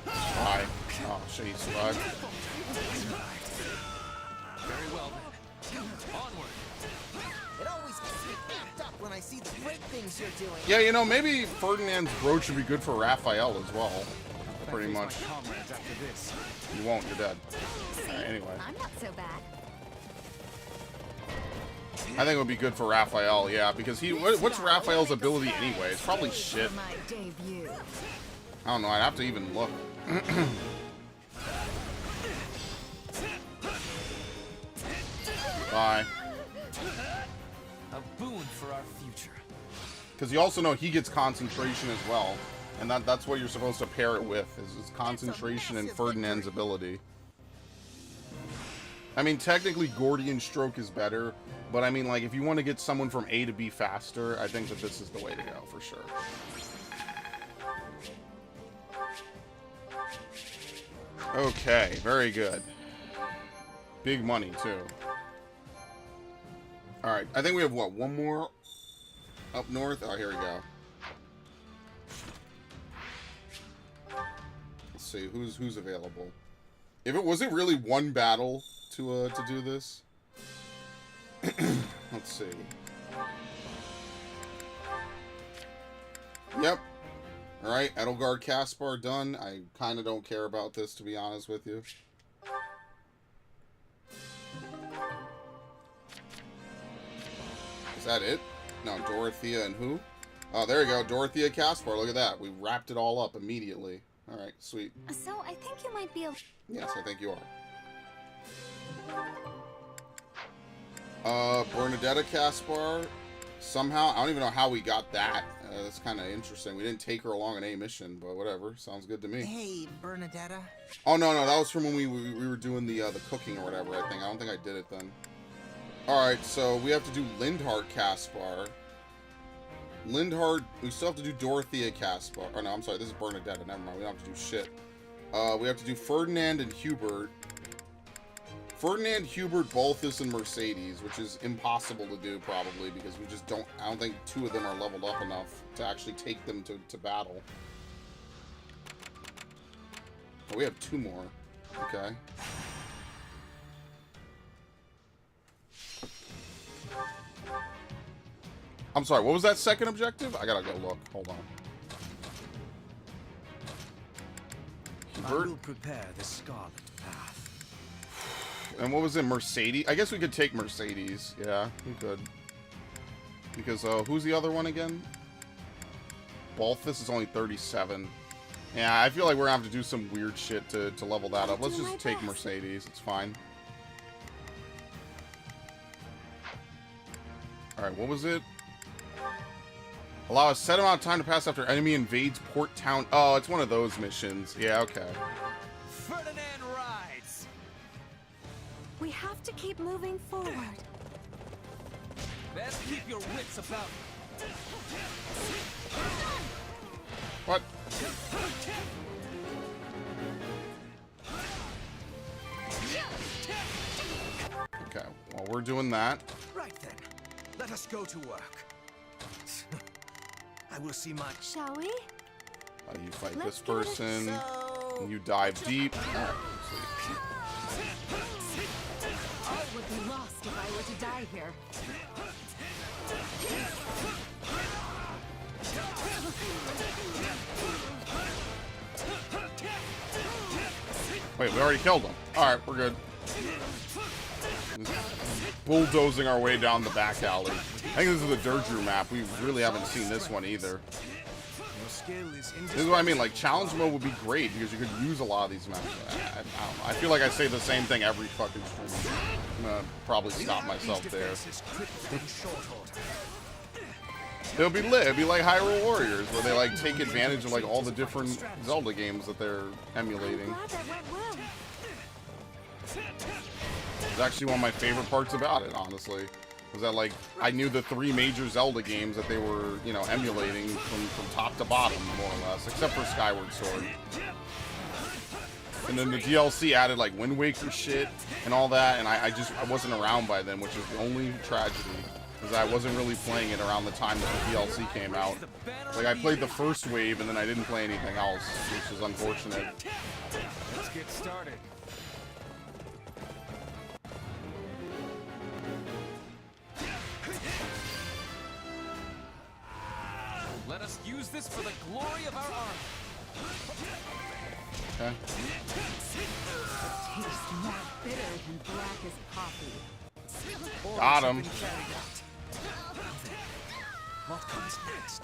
Hi. Oh, shit, he survived. Very well then. Onward. It always gets me backed up when I see the great things you're doing. Yeah, you know, maybe Ferdinand's brooch would be good for Raphael as well. Pretty much. You won't, you're dead. Alright, anyway. I'm not so bad. I think it would be good for Raphael, yeah, because what's Raphael's ability anyway? It's probably shit. I don't know, I'd have to even look. Bye. A boon for our future. Because you also know he gets concentration as well. And that's what you're supposed to pair it with, is concentration and Ferdinand's ability. I mean, technically Gordian Stroke is better, but I mean, like, if you want to get someone from A to B faster, I think that this is the way to go, for sure. Okay, very good. Big money, too. Alright, I think we have, what, one more up north? Oh, here we go. Let's see, who's available. Was it really one battle to do this? Let's see. Yep. Alright, Edelgard Caspar done. I kind of don't care about this, to be honest with you. Is that it? No, Dorothea and who? Oh, there you go. Dorothea Caspar. Look at that. We wrapped it all up immediately. Alright, sweet. So I think you might be a... Yes, I think you are. Bernadetta Caspar. Somehow, I don't even know how we got that. That's kind of interesting. We didn't take her along on a mission, but whatever. Sounds good to me. Hey, Bernadetta. Oh, no, that was from when we were doing the cooking or whatever, I think. I don't think I did it then. Alright, so we have to do Lindhart Caspar. Lindhart, we still have to do Dorothea Caspar. Oh, no, I'm sorry, this is Bernadetta. Never mind, we don't have to do shit. We have to do Ferdinand and Hubert. Ferdinand, Hubert, Balthus, and Mercedes, which is impossible to do, probably, because we just don't... I don't think two of them are leveled up enough to actually take them to battle. Oh, we have two more. Okay. I'm sorry, what was that second objective? I gotta go look. Hold on. I will prepare the Scarlet path. And what was it? Mercedes? I guess we could take Mercedes. Yeah, we could. Because, who's the other one again? Balthus is only 37. Yeah, I feel like we're gonna have to do some weird shit to level that up. Let's just take Mercedes. It's fine. Alright, what was it? Allow a set amount of time to pass after enemy invades port town. Oh, it's one of those missions. Yeah, okay. Ferdinand rides. We have to keep moving forward. Best keep your wits about. What? Okay, well, we're doing that. Right then, let us go to work. I will see my... Shall we? You fight this person. You dive deep. Alright, sweet. be lost if I were to die here. Wait, we already killed him. Alright, we're good. Bulldozing our way down the back alley. I think this is the Durdrew map. We really haven't seen this one either. This is what I mean, like, challenge mode would be great because you could use a lot of these maps. I don't know. I feel like I say the same thing every fucking stream. I'm gonna probably stop myself there. It'll be lit. It'll be like Hyrule Warriors, where they, like, take advantage of, like, all the different Zelda games that they're emulating. It's actually one of my favorite parts about it, honestly. Was that, like, I knew the 3 major Zelda games that they were, you know, emulating from top to bottom, more or less, except for Skyward Sword. And then the DLC added, like, Wind Waker shit and all that, and I wasn't around by then, which is the only tragedy, because I wasn't really playing it around the time that the DLC came out. Like, I played the first wave, and then I didn't play anything else, which is unfortunate. Let's get started. Let us use this for the glory of our army. Okay. It tastes more bitter than black as coffee. Got him. What comes next?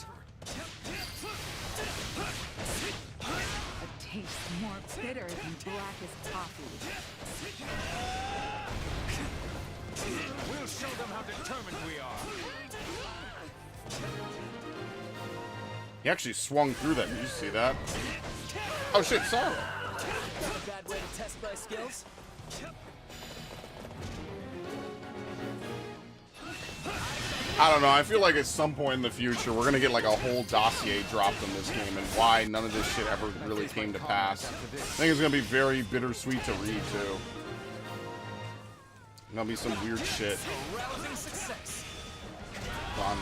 It tastes more bitter than black as coffee. We'll show them how determined we are. He actually swung through that. Did you see that? Oh shit, sorry. Not a bad way to test my skills. I don't know. I feel like at some point in the future, we're gonna get like a whole dossier dropped on this game and why none of this shit ever really came to pass. I think it's gonna be very bittersweet to read too. Gonna be some weird shit. Done.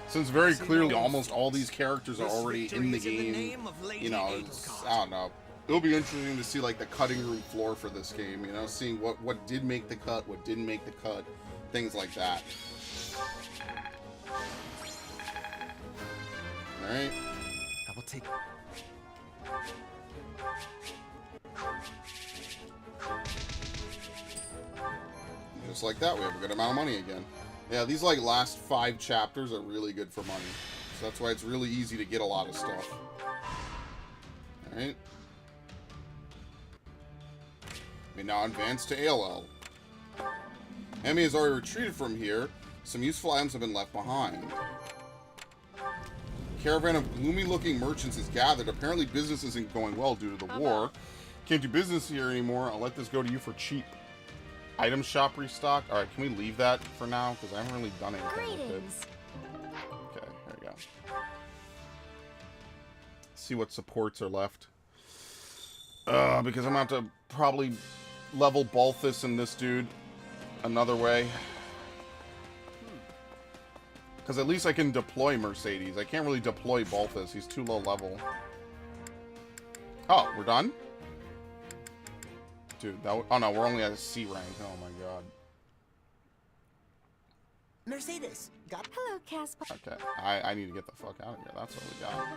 Since very clearly almost all these characters are already in the game, you know, I don't know. It'll be interesting to see like the cutting room floor for this game, you know, seeing what did make the cut, what didn't make the cut, things like that. Alright. I will take... Just like that, we have a good amount of money again. Yeah, these like last 5 chapters are really good for money. So that's why it's really easy to get a lot of stuff. Alright. We now advance to ALL. Emmy has already retreated from here. Some useful items have been left behind. A caravan of gloomy-looking merchants is gathered. Apparently business isn't going well due to the war. Can't do business here anymore. I'll let this go to you for cheap. Item shop restock. Alright, can we leave that for now? Because I haven't really done anything with it. Okay, there we go. See what supports are left. Because I'm gonna have to probably level Balthus and this dude another way. Because at least I can deploy Mercedes. I can't really deploy Balthus. He's too low level. Oh, we're done? Dude, that oh no, we're only at a C rank. Oh my god. Mercedes, got... Hello, Casper. Okay, I need to get the fuck out of here. That's what we got.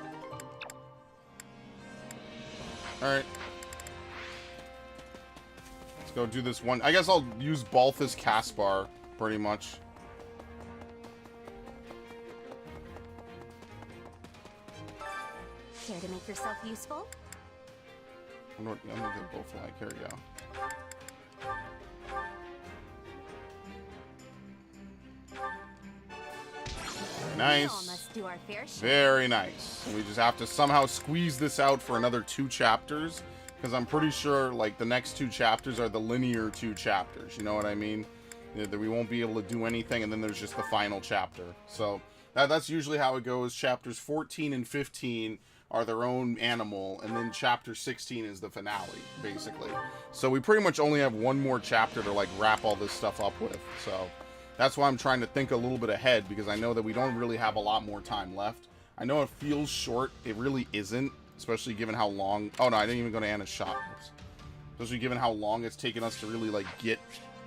Alright. Let's go do this one. I guess I'll use Balthus Caspar, pretty much. Care to make yourself useful? I wonder what they both like. Here we go. Very nice. Very nice. And we just have to somehow squeeze this out for another 2 chapters. Because I'm pretty sure, like, the next 2 chapters are the linear 2 chapters. You know what I mean? That we won't be able to do anything, and then there's just the final chapter. So, that's usually how it goes. Chapters 14 and 15 are their own animal, and then chapter 16 is the finale, basically. So we pretty much only have one more chapter to, like, wrap all this stuff up with. So that's why I'm trying to think a little bit ahead, because I know that we don't really have a lot more time left. I know it feels short. It really isn't, especially given how long... Oh, no, I didn't even go to Anna's shop. especially given how long it's taken us to really, like, get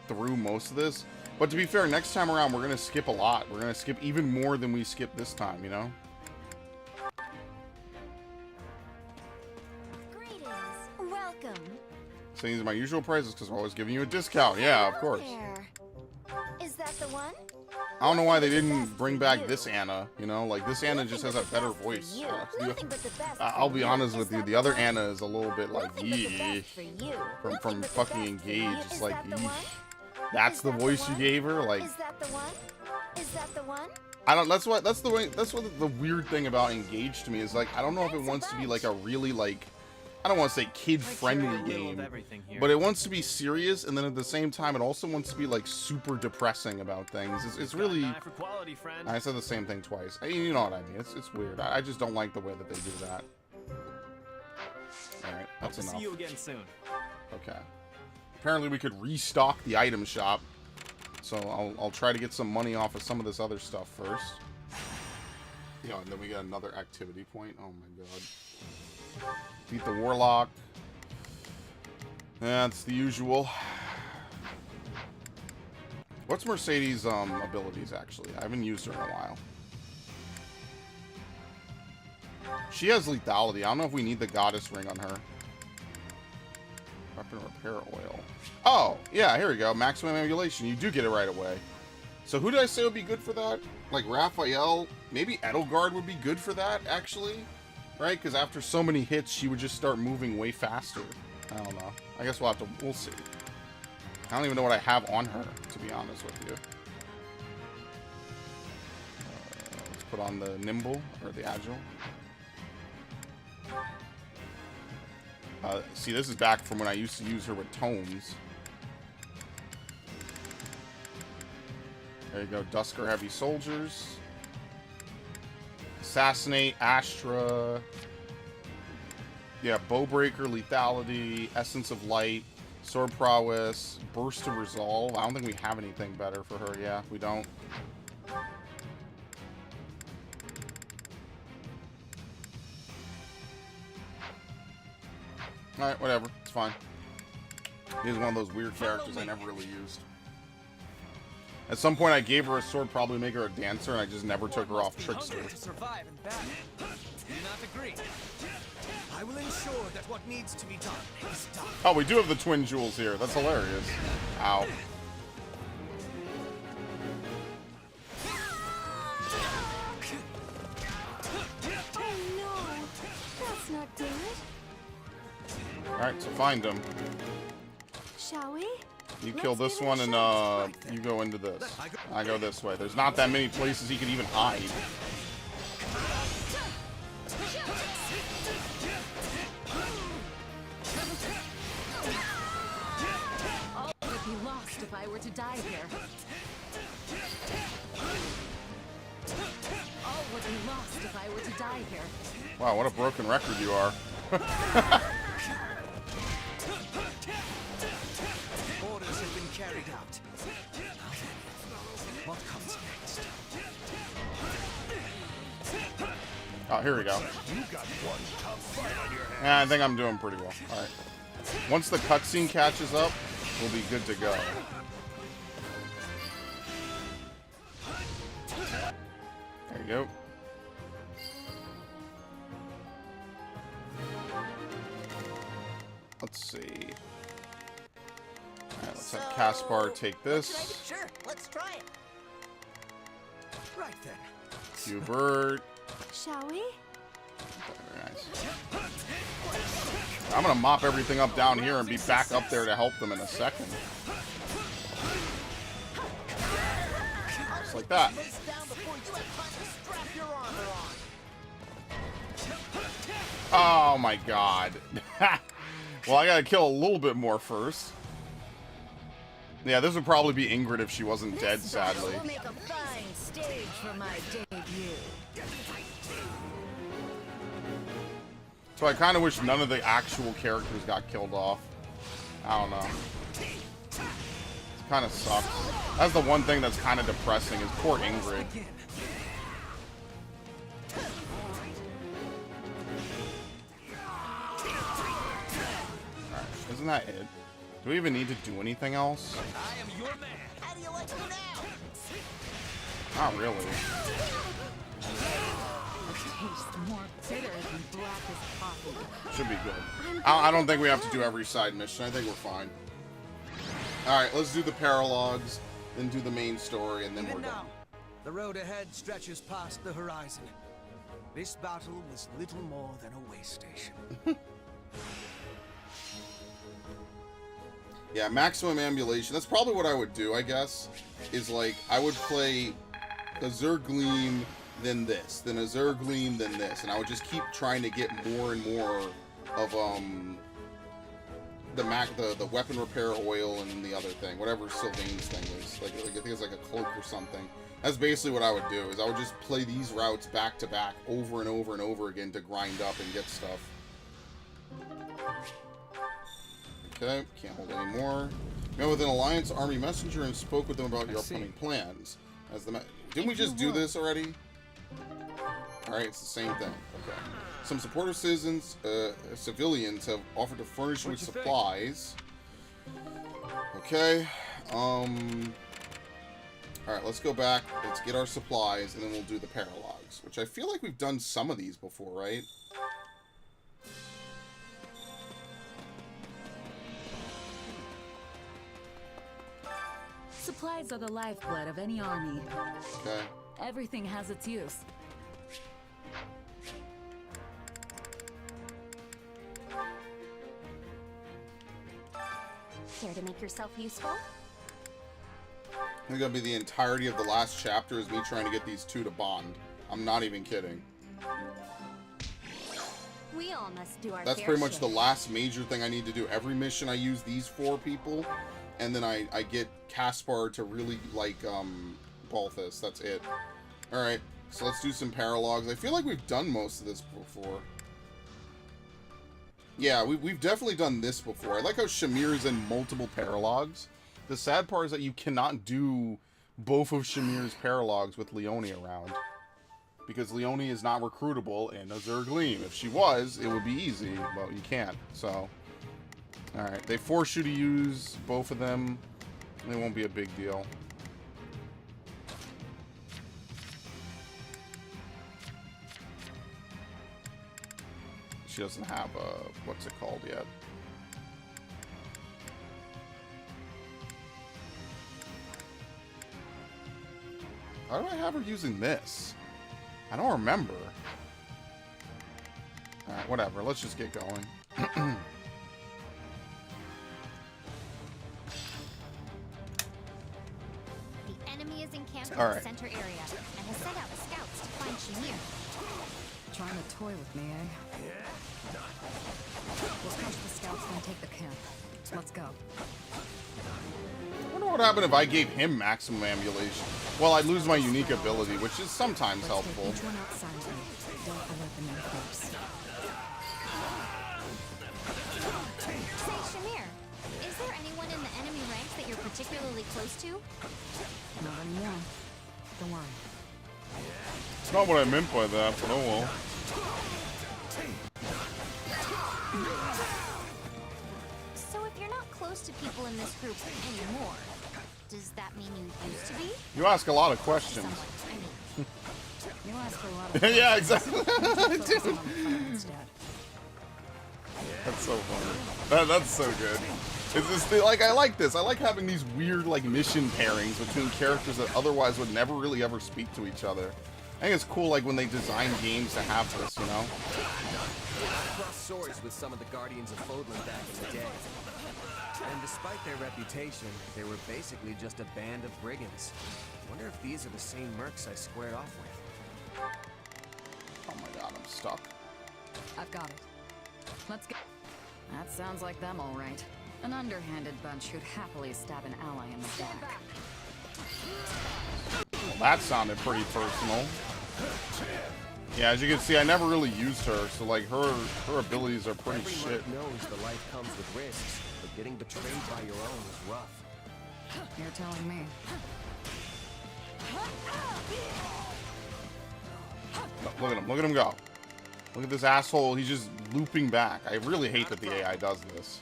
through most of this. But to be fair, next time around, we're going to skip a lot. We're going to skip even more than we skipped this time, you know? Greetings. Welcome. So these are my usual prices because I'm always giving you a discount. Yeah, of course. There. Is that the one? I don't know why they didn't bring back this Anna, you know? Like, this Anna just has a better voice. I'll be honest with you, the other Anna is a little bit like, yee. From fucking Engage, it's like, yee. That's the voice you gave her? Like, Is that the one? Is that the one? I don't, that's what the weird thing about Engage to me is, like, I don't know if it wants to be, like, a really, like, I don't want to say kid-friendly game, but it wants to be serious, and then at the same time, it also wants to be, like, super depressing about things. It's really... I said the same thing twice. You know what I mean. It's weird. I just don't like the way that they do that. Alright, that's enough. See you again soon. Okay. Apparently we could restock the item shop, so I'll try to get some money off of some of this other stuff first. Yeah, and then we got another activity point. Oh my god. Beat the Warlock. That's the usual. What's Mercedes' abilities, actually? I haven't used her in a while. She has lethality. I don't know if we need the Goddess Ring on her. Weapon Repair Oil. Oh, yeah, here we go. Maximum Emulation. You do get it right away. So who did I say would be good for that? Like Raphael? Maybe Edelgard would be good for that, actually? Right? Because after so many hits, she would just start moving way faster. I don't know. I guess we'll see. I don't even know what I have on her, to be honest with you. Let's put on the Nimble, or the Agile. See, this is back from when I used to use her with Tomes. There you go, Dusker Heavy Soldiers. Assassinate, Astra. Yeah, Bowbreaker, Lethality, Essence of Light, Sword Prowess, Burst of Resolve. I don't think we have anything better for her. Yeah, we don't. Alright, whatever. It's fine. He's one of those weird characters I never really used. At some point I gave her a sword, probably make her a dancer, and I just never took her off Trickster. I will ensure that what needs to be done is done. Oh, we do have the twin jewels here. That's hilarious. Ow. Oh no, that's not good. Alright, so find him. Shall we? You kill this one and you go into this. I go this way. There's not that many places he can even hide. All would be lost if I were to die here. All would be lost if I were to die here. Wow, what a broken record you are. Orders have been carried out. What comes next? Oh, here we go. You got one tough fight on your hands. Yeah, I think I'm doing pretty well. Alright. Once the cutscene catches up, we'll be good to go. There you go. Let's see. Alright, let's have Caspar take this. Sure, let's try it. Right then. Hubert. Shall we? Very nice. I'm gonna mop everything up down here and be back up there to help them in a second. Just like that. Oh my god. Well, I gotta kill a little bit more first. Yeah, this would probably be Ingrid if she wasn't dead, sadly. We'll make a fine stage for my debut. So I kind of wish none of the actual characters got killed off. I don't know. It kind of sucks. That's the one thing that's kind of depressing is poor Ingrid. Alright, Isn't that it? Do we even need to do anything else? I am your man. How do you like me now? Not really. Taste more bitter than blackest coffee. Should be good. I don't think we have to do every side mission. I think we're fine. Alright, let's do the paralogs, then do the main story, and then Even we're done. now, the road ahead stretches past the horizon. This battle was little more than a way station. Yeah, maximum ambulation. That's probably what I would do, I guess. Is like, I would play Azure Gleam, then this, then Azure Gleam, then this. And I would just keep trying to get more and more of, the weapon repair oil and then the other thing. Whatever Sylvain's thing is. Like, I think it's like a cloak or something. That's basically what I would do, is I would just play these routes back to back over and over and over again to grind up and get stuff. Okay, can't hold any more. Met with an Alliance Army messenger and spoke with them about your upcoming plans. As the didn't we just do this already? Alright, it's the same thing. Okay. Some supportive civilians have offered to furnish you with supplies. Okay. Alright, let's go back. Let's get our supplies, and then we'll do the paralogs. Which I feel like we've done some of these before, right? Supplies are the lifeblood of any army. Okay. Everything has its use. Care to make yourself useful? I think that'll be the entirety of the last chapter is me trying to get these two to bond. I'm not even kidding. We all must do our That's fair pretty much share. the last major thing I need to do. Every mission I use these 4 people, and then I get Caspar to really like Balthus. That's it. Alright, so let's do some paralogs. I feel like we've done most of this before. Yeah, we've definitely done this before. I like how Shamir's in multiple paralogs. The sad part is that you cannot do both of Shamir's paralogs with Leone around. Because Leone is not recruitable in Azure Gleam. If she was, it would be easy, but you can't, so... Alright, they force you to use both of them. It won't be a big deal. She doesn't have a... what's it called yet? How do I have her using this? I don't remember. Alright, whatever. Let's just get going. The enemy is encamped in All the right. center area and has sent out scouts to find Shamir. Trying to toy with me, eh? We'll crush the scouts and take the camp. Let's go. I wonder what happened if I gave him maximum ambulation. Well, I'd lose my unique ability, which is sometimes helpful. Each one out silently. Don't alert them in close. Say, Shamir, is there anyone in the enemy ranks that you're particularly close to? Not anymore. Don't worry. It's not what I meant by that, but oh well. So if you're not close to people in this group anymore, does that mean you used to be? You ask a lot of questions. You ask a lot of Yeah, exactly. Focus on the fun instead. That's so funny. That's so good. It's this thing, like, I like this. I like having these weird, like, mission pairings between characters that otherwise would never really ever speak to each other. I think it's cool, like, when they design games to have this, you know? I crossed swords with some of the Guardians of Fodlan back in the day. And despite their reputation, they were basically just a band of brigands. Wonder if these are the same mercs I squared off with. Oh my god, I'm stuck. I've got it. Let's go. That sounds like them, all right. An underhanded bunch who'd happily stab an ally in the back. Well, that sounded pretty personal. Yeah, as you can see, I never really used her, so like her abilities are pretty Everyone shit. knows the life comes with risks, but getting betrayed by your own is rough. You're telling me. Look at him go. Look at this asshole, he's just looping back. I really hate that the AI does this.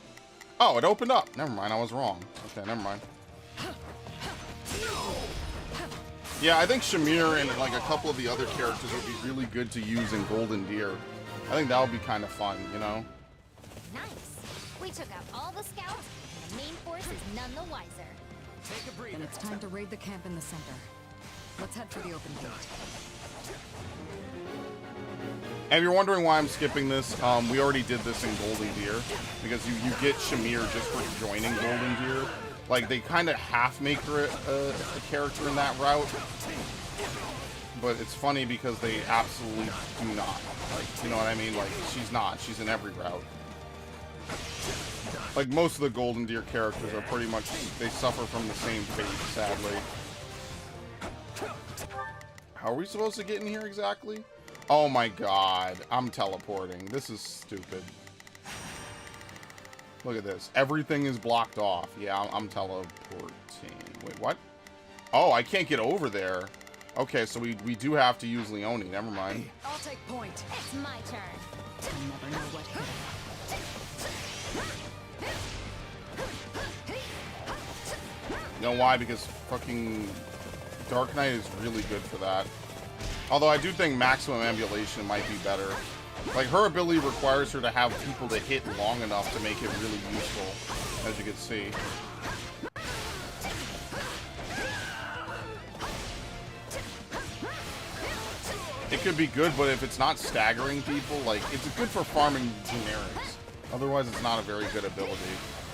Oh, it opened up. Never mind, I was wrong. Okay, never mind. Yeah, I think Shamir and like a couple of the other characters would be really good to use in Golden Deer. I think that would be kind of fun, you know? Nice. We took out all the scouts, and the main force is none the wiser. Take a breather. Then it's time to raid the camp in the center. Let's head for the open gate. And if you're wondering why I'm skipping this, we already did this in Golden Deer, because you get Shamir just for joining Golden Deer. Like, they kind of half make her a character in that route, but it's funny because they absolutely do not. Like, you know what I mean? Like, she's not. She's in every route. Like, most of the Golden Deer characters are pretty much, they suffer from the same fate, sadly. How are we supposed to get in here exactly? Oh my god, I'm teleporting. This is stupid. Look at this. Everything is blocked off. Yeah, I'm teleporting. Wait, what? Oh, I can't get over there. Okay, so we do have to use Leone. Never mind. I'll take point. It's my turn. I'll never know what hit him. You know why? Because fucking Dark Knight is really good for that. Although I do think Maximum Ambulation might be better. Like, her ability requires her to have people to hit long enough to make it really useful, as you can see. It could be good, but if it's not staggering people, like, it's good for farming generics. Otherwise, it's not a very good ability.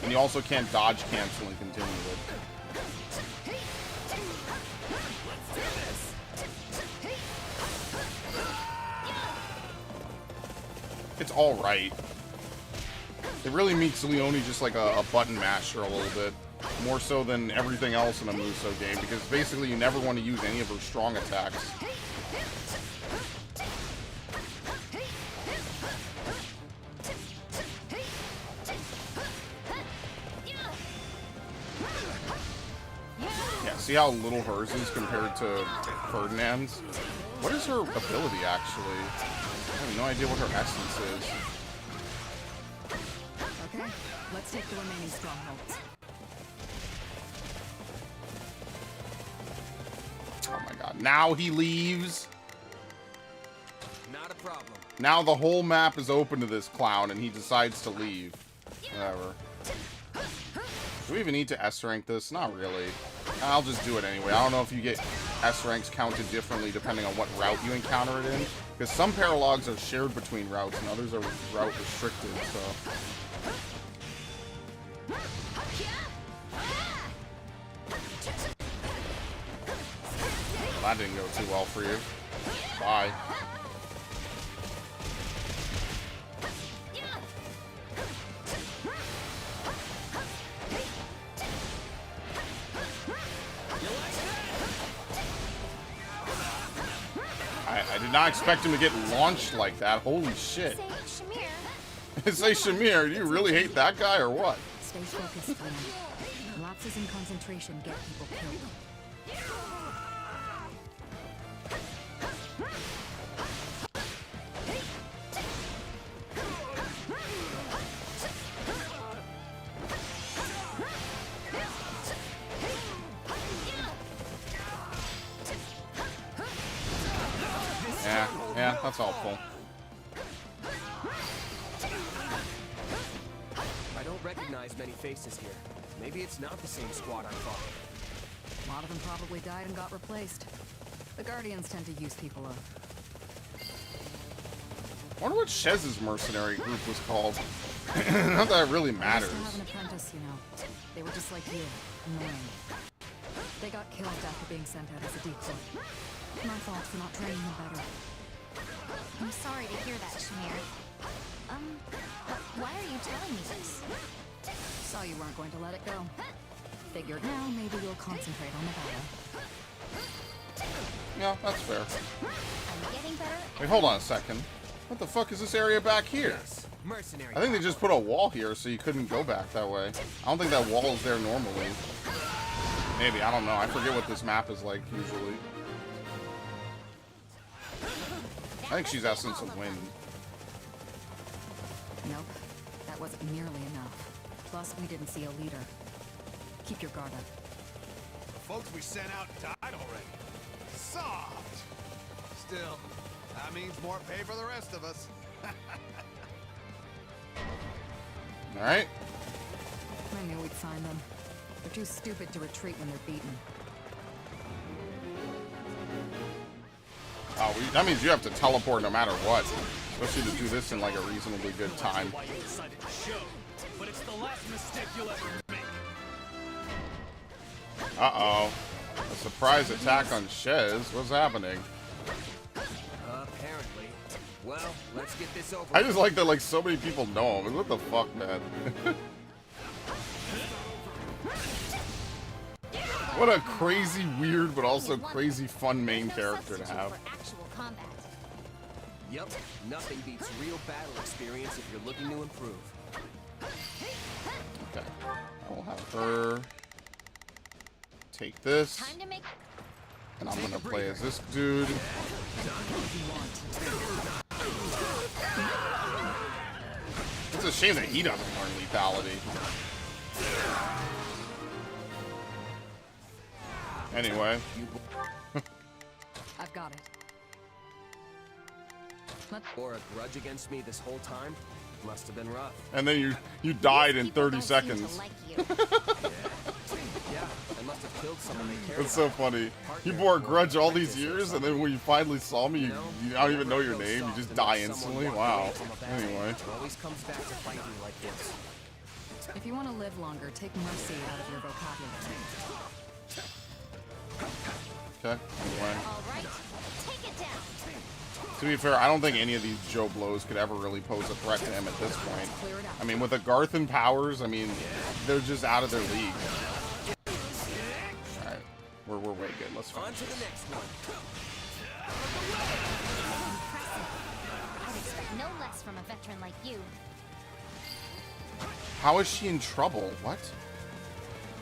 And you also can't dodge cancel and continue it. It's alright. It really makes Leone just like a button masher a little bit. More so than everything else in a Muso game, because basically you never want to use any of her strong attacks. Yeah, see how little hers is compared to Ferdinand's? What is her ability, actually? I have no idea what her essence is. Okay, let's take the remaining strongholds. Oh my god. Now he leaves. Not a problem. Now the whole map is open to this clown and he decides to leave. Whatever. Do we even need to S rank this? Not really. I'll just do it anyway. I don't know if you get S ranks counted differently depending on what route you encounter it in. Because some paralogs are shared between routes and others are route restricted, so. Well, that didn't go too well for you. Bye. I did not expect him to get launched like that. Holy shit. Say Shamir. Say Shamir, do you really hate that guy or what? Stay focused, Flynn. Lapses in concentration get people killed. Yeah, that's helpful. I don't recognize many faces here. Maybe it's not the same squad I fought. A lot of them probably died and got replaced. The Guardians tend to use people up. I wonder what Shez's mercenary group was called. Not that it really matters. I used to have an apprentice, you know. They were just like you, annoying. They got killed after being sent out as a decoy. My fault for not training them better. I'm sorry to hear that, Shamir. But why are you telling me this? Saw you weren't going to let it go. Figured now maybe you'll concentrate on the battle. Yeah, that's fair. I'm getting better. Wait, hold on a second. What the fuck is this area back here? Mercenary. I think they just put a wall here so you couldn't go back that way. I don't think that wall is there normally. Maybe, I don't know. I forget what this map is like usually. I think she's Essence of Wind. Nope, that wasn't nearly enough. Plus, we didn't see a leader. Keep your guard up. The folks we sent out died already. Soft. Still, that means more pay for the rest of us. All right. I knew we'd find them. They're too stupid to retreat when they're beaten. Oh, that means you have to teleport no matter what. Especially to do this in like a reasonably good time. Why you decided to show, but it's the last mistake you'll ever make. Uh-oh. A surprise attack on Shez. What's happening? Apparently. Well, let's get this over. I just like that like so many people know him. What the fuck, man? What a crazy, weird, but also crazy fun main character to have. Yep, nothing beats real battle experience if you're looking to improve. Okay. I'll have her take this. And I'm gonna play as this dude. It's a shame that he doesn't learn lethality. Anyway. I've got it. Or a grudge against me this whole time? Must have been rough. And then you died in 30 seconds. Yeah, I must have killed someone they cared That's so about. funny. You bore a grudge all these years, and then when you finally saw me, you don't even know your name. You just die instantly. Wow. Anyway. It always comes back to fighting like this. If you want to live longer, take mercy out of your vocabulary. Okay. Anyway. All right, take it down. To be fair, I don't think any of these Joe Blows could ever really pose a threat to him at this point. I mean, with the Garthan powers, I mean, they're just out of their league. Alright, we're way good. Let's finish. On to the next one. I'd expect no less from a veteran like you. How is she in trouble? What?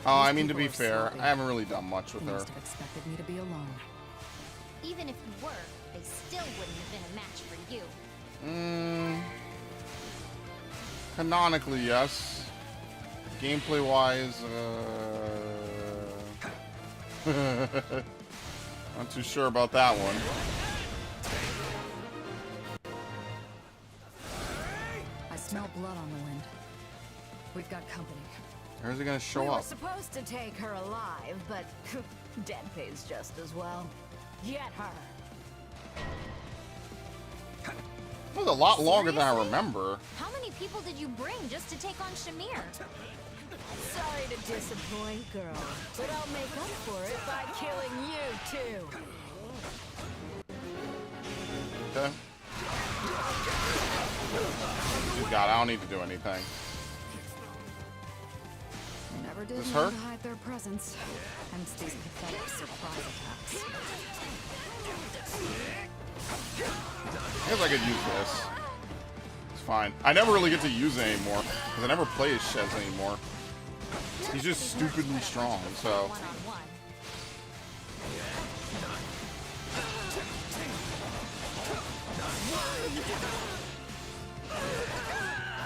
Oh, I mean, to be fair, I haven't really done much with You her. must have expected me to be alone. Even if you were, they still wouldn't have been a match for you. Canonically, yes. Gameplay-wise, not too sure about that one. I smell blood on the wind. We've got company. Where's it gonna show We were up? supposed to take her alive, but dead pays just as well. Get her. It was a lot longer than I remember. How many people did you bring just to take on Shamir? Sorry to disappoint, girl, but I'll make up for it by killing you too. Okay. You got it. I don't need to do anything. Never did This know her? to hide their presence. Hence these pathetic surprise attacks. I guess I could use this. It's fine. I never really get to use it anymore because I never play as Shez anymore. He's just stupidly strong, so.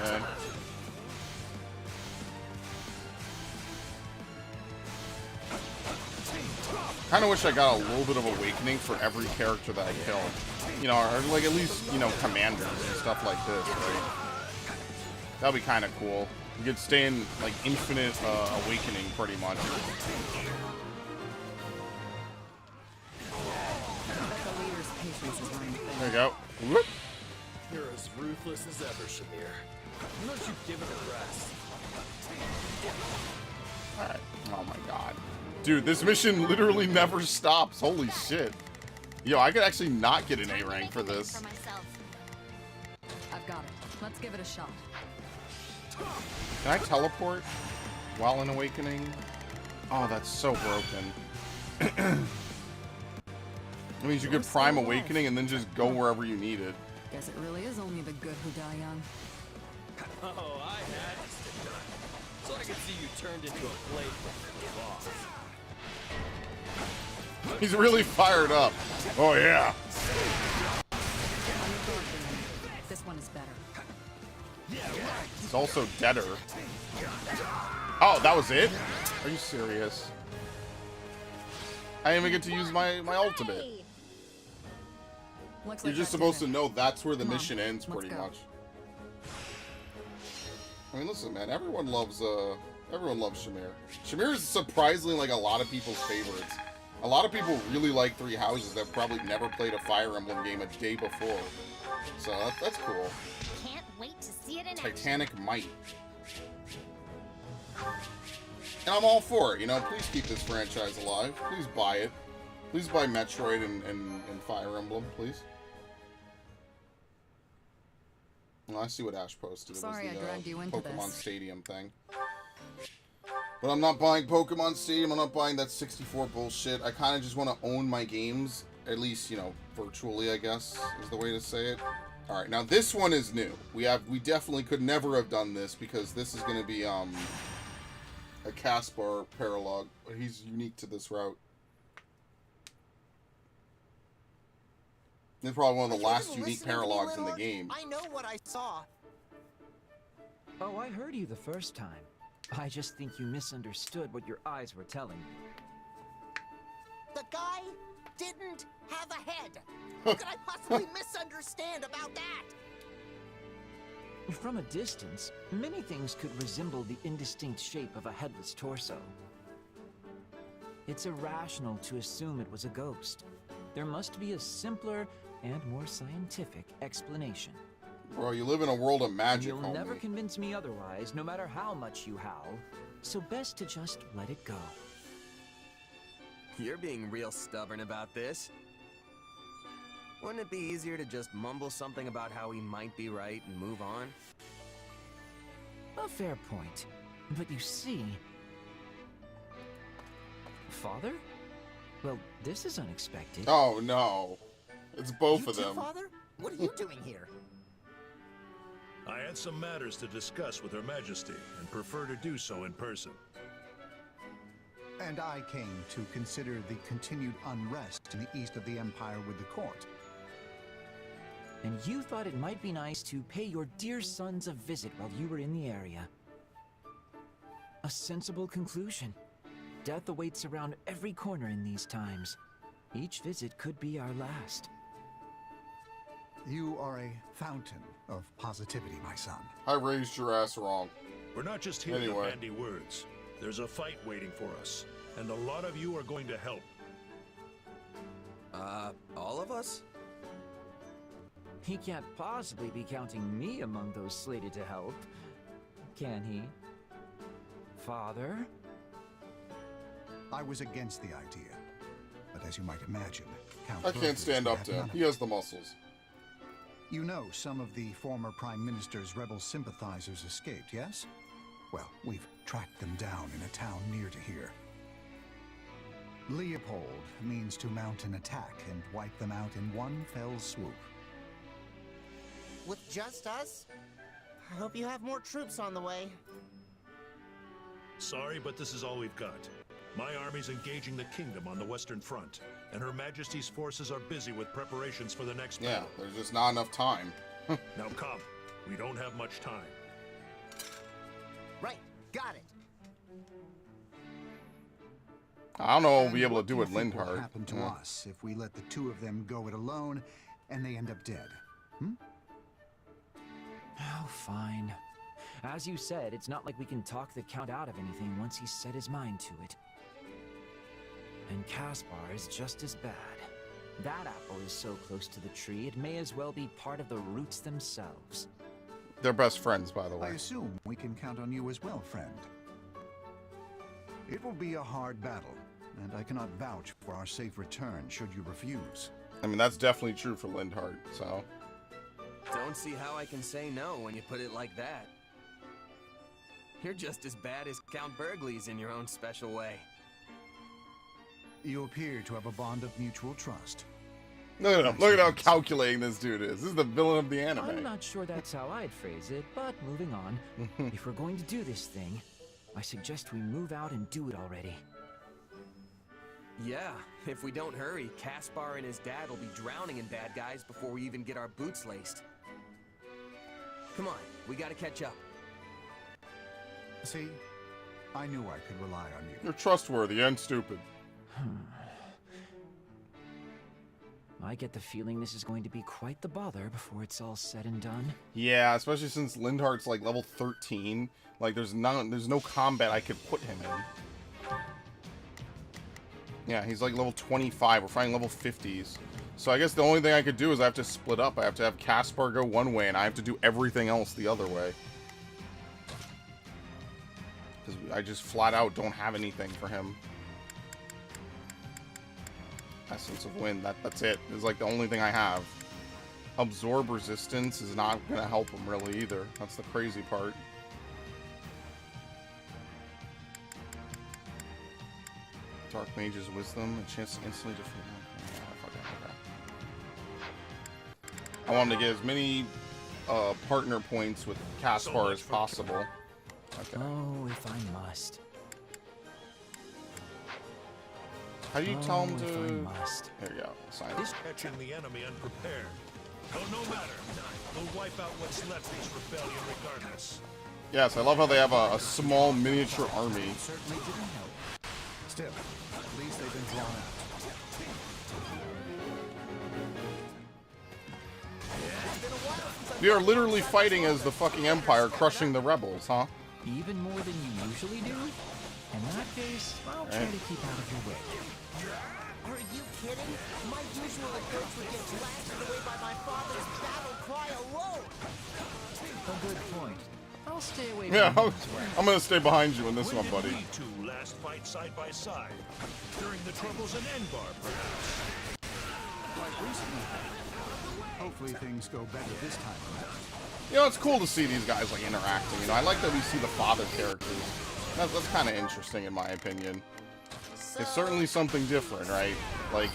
Okay. Kind of wish I got a little bit of awakening for every character that I killed. You know, or like at least, you know, commanders and stuff like this, right? That'd be kind of cool. You could stay in, like, infinite awakening, pretty much. There you go. Whoop. You're as ruthless as ever, Shamir. Unless you give it a rest. Alright. Oh my god. Dude, this mission literally never stops. Holy shit. Yo, I could actually not get an A rank for this. I've got it. Let's give it a shot. Can I teleport while in awakening? Oh, that's so broken. That means you could prime awakening and then just go wherever you need it. Guess it really is only the good who die young. Oh, I had to stick done. So I could see you turned into a blade for your boss. He's really fired up. Oh, yeah. This one is better. He's also deader. Oh, that was it? Are you serious? I didn't even get to use my ultimate. You're just supposed to know that's where the mission ends, pretty much. I mean, listen, man. Everyone loves Shamir. Shamir is surprisingly like a lot of people's favorites. A lot of people really like Three Houses that probably never played a Fire Emblem game a day before. So that's cool. Can't wait to see it in action. Titanic Might. And I'm all for it, you know. Please keep this franchise alive. Please buy it. Please buy Metroid and Fire Emblem, please. Well, I see what Ash posted. Sorry, it was I dragged you into Pokemon this. Stadium thing. But I'm not buying Pokemon Stadium. I'm not buying that 64 bullshit. I kind of just want to own my games, at least, you know, virtually, I guess, is the way to say it. All right, now this one is new. We definitely could never have done this because this is going to be a Caspar paralogue. He's unique to this route. This is probably one of the last unique paralogues in the game. I know what I saw. Oh, I heard you the first time. I just think you misunderstood what your eyes were telling you. The guy didn't have a head. What could I possibly misunderstand about that? From a distance, many things could resemble the indistinct shape of a headless torso. It's irrational to assume it was a ghost. There must be a simpler and more scientific explanation. Bro, you live in a world of magic, You'll homie. never convince me otherwise, no matter how much you howl. So best to just let it go. You're being real stubborn about this. Wouldn't it be easier to just mumble something about how he might be right and move on? A fair point. But you see... Father? Well, this is unexpected. Oh, no. It's both of them. Father? What are you doing here? I had some matters to discuss with Her Majesty and prefer to do so in person. And I came to consider the continued unrest in the east of the Empire with the court. And you thought it might be nice to pay your dear sons a visit while you were in the area. A sensible conclusion. Death awaits around every corner in these times. Each visit could be our last. You are a fountain of positivity, my son. I raised your ass wrong. We're not just here Anyway. to handy words. There's a fight waiting for us, and a lot of you are going to help. All of us? He can't possibly be counting me among those slated to help, can he? Father? I was against the idea, but as you might imagine, Count I can't Burgess stand would up have to none him. of He it. has the muscles. You know some of the former Prime Minister's rebel sympathizers escaped, yes? Well, we've tracked them down in a town near to here. Leopold means to mount an attack and wipe them out in one fell swoop. With just us? I hope you have more troops on the way. Sorry, but this is all we've got. My army's engaging the kingdom on the Western Front, and Her Majesty's forces are busy with preparations for the next Yeah, battle. there's just not enough time. Now come, we don't have much time. Right, got it. I don't know what we'll be And able to do what with you think will Lindhart. happen to Yeah. us if we let the two of them go it alone and they end up dead? Hmm? Oh, fine. As you said, it's not like we can talk the Count out of anything once he's set his mind to it. And Caspar is just as bad. That apple is so close to the tree, it may as well be part of the roots themselves. They're best friends, by the I way. assume we can count on you as well, friend. It will be a hard battle, and I cannot vouch for our safe return should you refuse. I mean, that's definitely true for Lindhart, so... Don't see how I can say no when you put it like that. You're just as bad as Count Burgley's in your own special way. You appear to have a bond of mutual trust. Look at him. Look at how calculating this dude is. This is the villain of the I'm anime. not sure that's how I'd phrase it, but moving on. If we're going to do this thing, I suggest we move out and do it already. Yeah, if we don't hurry, Caspar and his dad will be drowning in bad guys before we even get our boots laced. Come on, We gotta catch up. See? I knew I could rely on you. You're trustworthy and stupid. I get the feeling this is going to be quite the bother before it's all said and done. Yeah, especially since Lindhart's like level 13. Like there's no combat I could put him in. Yeah, he's like level 25. We're fighting level 50s. So I guess the only thing I could do is I have to split up. I have to have Caspar go one way and I have to do everything else the other way. Because I just flat out don't have anything for him. Essence of Wind, that's it. It's like the only thing I have. Absorb resistance is not going to help him really either. That's the crazy part. Dark Mage's Wisdom, a chance to instantly defeat him. I want him to get as many partner points with Caspar as possible. Okay. Oh, if I must. How do you tell him to... If I must. There you go. Sign This catching the enemy unprepared. Though no matter, we'll wipe out what's left of this rebellion regardless. Yes, I love how they have a small miniature army. Certainly didn't help. Still, at least they've been drawn out. We are literally fighting as the fucking Empire, crushing the rebels, huh? Even more than you usually do? In that case, I'll try to keep out of your way. Are you kidding? My usual approach would get blasted away by my father's battle cry alone. A good point. I'll stay away. Yeah, from I'm gonna stay behind you in this one, When buddy. did we two last fight side by side? During the troubles in Enbar, perhaps? Quite recently. Hopefully things go better this time around. You know, it's cool to see these guys like interacting. You know, I like that we see the father characters. That's kind of interesting in my opinion. It's certainly something different, right? Like,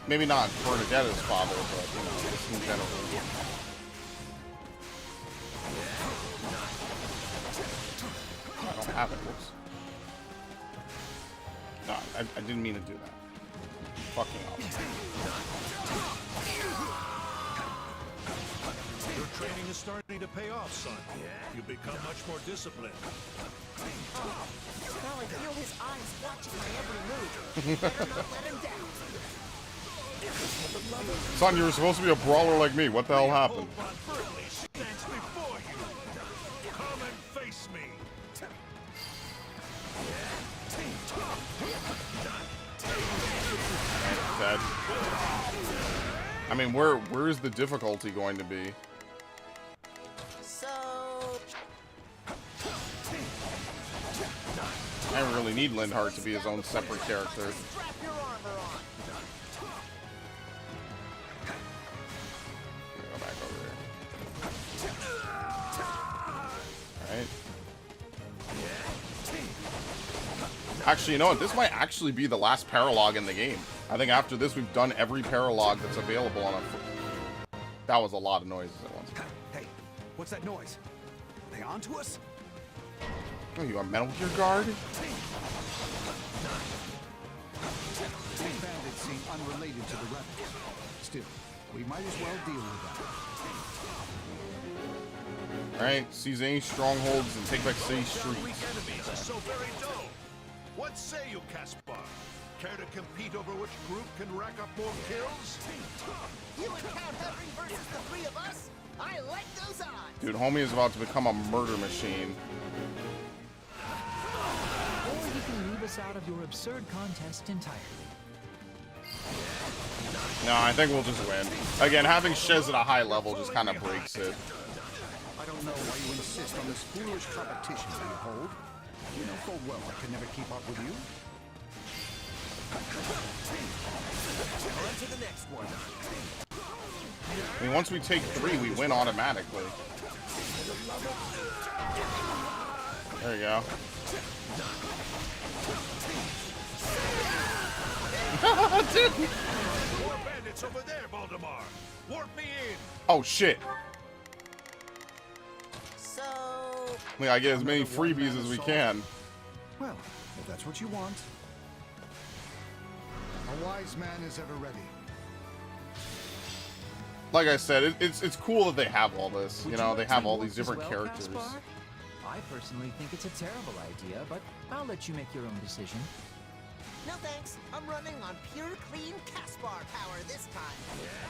maybe not Bernadetta's father, but you know, just in general. I don't have it. Whoops. No, I didn't mean to do that. Fucking up. Your training is starting to pay off, son. You become much more disciplined. Scarlet, feel his eyes watching my every move. Better not let him down. Son, you were supposed to be a brawler like me. What the hell happened? Stands before you. Come and face me. Dead. I mean, where is the difficulty going to be? So... I don't really need Lindhart to be his own separate character. Strap your armor on. Go back over here. Alright. Actually, you know what? This might actually be the last paralogue in the game. I think after this, we've done every paralogue that's available on a... That was a lot of noises at once. Hey, what's that noise? Are they onto us? Oh, you are Metal Gear Guard? These bandits seem unrelated to the rebels. Still, we might as well deal with that. Alright, seize any strongholds and take back city streets. Weak enemies are so very dull. What say you, Caspar? Care to compete over which group can rack up more kills? You and Count Henry versus the three of us? I like those odds. Dude, homie is about to become a murder machine. Or you can leave us out of your absurd contest entirely. No, I think we'll just win. Again, having Shez at a high level just kind of breaks it. I don't know why you insist on this foolish competition you hold. You know full well I can never keep up with you. On to the next one. I mean, once we take 3, we win automatically. There you go. Dude. More bandits over there, Valdemar. Warp me in. Oh, shit. So... We gotta get as many freebies as we can. Well, if that's what you want. A wise man is ever ready. like I said, it's cool that they have all this. You know, they have all these different characters. I personally think it's a terrible idea, but I'll let you make your own decision. No thanks. I'm running on pure, clean Caspar power this time.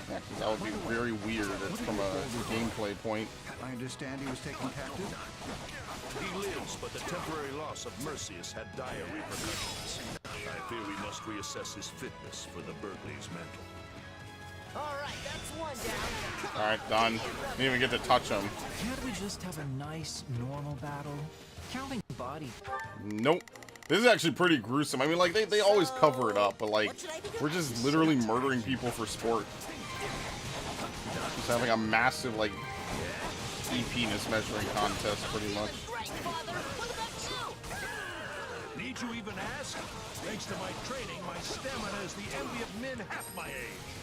Yeah, 'cause that would be very weird from a gameplay point. I understand he was taken captive? He lives, but the temporary loss of Mercius had dire repercussions. I fear we must reassess his fitness for the Burgley's mantle. Alright, that's one down. Alright, done. Didn't even get to touch him. Can't we just have a nice, normal battle? Counting body. Nope. This is actually pretty gruesome. I mean, like, they always cover it up, but, like, we're just literally murdering people for sport. Just having a massive, like, penis measuring contest, pretty much. Need you even ask? Thanks to my training, my stamina is the envy of men half my age.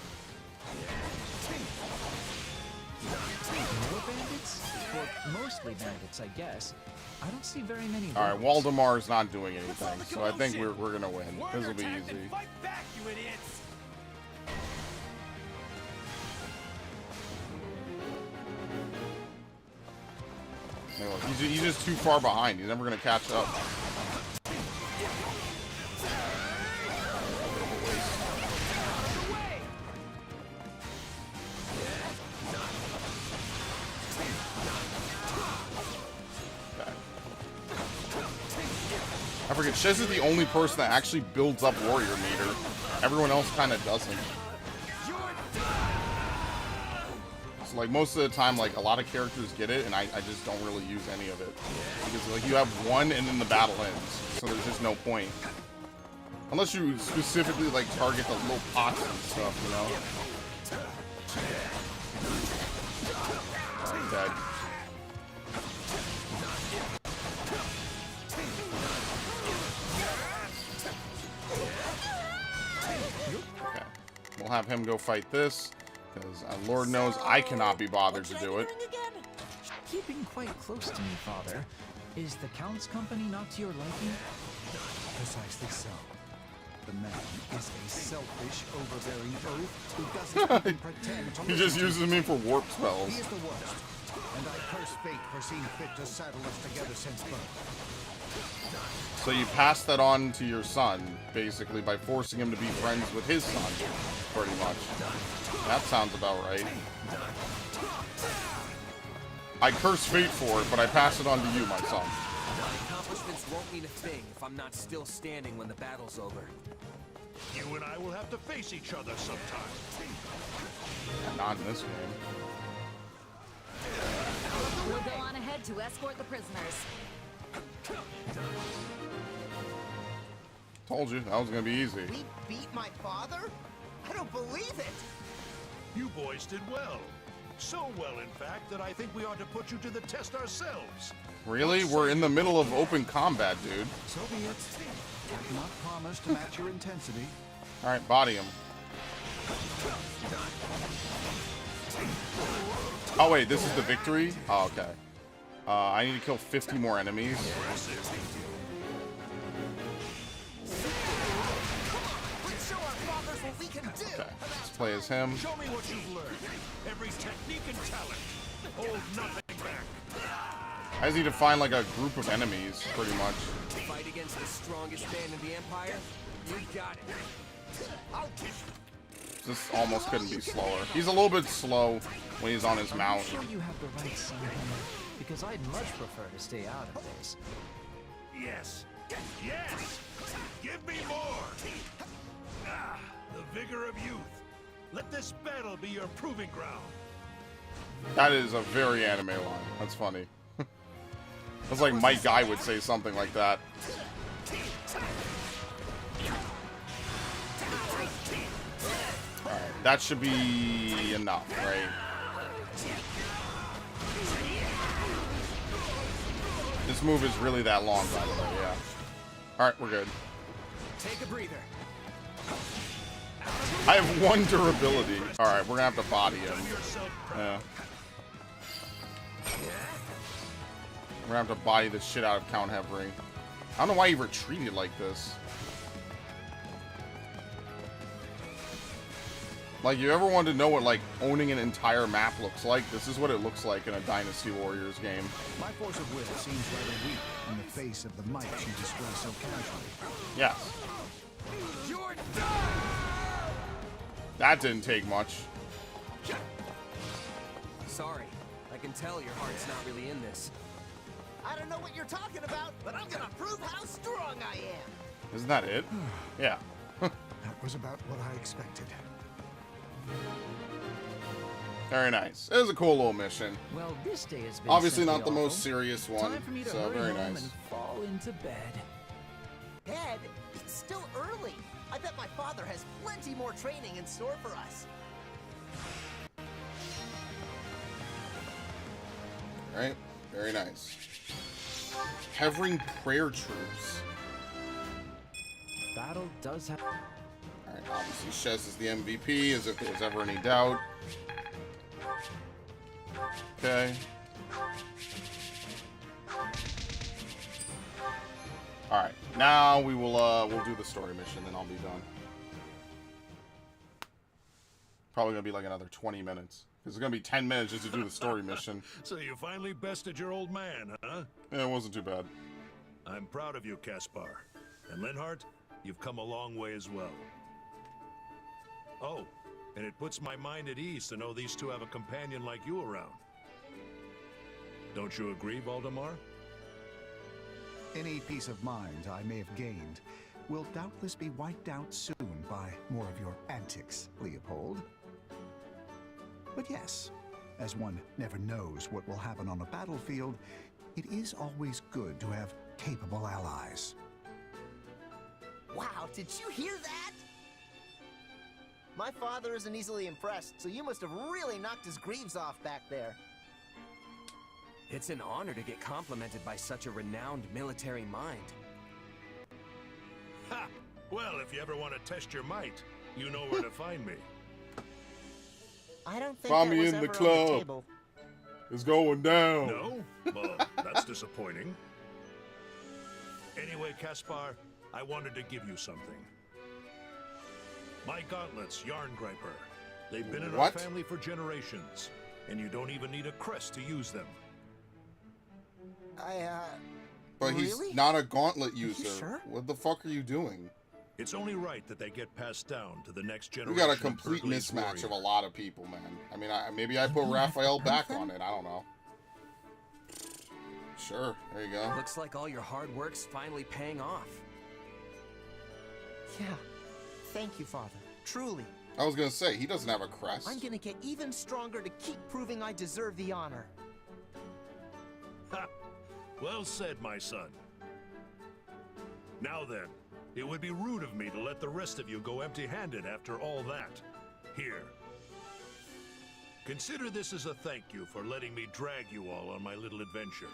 More bandits? Or mostly bandits, I guess. I don't see very many. Alright, Waldemar's not doing anything, so I think we're gonna win. This will be easy. Fight back, you idiots! Anyway, he's just too far behind. He's never gonna catch up. I forget, Shez is the only person that actually builds up warrior meter. Everyone else kind of doesn't. So, like, most of the time, like, a lot of characters get it, and I just don't really use any of it. Because, like, you have one, and then the battle ends. So there's just no point. Unless you specifically, like, target the little pots and stuff, you know? Dead. We'll have him go fight this, because Lord knows I cannot be bothered to do it. Keeping quite close to me, Father. Is the Count's company not to your liking? Precisely so. The man is a selfish, overbearing oaf who doesn't even pretend to He just uses me for warp spells. He is the worst, and I curse fate for seeing fit to saddle us together since birth. So you pass that on to your son, basically, by forcing him to be friends with his son, pretty much. That sounds about right. I curse fate for it, but I pass it on to you, my son. Accomplishments won't mean a thing if I'm not still standing when the battle's over. You and I will have to face each other sometime. Not in this game. We'll go on ahead to escort the prisoners. Told you, that was gonna be easy. We beat my father? I don't believe it! You boys did well. So well, in fact, that I think we ought to put you to the test ourselves. Really? We're in the middle of open combat, dude. So be it. I cannot promise to match your intensity. Alright, body him. Oh wait, this is the victory? Oh, okay. I need to kill 50 more enemies. Okay, let's play as him. Show me what you've learned. Every technique and talent. Hold nothing back. I just need to find like a group of enemies, pretty much. Fight against the strongest man in the Empire? You got it. This almost couldn't be slower. He's a little bit slow when he's on his mount. Are you sure you have the right son, Henry? Because I'd much prefer to stay out of this. Yes. Yes. Give me more. Ah, the vigor of youth. Let this battle be your proving ground. That is a very anime line. That's funny. That's like Mike Guy would say something like that. Alright, that should be enough, right? This move is really that long, by the way, yeah. Alright, we're good. Take a breather. I have one durability. Alright, we're gonna have to body him. Yeah. We're gonna have to body the shit out of Count Hevering. I don't know why he retreated like this. Like, you ever wanted to know what, like, owning an entire map looks like? This is what it looks like in a Dynasty Warriors game. My force of will seems rather weak in the face of the might you display so casually. Yes. That didn't take much. Sorry. I can tell your heart's not really in this. I don't know what you're talking about, but I'm gonna prove how strong I am. Isn't that it? Yeah. That was about what I expected. Very nice. It was a cool little mission. Well, this day has been obviously simply not the awful. most serious one. Time for me to so hurry very home nice. and fall into bed. Dad, it's still early. I bet my father has plenty more training in store for us. Alright, very nice. Havering prayer troops. Battle does have. Alright, obviously Shez is the MVP, as if there was ever any doubt. Okay. Alright, now we will we'll do the story mission, then I'll be done. Probably gonna be like another 20 minutes. It's gonna be 10 minutes just to do the story mission. So you finally bested your old man, huh? Yeah, it wasn't too bad. I'm proud of you, Caspar. And Linhardt, you've come a long way as well. Oh, and it puts my mind at ease to know these two have a companion like you around. Don't you agree, Valdemar? Any peace of mind I may have gained will doubtless be wiped out soon by more of your antics, Leopold. But yes, as one never knows what will happen on a battlefield, it is always good to have capable allies. Wow, did you hear that? My father isn't easily impressed, so you must have really knocked his greaves off back there. It's an honor to get complimented by such a renowned military mind. Ha! Well, if you ever want to test your might, you know where to find me. I don't think Find that me was in the ever on club. the table. It's going down. No? Well, that's disappointing. Anyway, Caspar, I wanted to give you something. My gauntlets, Yarngriper. They've been in our What? family for generations, and you don't even need a crest to use them. But really? he's not a gauntlet user. sure? What the fuck are you doing? It's only right that they get passed down to the next We generation. got a of complete Berkeley's mismatch of a warrior. lot of people, man. I mean, maybe I put Raphael back on it. I don't know. Sure, there you go. Looks like all your hard work's finally paying off. Yeah. Thank you, Father. Truly. I was gonna say, he doesn't have a crest. I'm gonna get even stronger to keep proving I deserve the honor. Ha! Well said, my son. Now then, it would be rude of me to let the rest of you go empty-handed after all that. Here. Consider this as a thank you for letting me drag you all on my little adventure.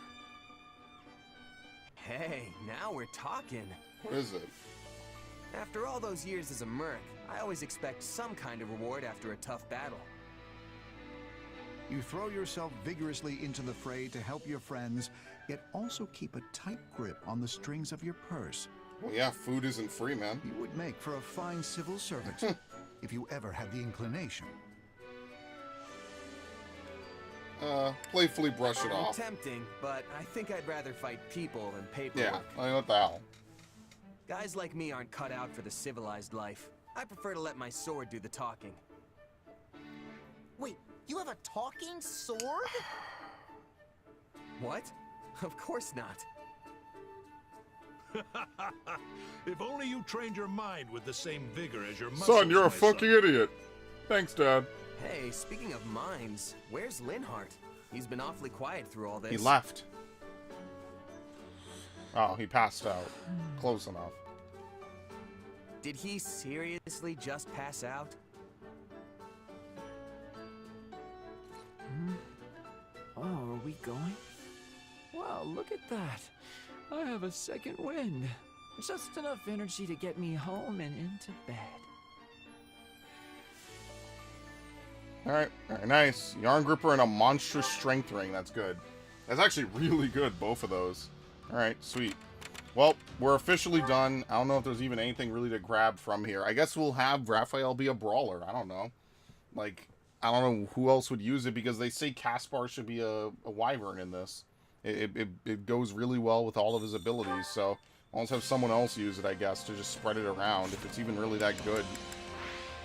Hey, now we're talking. What is it? After all those years as a merc, I always expect some kind of reward after a tough battle. You throw yourself vigorously into the fray to help your friends, yet also keep a tight grip on the strings of your purse. Well, yeah, food isn't free, man. You would make for a fine civil servant, if you ever had the inclination. Playfully brush it off. Tempting, but I think I'd rather fight people than paperwork. Yeah, like, what the hell? Guys like me aren't cut out for the civilized life. I prefer to let my sword do the talking. Wait, you have a talking sword? What? Of course not. If only you trained your mind with the same vigor as your muscles, Son, you're a my fucking son. idiot. Thanks, Dad. Hey, speaking of minds, where's Linhardt? He's been awfully quiet through all this. He left. Oh, he passed out. Close enough. Did he seriously just pass out? Oh, are we going? Wow, look at that. I have a second wind. Just enough energy to get me home and into bed. Alright, very nice. Yarn Gripper and a monstrous strength ring. That's good. That's actually really good, both of those. Alright, sweet. Well, we're officially done. I don't know if there's even anything really to grab from here. I guess we'll have Raphael be a brawler. I don't know. like, I don't know who else would use it, because they say Caspar should be a wyvern in this. It goes really well with all of his abilities, so I'll just have someone else use it, I guess, to just spread it around, if it's even really that good.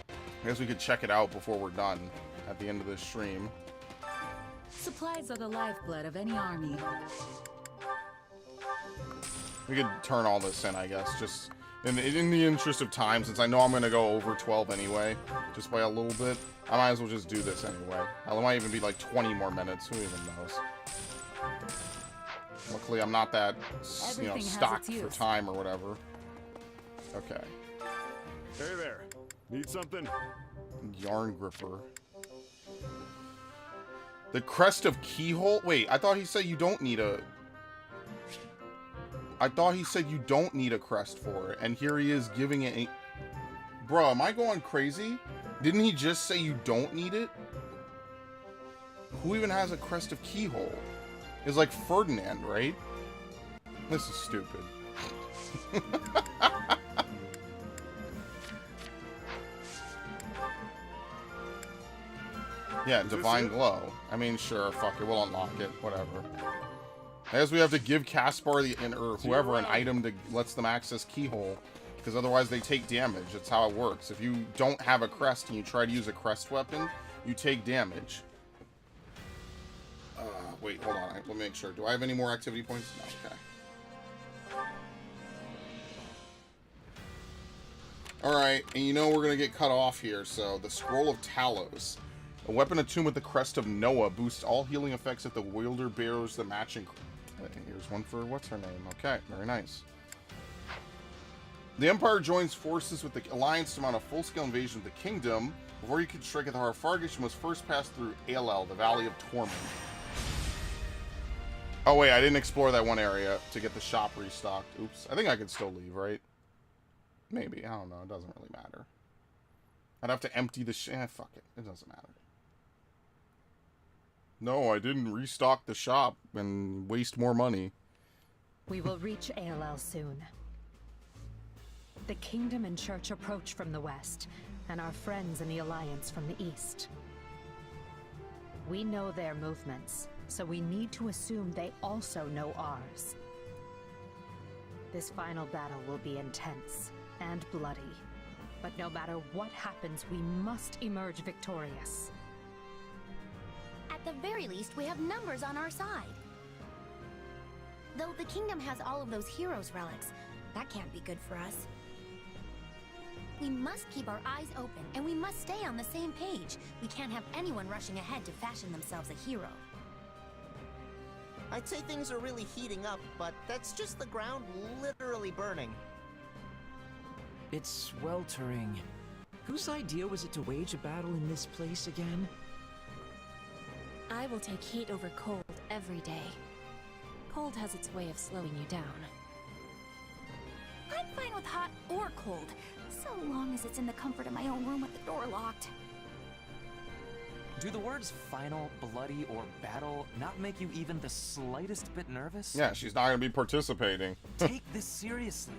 I guess we could check it out before we're done at the end of this stream. Supplies are the lifeblood of any army. We could turn all this in, I guess, just in the interest of time, since I know I'm going to go over 12 anyway, just by a little bit. I might as well just do this anyway. It might even be like 20 more minutes, who even knows. Luckily, I'm not that, you know, stocked for time or whatever. Okay. Hey there. Need something? Yarn gripper. The crest of keyhole? Wait, I thought he said you don't need a... I thought he said you don't need a crest for it, and here he is giving it a... Bro, am I going crazy? Didn't he just say you don't need it? Who even has a crest of keyhole? It's like Ferdinand, right? This is stupid. Yeah, Divine Glow. I mean, sure, fuck it, we'll unlock it, whatever. I guess we have to give Caspar or whoever an item that lets them access Keyhole, because otherwise they take damage. That's how it works. If you don't have a crest and you try to use a crest weapon, you take damage. Wait, hold on. Let me make sure. Do I have any more activity points? No, okay. Alright, and you know we're going to get cut off here, so the Scroll of Talos. A weapon attuned with the Crest of Noah boosts all healing effects if the wielder bears the matching... Here's one for what's her name. Okay, very nice. The Empire joins forces with the Alliance to mount a full-scale invasion of the Kingdom. Before you can strike at the Harfargish, you must first pass through Alel, the Valley of Torment. Oh wait, I didn't explore that one area to get the shop restocked. Oops. I think I could still leave, right? Maybe. I don't know. It doesn't really matter. I'd have to empty the fuck it. It doesn't matter. No, I didn't restock the shop and waste more money. We will reach ALL soon. The Kingdom and Church approach from the west, and our friends in the Alliance from the east. We know their movements, so we need to assume they also know ours. This final battle will be intense and bloody, but no matter what happens, we must emerge victorious. At the very least, we have numbers on our side. Though the Kingdom has all of those heroes' relics, that can't be good for us. We must keep our eyes open, and we must stay on the same page. We can't have anyone rushing ahead to fashion themselves a hero. I'd say things are really heating up, but that's just the ground literally burning. It's sweltering. Whose idea was it to wage a battle in this place again? I will take heat over cold every day. Cold has its way of slowing you down. I'm fine with hot or cold, so long as it's in the comfort of my own room with the door locked. Do the words final, bloody, or battle not make you even the slightest bit nervous? Yeah, she's not going to be participating. Take this seriously.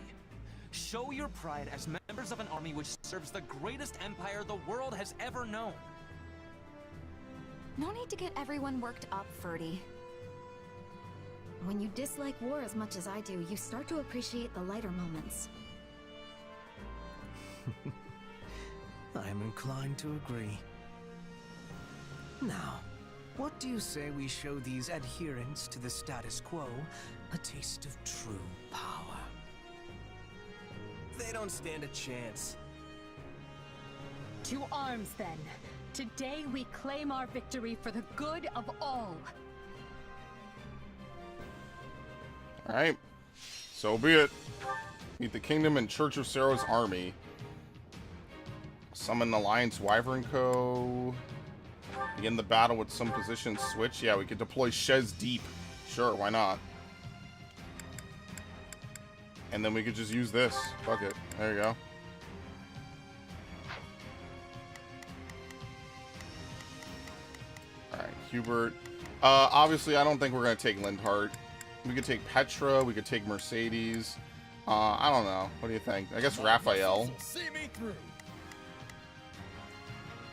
Show your pride as members of an army which serves the greatest empire the world has ever known. No need to get everyone worked up, Ferdy. When you dislike war as much as I do, you start to appreciate the lighter moments. I am inclined to agree. Now, what do you say we show these adherents to the status quo a taste of true power? They don't stand a chance. To arms, then. Today we claim our victory for the good of all. Alright. So be it. Meet the Kingdom and Church of Sero's army. Summon Alliance Wyvern Co. Begin the battle with some position switch. Yeah, we could deploy Shez Deep. Sure, why not? And then we could just use this. Fuck it. There you go. Alright, Hubert. Obviously, I don't think we're going to take Lindhart. We could take Petra. We could take Mercedes. I don't know. What do you think? I guess Raphael. See me through.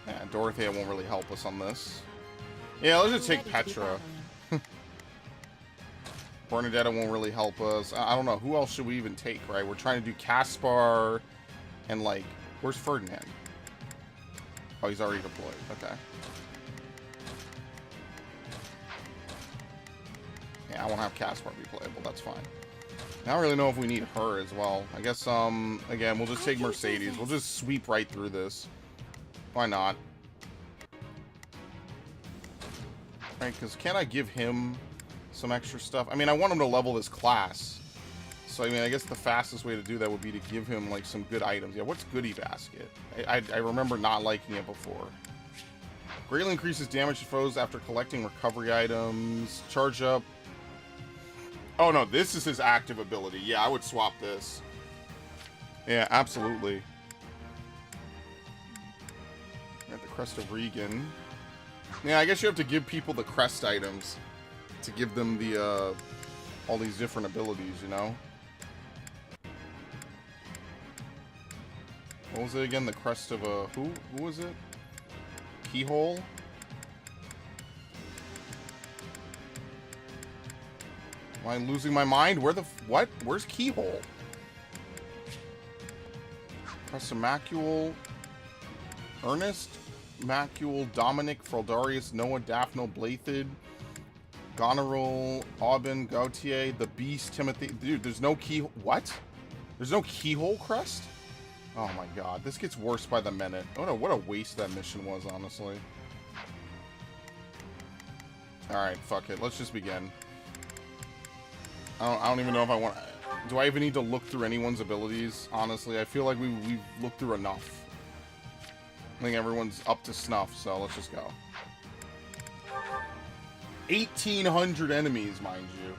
Yeah, Dorothea won't really help us on this. Yeah, let's just take Petra. Bernadetta won't really help us. I don't know. Who else should we even take, right? We're trying to do Caspar and, like... Where's Ferdinand? Oh, he's already deployed. Okay. Yeah, I won't have Caspar be playable. That's fine. I don't really know if we need her as well. I guess, again, we'll just take Mercedes. We'll just sweep right through this. Why not? Right, because can't I give him some extra stuff? I mean, I want him to level this class. So, I mean, I guess the fastest way to do that would be to give him, like, some good items. Yeah, what's Goodie Basket? I remember not liking it before. Greatly increases damage to foes after collecting recovery items. Charge up. Oh, no, this is his active ability. Yeah, I would swap this. Yeah, absolutely. At the Crest of Regan. Yeah, I guess you have to give people the crest items to give them the, all these different abilities, you know? What was it again? The Crest of a... Who was it? Keyhole? Am I losing my mind? Where the... What? Where's Keyhole? Crest of Macule... Ernest? Macule, Dominic, Fraldarius, Noah, Daphne, Blathid, Goneril, Aubin, Gautier, the Beast, Timothy. Dude, there's no key... What? There's no Keyhole crest? Oh my god, this gets worse by the minute. Oh no, what a waste that mission was, honestly. Alright, fuck it. Let's just begin. I don't even know if I want... Do I even need to look through anyone's abilities? Honestly, I feel like we've looked through enough. I think everyone's up to snuff, so let's just go. 1,800 enemies, mind you.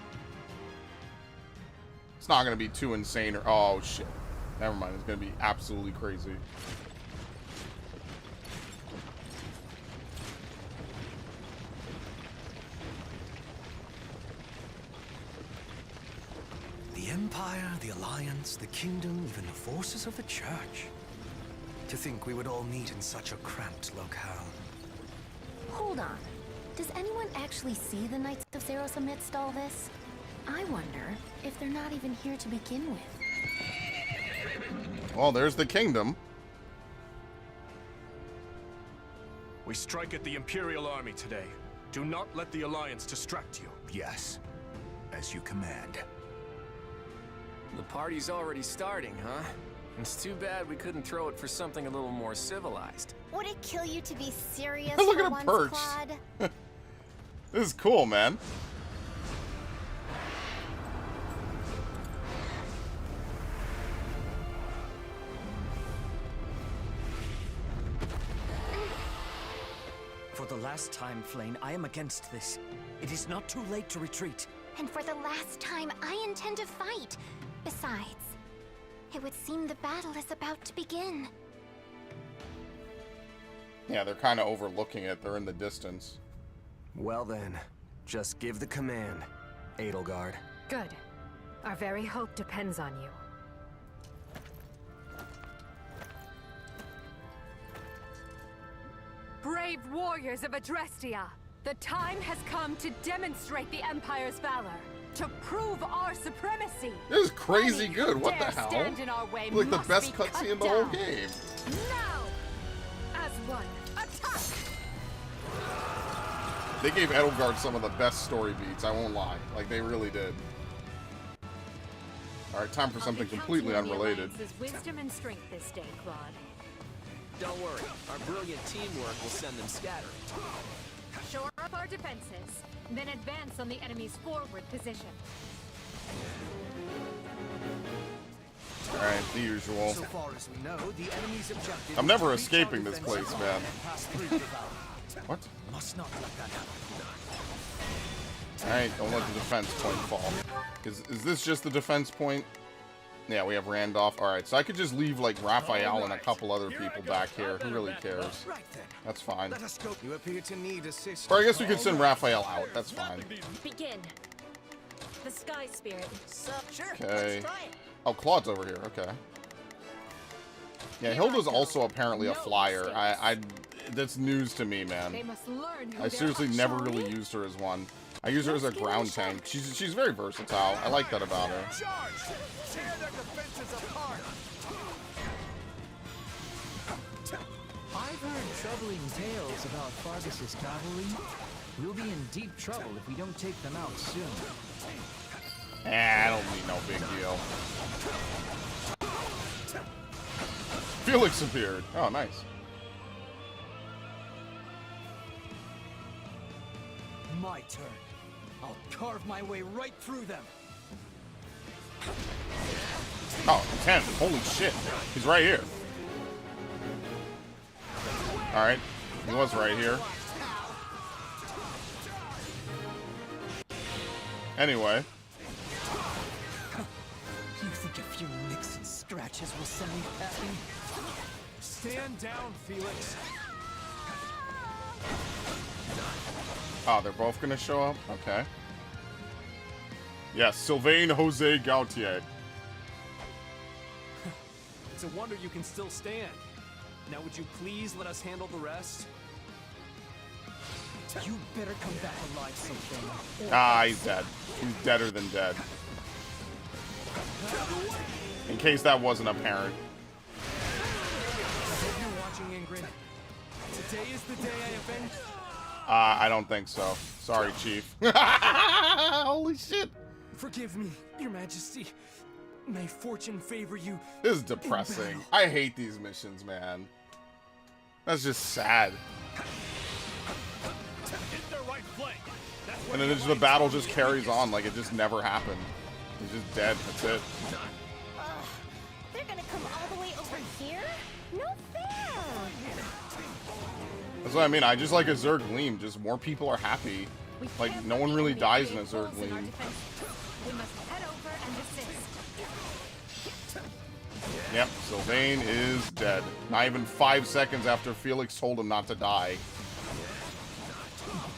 It's not going to be too insane or... Oh, shit. Never mind. It's going to be absolutely crazy. The Empire, the Alliance, the Kingdom, even the forces of the Church. To think we would all meet in such a cramped locale. Hold on. Does anyone actually see the Knights of Zeros amidst all this? I wonder if they're not even here to begin with. Well, there's the kingdom. We strike at the Imperial Army today. Do not let the Alliance distract you. Yes, as you command. The party's already starting, huh? It's too bad we couldn't throw it for something a little more civilized. Would it kill you to be serious Look for at him once, perched. Claude? This is cool, man. For the last time, Flane, I am against this. It is not too late to retreat. And for the last time, I intend to fight. Besides, it would seem the battle is about to begin. Yeah, they're kind of overlooking it. They're in the distance. Well then, just give the command, Edelgard. Good. Our very hope depends on you. Brave warriors of Adrestia, the time has come to demonstrate the Empire's valor, to prove our supremacy. This is crazy good. What the Dare hell? stand in our way Like the must best be cutscene in cut the whole down. game. Now, as one, attack! They gave Edelgard some of the best story beats, I won't lie. Like, they really did. Alright, time for something completely unrelated. Wisdom and strength this day, Claude. Don't worry, our brilliant teamwork will send them scattering. Shore up our defenses, then advance on the enemy's forward position. Alright, the usual. So far as we know, the enemy's objective I'm never is to reach escaping our this defensive place, line man. and pass through the valley. What? Must not let that happen. Alright, don't let the defense point fall. Is this just the defense point? Yeah, we have Randolph. Alright, so I could just leave, like, Raphael and a couple other people back here. Who really cares? That's fine. Let us go. You appear to need assistance. Or I guess we could send Raphael out. That's fine. Begin. The Sky Spirit. Sure, Okay. let's try it. Oh, Claude's over here. Okay. Yeah, Hilda's also apparently a flyer. that's news to me, man. They must learn who I they seriously are, never shall really we? used her as one. I use her as a ground tank. She's very versatile. I like that about her. Charge! Tear their defenses apart! I've heard troubling tales about Fargus's cavalry. We'll be in deep trouble if we don't take them out soon. I don't need no big deal. Felix appeared. Oh, nice. My turn. I'll carve my way right through them. Oh, 10. Holy shit. He's right here. Alright. He was right here. Anyway. You think a few nicks and scratches will send me packing? Stand down, Felix. Oh, they're both gonna show up? Okay. Yes, Sylvain Jose Gautier. It's a wonder you can still stand. Now would you please let us handle the rest? You better come back alive, Sylvain. Ah, he's dead. He's deader than dead. In case that wasn't apparent. I hope you're watching, Ingrid. Today is the day I avenge. I don't think so. Sorry, Chief. Holy shit. Forgive me, Your Majesty. May fortune favor you. This is depressing. I hate these missions, man. That's just sad. And then the battle just carries on like it just never happened. He's just dead. That's it. They're gonna come all the way over here? No fair! That's what I mean. I just like a Zerg Gleam. Just more people are happy. Like, no one really dies in a Zerg Gleam. We must head over and assist. Yep, Sylvain is dead. Not even 5 seconds after Felix told him not to die.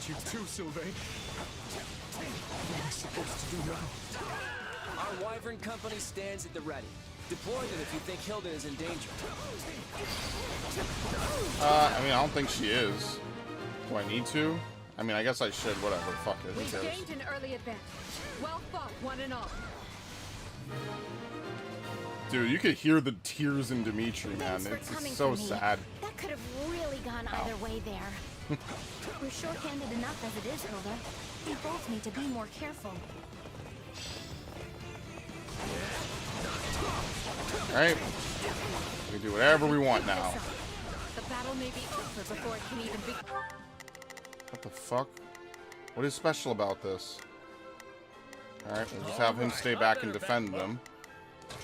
You too, Sylvain. What am I supposed to do now? Our Wyvern Company stands at the ready. Deploy them if you think Hilda is in danger. I mean, I don't think she is. Do I need to? I mean, I guess I should. Whatever. Fuck it. We've Who cares? gained an early advantage. Well fought, one and all. Dude, you could hear the tears in Dimitri, man. Thanks for coming It's so for me. sad. That could have really gone either way there. We're short-handed enough as it is, Hilda. We both need to be more careful. Alright. We can do whatever we want now. The battle may be over before it can even be. What the fuck? What is special about this? Alright, we'll just have him stay back and defend them.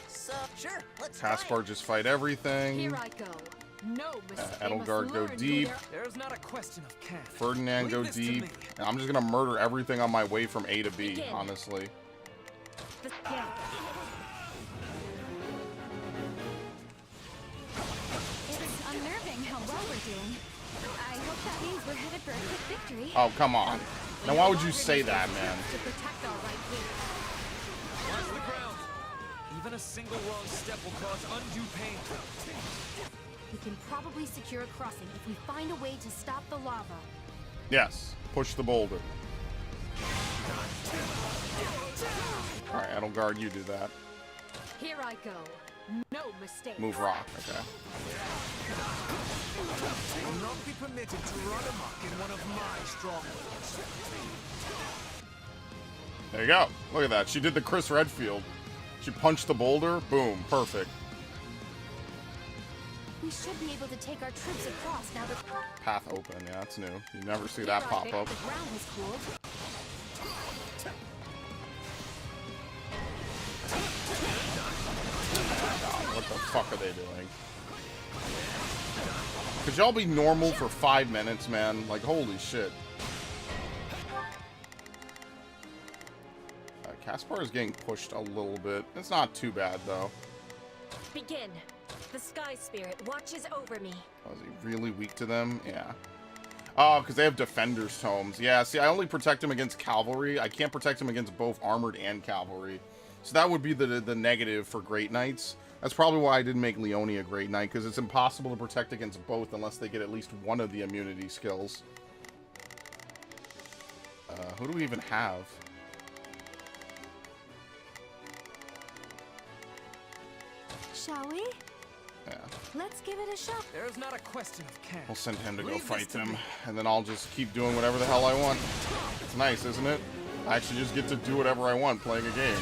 So, sure, let's Caspar just fight everything. Here I go. No mistake. Edelgard go deep. There's not a question of cash. Ferdinand go deep. And I'm just gonna murder everything on my way from A to B, honestly. Yeah. It's unnerving how well we're doing. I hope that means we're headed for a quick victory. Oh, come on. Now why would you say that, man? To protect our right wing. Watch the ground. Even a single wrong step will cause undue pain. We can probably secure a crossing if we find a way to stop the lava. Yes. Push the boulder. Alright, Edelgard, you do that. Here I go. No mistake. Move rock, okay. Will not be permitted to run amok in one of my strongholds. There you go. Look at that. She did the Chris Redfield. She punched the boulder. Boom. Perfect. We should be able to take our troops across now that Path open. Yeah, that's new. You never see that pop up. the ground has cooled. God, what the fuck are they doing? Could y'all be normal for 5 minutes, man? Like, holy shit. Caspar is getting pushed a little bit. It's not too bad, though. Begin. The Sky Spirit watches over me. Was he really weak to them? Yeah. Oh, because they have Defender's Tomes. Yeah, see, I only protect him against Cavalry. I can't protect him against both Armored and Cavalry. So that would be the negative for Great Knights. That's probably why I didn't make Leone a Great Knight, because it's impossible to protect against both unless they get at least one of the immunity skills. Who do we even have? Shall we? Yeah. Let's give it a shot. There's not a question of can. We'll send him to go fight them, and then I'll just keep doing whatever the hell I want. It's nice, isn't it? I actually just get to do whatever I want playing a game.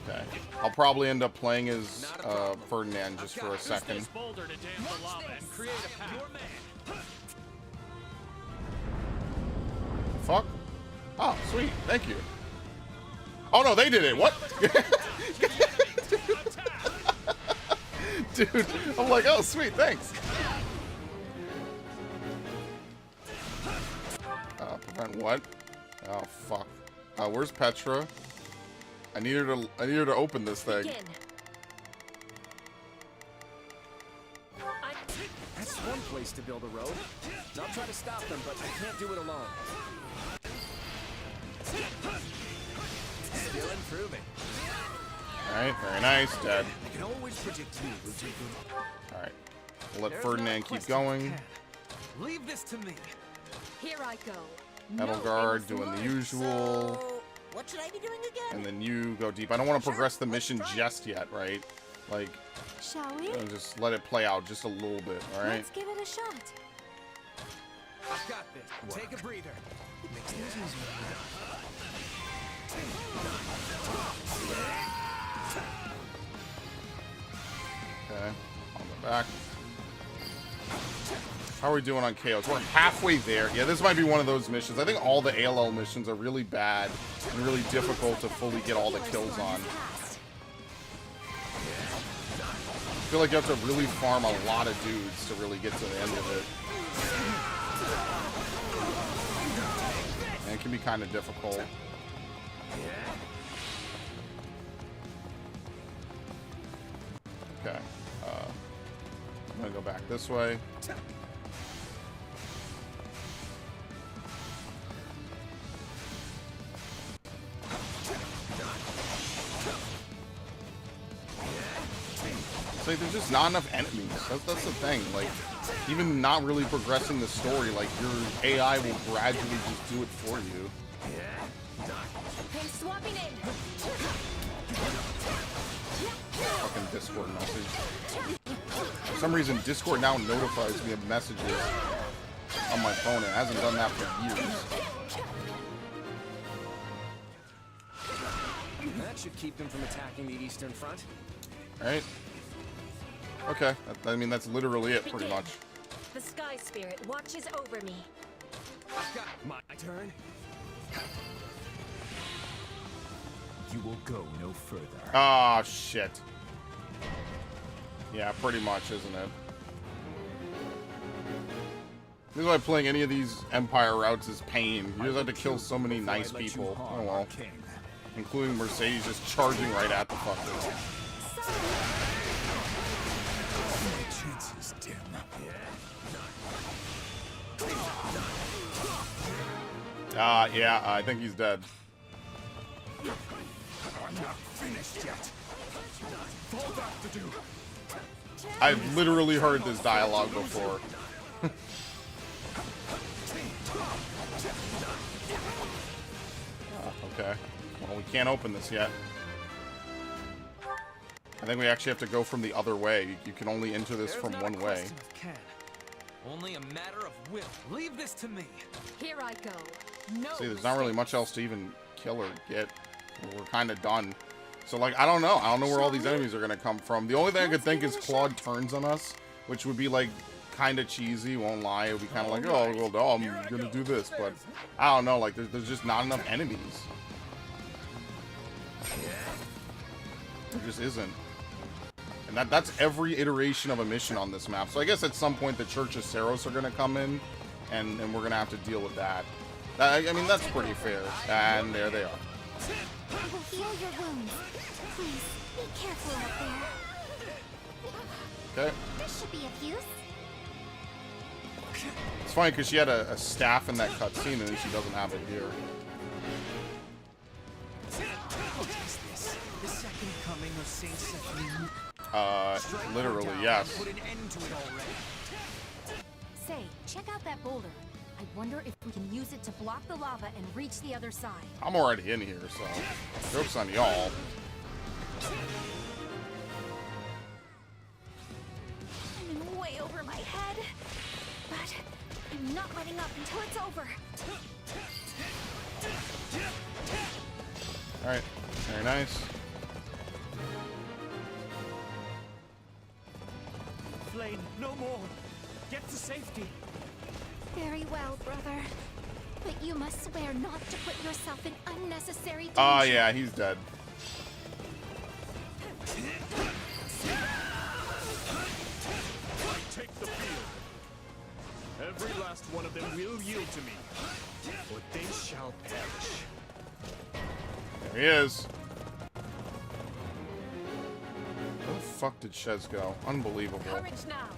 Okay. I'll probably end up playing as Ferdinand just for a second. Fuck? Oh, sweet. Thank you. Oh, no, they did it. What? Dude, I'm like, oh, sweet, thanks. Prevent what? Oh, fuck. Where's Petra? I need her to open this thing. That's one place to build a road. I'll try to stop them, but I can't do it alone. Still improving. Alright, very nice. Dead. I can always predict you will take good. Alright. We'll let Ferdinand keep going. Leave this to me. Here I go. Metal Guard doing the usual. So, what should I be doing again? And then you go deep. I don't want to progress the mission just yet, right? Like, shall we? Just let it play out just a little bit, alright? Let's give it a shot. I've got this. Take a breather. Makes things easier. Okay, on the back. How are we doing on KOs? We're halfway there. Yeah, this might be one of those missions. I think all the ALL missions are really bad and really difficult to fully get all the kills on. I feel like you have to really farm a lot of dudes to really get to the end of it. And it can be kind of difficult. Okay. I'm gonna go back this way. It's like there's just not enough enemies. That's the thing. Like, even not really progressing the story, like your AI will gradually just do it for you. I'm swapping in. Fucking Discord message. For some reason, Discord now notifies me of messages on my phone. It hasn't done that for years. That should keep them from attacking the Eastern Front. Right? Okay. I mean, that's literally it, pretty much. The Sky Spirit watches over me. I've got my turn. You will go no further. Ah, shit. Yeah, pretty much, isn't it? This is why playing any of these Empire routes is pain. You just have to kill so many nice people. Oh well. Including Mercedes just charging right at the fucker. Chances dim. Yeah, I think he's dead. I'm not finished yet. Fall back to do. I've literally heard this dialogue before. Okay. Well, we can't open this yet. I think we actually have to go from the other way. You can only enter this from one way. Only a matter of will. Leave this to me. Here I go. No. See, there's not really much else to even kill or get. We're kind of done. So, like, I don't know. I don't know where all these enemies are going to come from. The only thing I could think is Claude turns on us, which would be, like, kind of cheesy, won't lie. It would be kind of like, oh, well, I'm going to do this. But, I don't know. Like, there's just not enough enemies. There just isn't. And that's every iteration of a mission on this map. So I guess at some point the Church of Saros are going to come in, and we're going to have to deal with that. I mean, that's pretty fair. And there they are. I will heal your wounds. Please, Be careful out there. Okay. This should be of use. It's funny because she had a staff in that cutscene and she doesn't have it here. What is this? The second coming of Saint Sephiroth? Literally, yes. Put an end to it already. Say, check out that boulder. I wonder if we can use it to block the lava and reach the other side. I'm already in here, so joke's on y'all. I'm in way over my head, but I'm not letting up until it's over. Alright, very nice. Flame, no more. Get to safety. Very well, brother. But you must swear not to put yourself in unnecessary danger. Oh, yeah, he's dead. I take the field. Every last one of them will yield to me, or they shall perish. There he is. Where the fuck did Shez go? Unbelievable. Courage now.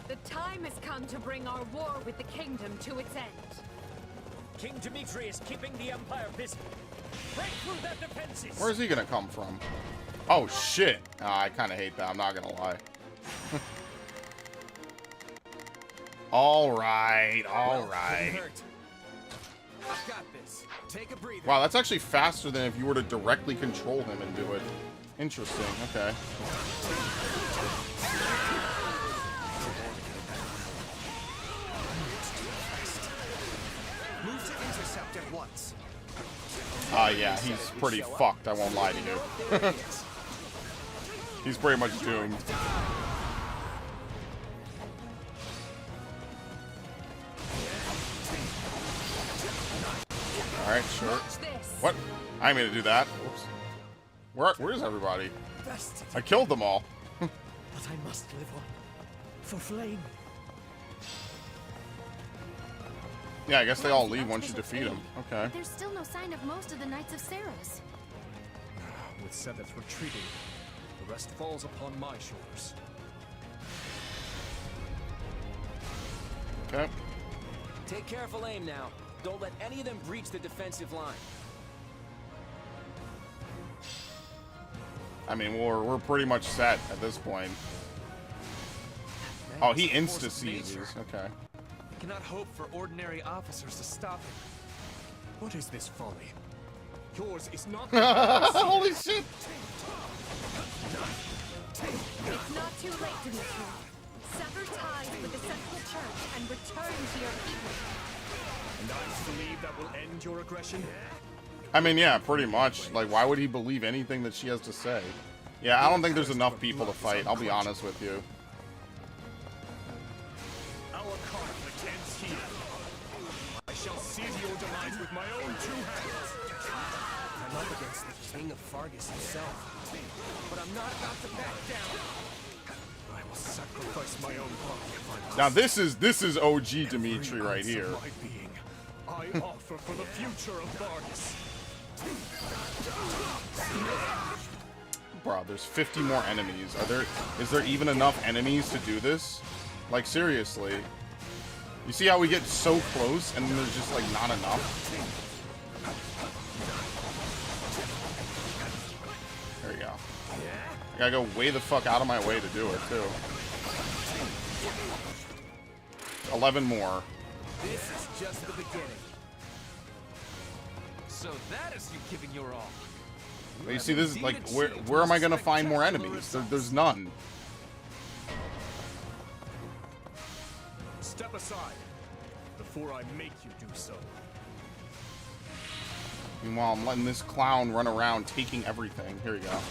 The time has come to bring our war with the kingdom to its end. King Dimitri is keeping the Empire busy. Break through their defenses. Where's he gonna come from? Oh, shit. I kind of hate that. I'm not gonna lie. Alright, alright. I've got this. Take a breather. Wow, that's actually faster than if you were to directly control him and do it. Interesting, okay. Move to intercept at once. Yeah, he's pretty fucked, I won't lie to you. He's pretty much doomed. Alright, sure. What? I didn't mean to do that. Whoops. Where's everybody? I killed them all. But I must live on. For Flame. Yeah, I guess they all leave once you defeat them. Okay. There's still no sign of most of the Knights of Saros. With Setheth retreating, the rest falls upon my shoulders. Okay. Take careful aim now. Don't let any of them breach the defensive line. I mean, we're pretty much set at this point. Oh, he insta-seizes. Okay. I cannot hope for ordinary officers to stop him. What is this folly? Yours is not. Holy shit! It's not too late, Dimitri. Sever ties with the Central Church and return to your people. And I believe that will end your aggression? I mean, yeah, pretty much. Like, why would he believe anything that she has to say? Yeah, I don't think there's enough people to fight, I'll be honest with you. Our conflict ends here. I shall seize your demise with my own two hands. I'm up against the King of Fargus himself, but I'm not about to back down. I will sacrifice my own body if I must. Now this is OG Dimitri right here. My being, I offer for the future of Fargus. Bro, there's 50 more enemies. Is there even enough enemies to do this? Like, seriously. You see how we get so close and then there's just, like, not enough? There we go. I gotta go way the fuck out of my way to do it, too. 11 more. This is just the beginning. So that is you giving your all. But you see, this is like, where am I gonna find more enemies? There's none. Step aside before I make you do so. Meanwhile, I'm letting this clown run around taking everything. Here we go.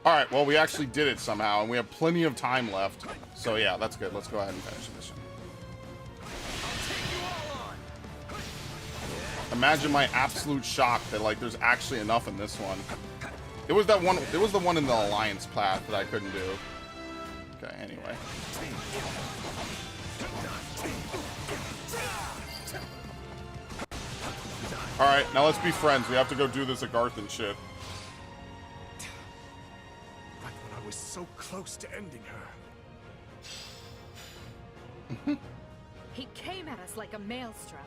Alright, well, we actually did it somehow, and we have plenty of time left. So yeah, that's good. Let's go ahead and finish the mission. Imagine my absolute shock that, like, there's actually enough in this one. It was that one. It was the one in the Alliance path that I couldn't do. Okay, anyway. Alright, now let's be friends. We have to go do this at Garth and shit. Right when I was so close to ending her. He came at us like a maelstrom,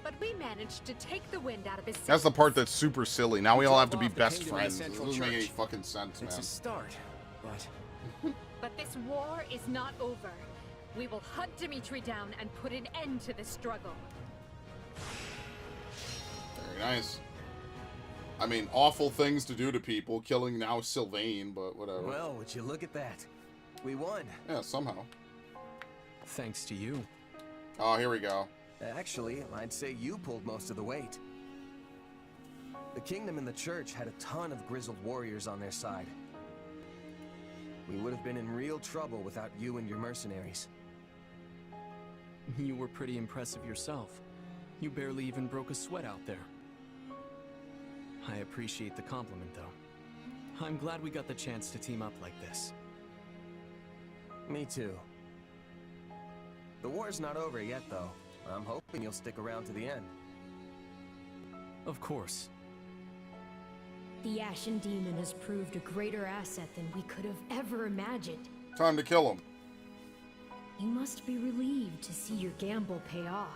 but we managed to take the wind out of his sails. That's the part that's super silly. Now we all have to be Drop off the best kingdom in the friends. This central doesn't make any church. fucking sense, man. It's a start, but But this war is not over. We will hunt Dimitri down and put an end to this struggle. Very nice. I mean, awful things to do to people, killing now Sylvain, but whatever. Well, would you look at that? We won. Yeah, somehow. thanks to you. Oh, here we go. Actually, I'd say you pulled most of the weight. The kingdom and the church had a ton of grizzled warriors on their side. We would have been in real trouble without you and your mercenaries. You were pretty impressive yourself. You barely even broke a sweat out there. I appreciate the compliment, though. I'm glad we got the chance to team up like this. Me too. The war's not over yet, though. I'm hoping you'll stick around to the end. Of course. The Ashen Demon has proved a greater asset than we could have ever imagined. Time to kill him. You must be relieved to see your gamble pay off.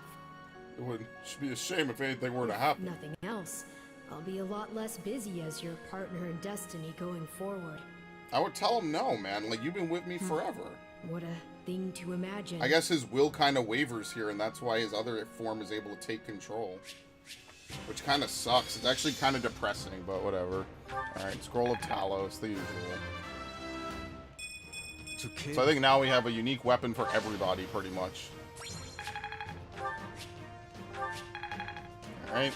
It should be a shame if anything were to happen. Nothing else. I'll be a lot less busy as your partner in destiny going forward. I would tell him no, man. Like, you've been with me forever. What a thing to imagine. I guess his will kind of wavers here, and that's why his other form is able to take control. Which kind of sucks. It's actually kind of depressing, but whatever. Alright, Scroll of Talos, the usual. So I think now we have a unique weapon for everybody, pretty much. Alright.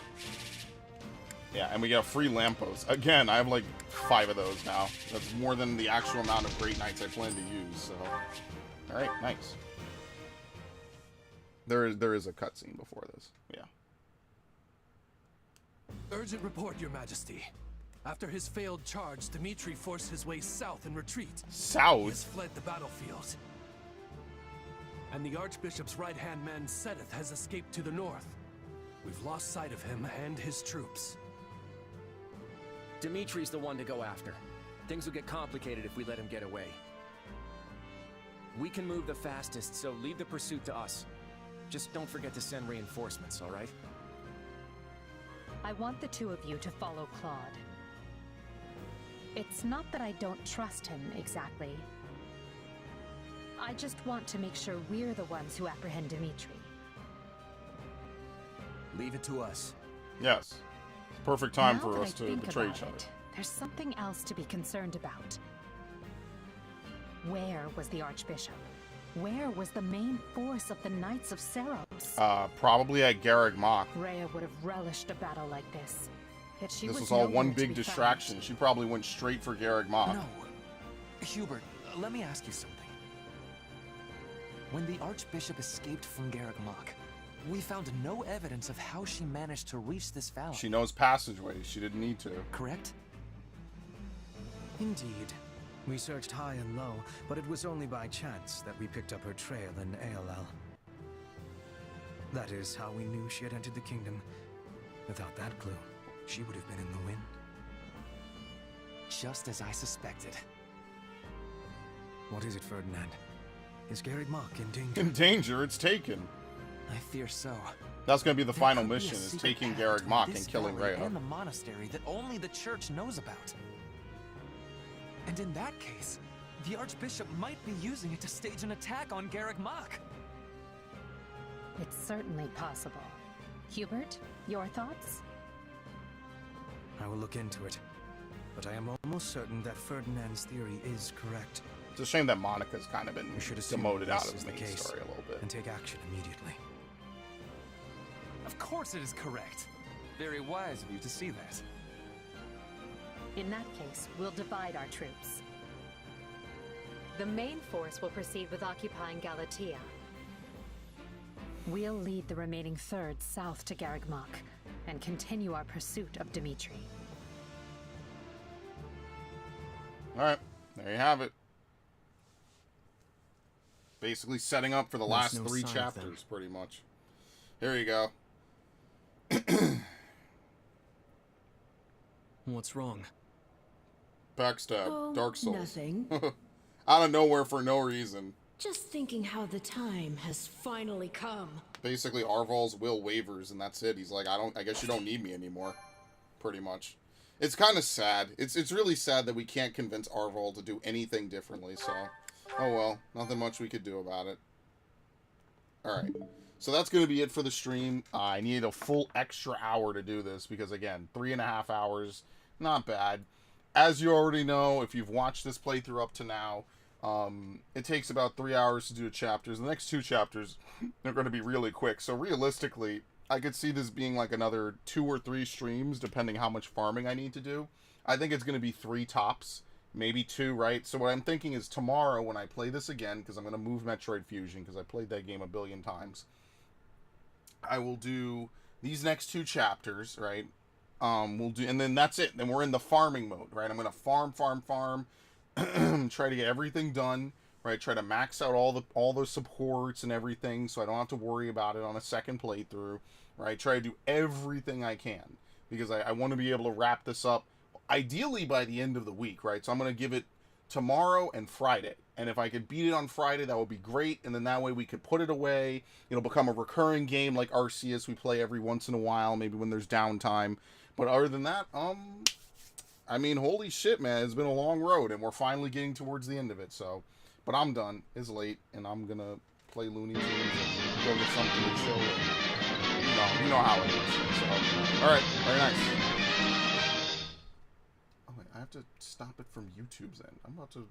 Yeah, and we get a free lamppost. Again, I have like 5 of those now. That's more than the actual amount of Great Knights I plan to use, so... Alright, nice. There is a cutscene before this, yeah. Urgent report, Your Majesty. After his failed charge, Dimitri forced his way south in retreat. South? He has fled the battlefield. And the Archbishop's right-hand man, Seth, has escaped to the north. We've lost sight of him and his troops. Dimitri's the one to go after. Things will get complicated if we let him get away. We can move the fastest, so leave the pursuit to us. Just don't forget to send reinforcements, all right? I want the two of you to follow Claude. It's not that I don't trust him, exactly. I just want to make sure we're the ones who apprehend Dimitri. Leave it to us. Yes. Perfect time Now for that us I to think betray about each other. it, there's something else to be concerned about. Where was the Archbishop? Where was the main force of the Knights of Seros? Probably at Garreg Mach. Rhea would have relished a battle like this. Yet she This was was all nowhere one to big be distraction. found. She probably went straight for Garreg Mach. No. Hubert, let me ask you something. When the Archbishop escaped from Garreg Mach, we found no evidence of how she managed to reach this valley. She knows passageways. She didn't need to. Correct? Indeed. We searched high and low, but it was only by chance that we picked up her trail in ALL. That is how we knew she had entered the kingdom. Without that clue, she would have been in the wind. Just as I suspected. What is it, Ferdinand? Is Garreg Mach in danger? In danger? It's taken. I fear so. That's going to be the There final could be a mission, is secret taking path Garreg between Mach this and killing valley Rhea. and the monastery that only the church knows about. And in that case, the Archbishop might be using it to stage an attack on Garreg Mach. It's certainly possible. Hubert, your thoughts? I will look into it, but I am almost certain that Ferdinand's theory is correct. It's a shame that Monica's kind of been We should assume demoted out this of is the the main case story a little bit. and take action immediately. Of course it is correct. Very wise of you to see that. In that case, we'll divide our troops. The main force will proceed with occupying Galatia. We'll lead the remaining third south to Garreg Mach and continue our pursuit of Dimitri. Alright, there you have it. Basically setting up for the last no 3 sign of them. chapters, pretty much. Here you go. What's wrong? Backstab. Oh, Dark Souls. nothing. Out of nowhere for no reason. Just thinking how the time has finally come. Basically, Arval's will wavers, and that's it. He's like, I guess you don't need me anymore. Pretty much. It's kind of sad. It's really sad that we can't convince Arval to do anything differently, so... Oh well, nothing much we could do about it. Alright. So that's going to be it for the stream. I needed a full extra hour to do this, because again, 3.5 hours, not bad. As you already know, if you've watched this playthrough up to now, it takes about 3 hours to do the chapters. The next 2 chapters, they're going to be really quick. So realistically, I could see this being like another 2 or 3 streams, depending how much farming I need to do. I think it's going to be 3 tops, maybe 2, right? So what I'm thinking is tomorrow when I play this again, because I'm going to move Metroid Fusion, because I played that game a billion times, I will do these next 2 chapters, right? We'll do, and then that's it. Then we're in the farming mode, right? I'm going to farm, try to get everything done, right? Try to max out all the supports and everything, so I don't have to worry about it on a second playthrough, right? Try to do everything I can, because I want to be able to wrap this up, ideally by the end of the week, right? So I'm going to give it tomorrow and Friday, and if I could beat it on Friday, that would be great, and then that way we could put it away, it'll become a recurring game like Arceus we play every once in a while, maybe when there's downtime, but other than that, I mean, holy shit, man, it's been a long road, and we're finally getting towards the end of it, so, but I'm done, it's late, and I'm gonna play Looney Tunes and go get something to chill, and, you know how it is, so, alright, very nice. Oh, wait, I have to stop it from YouTube's end, I'm about to...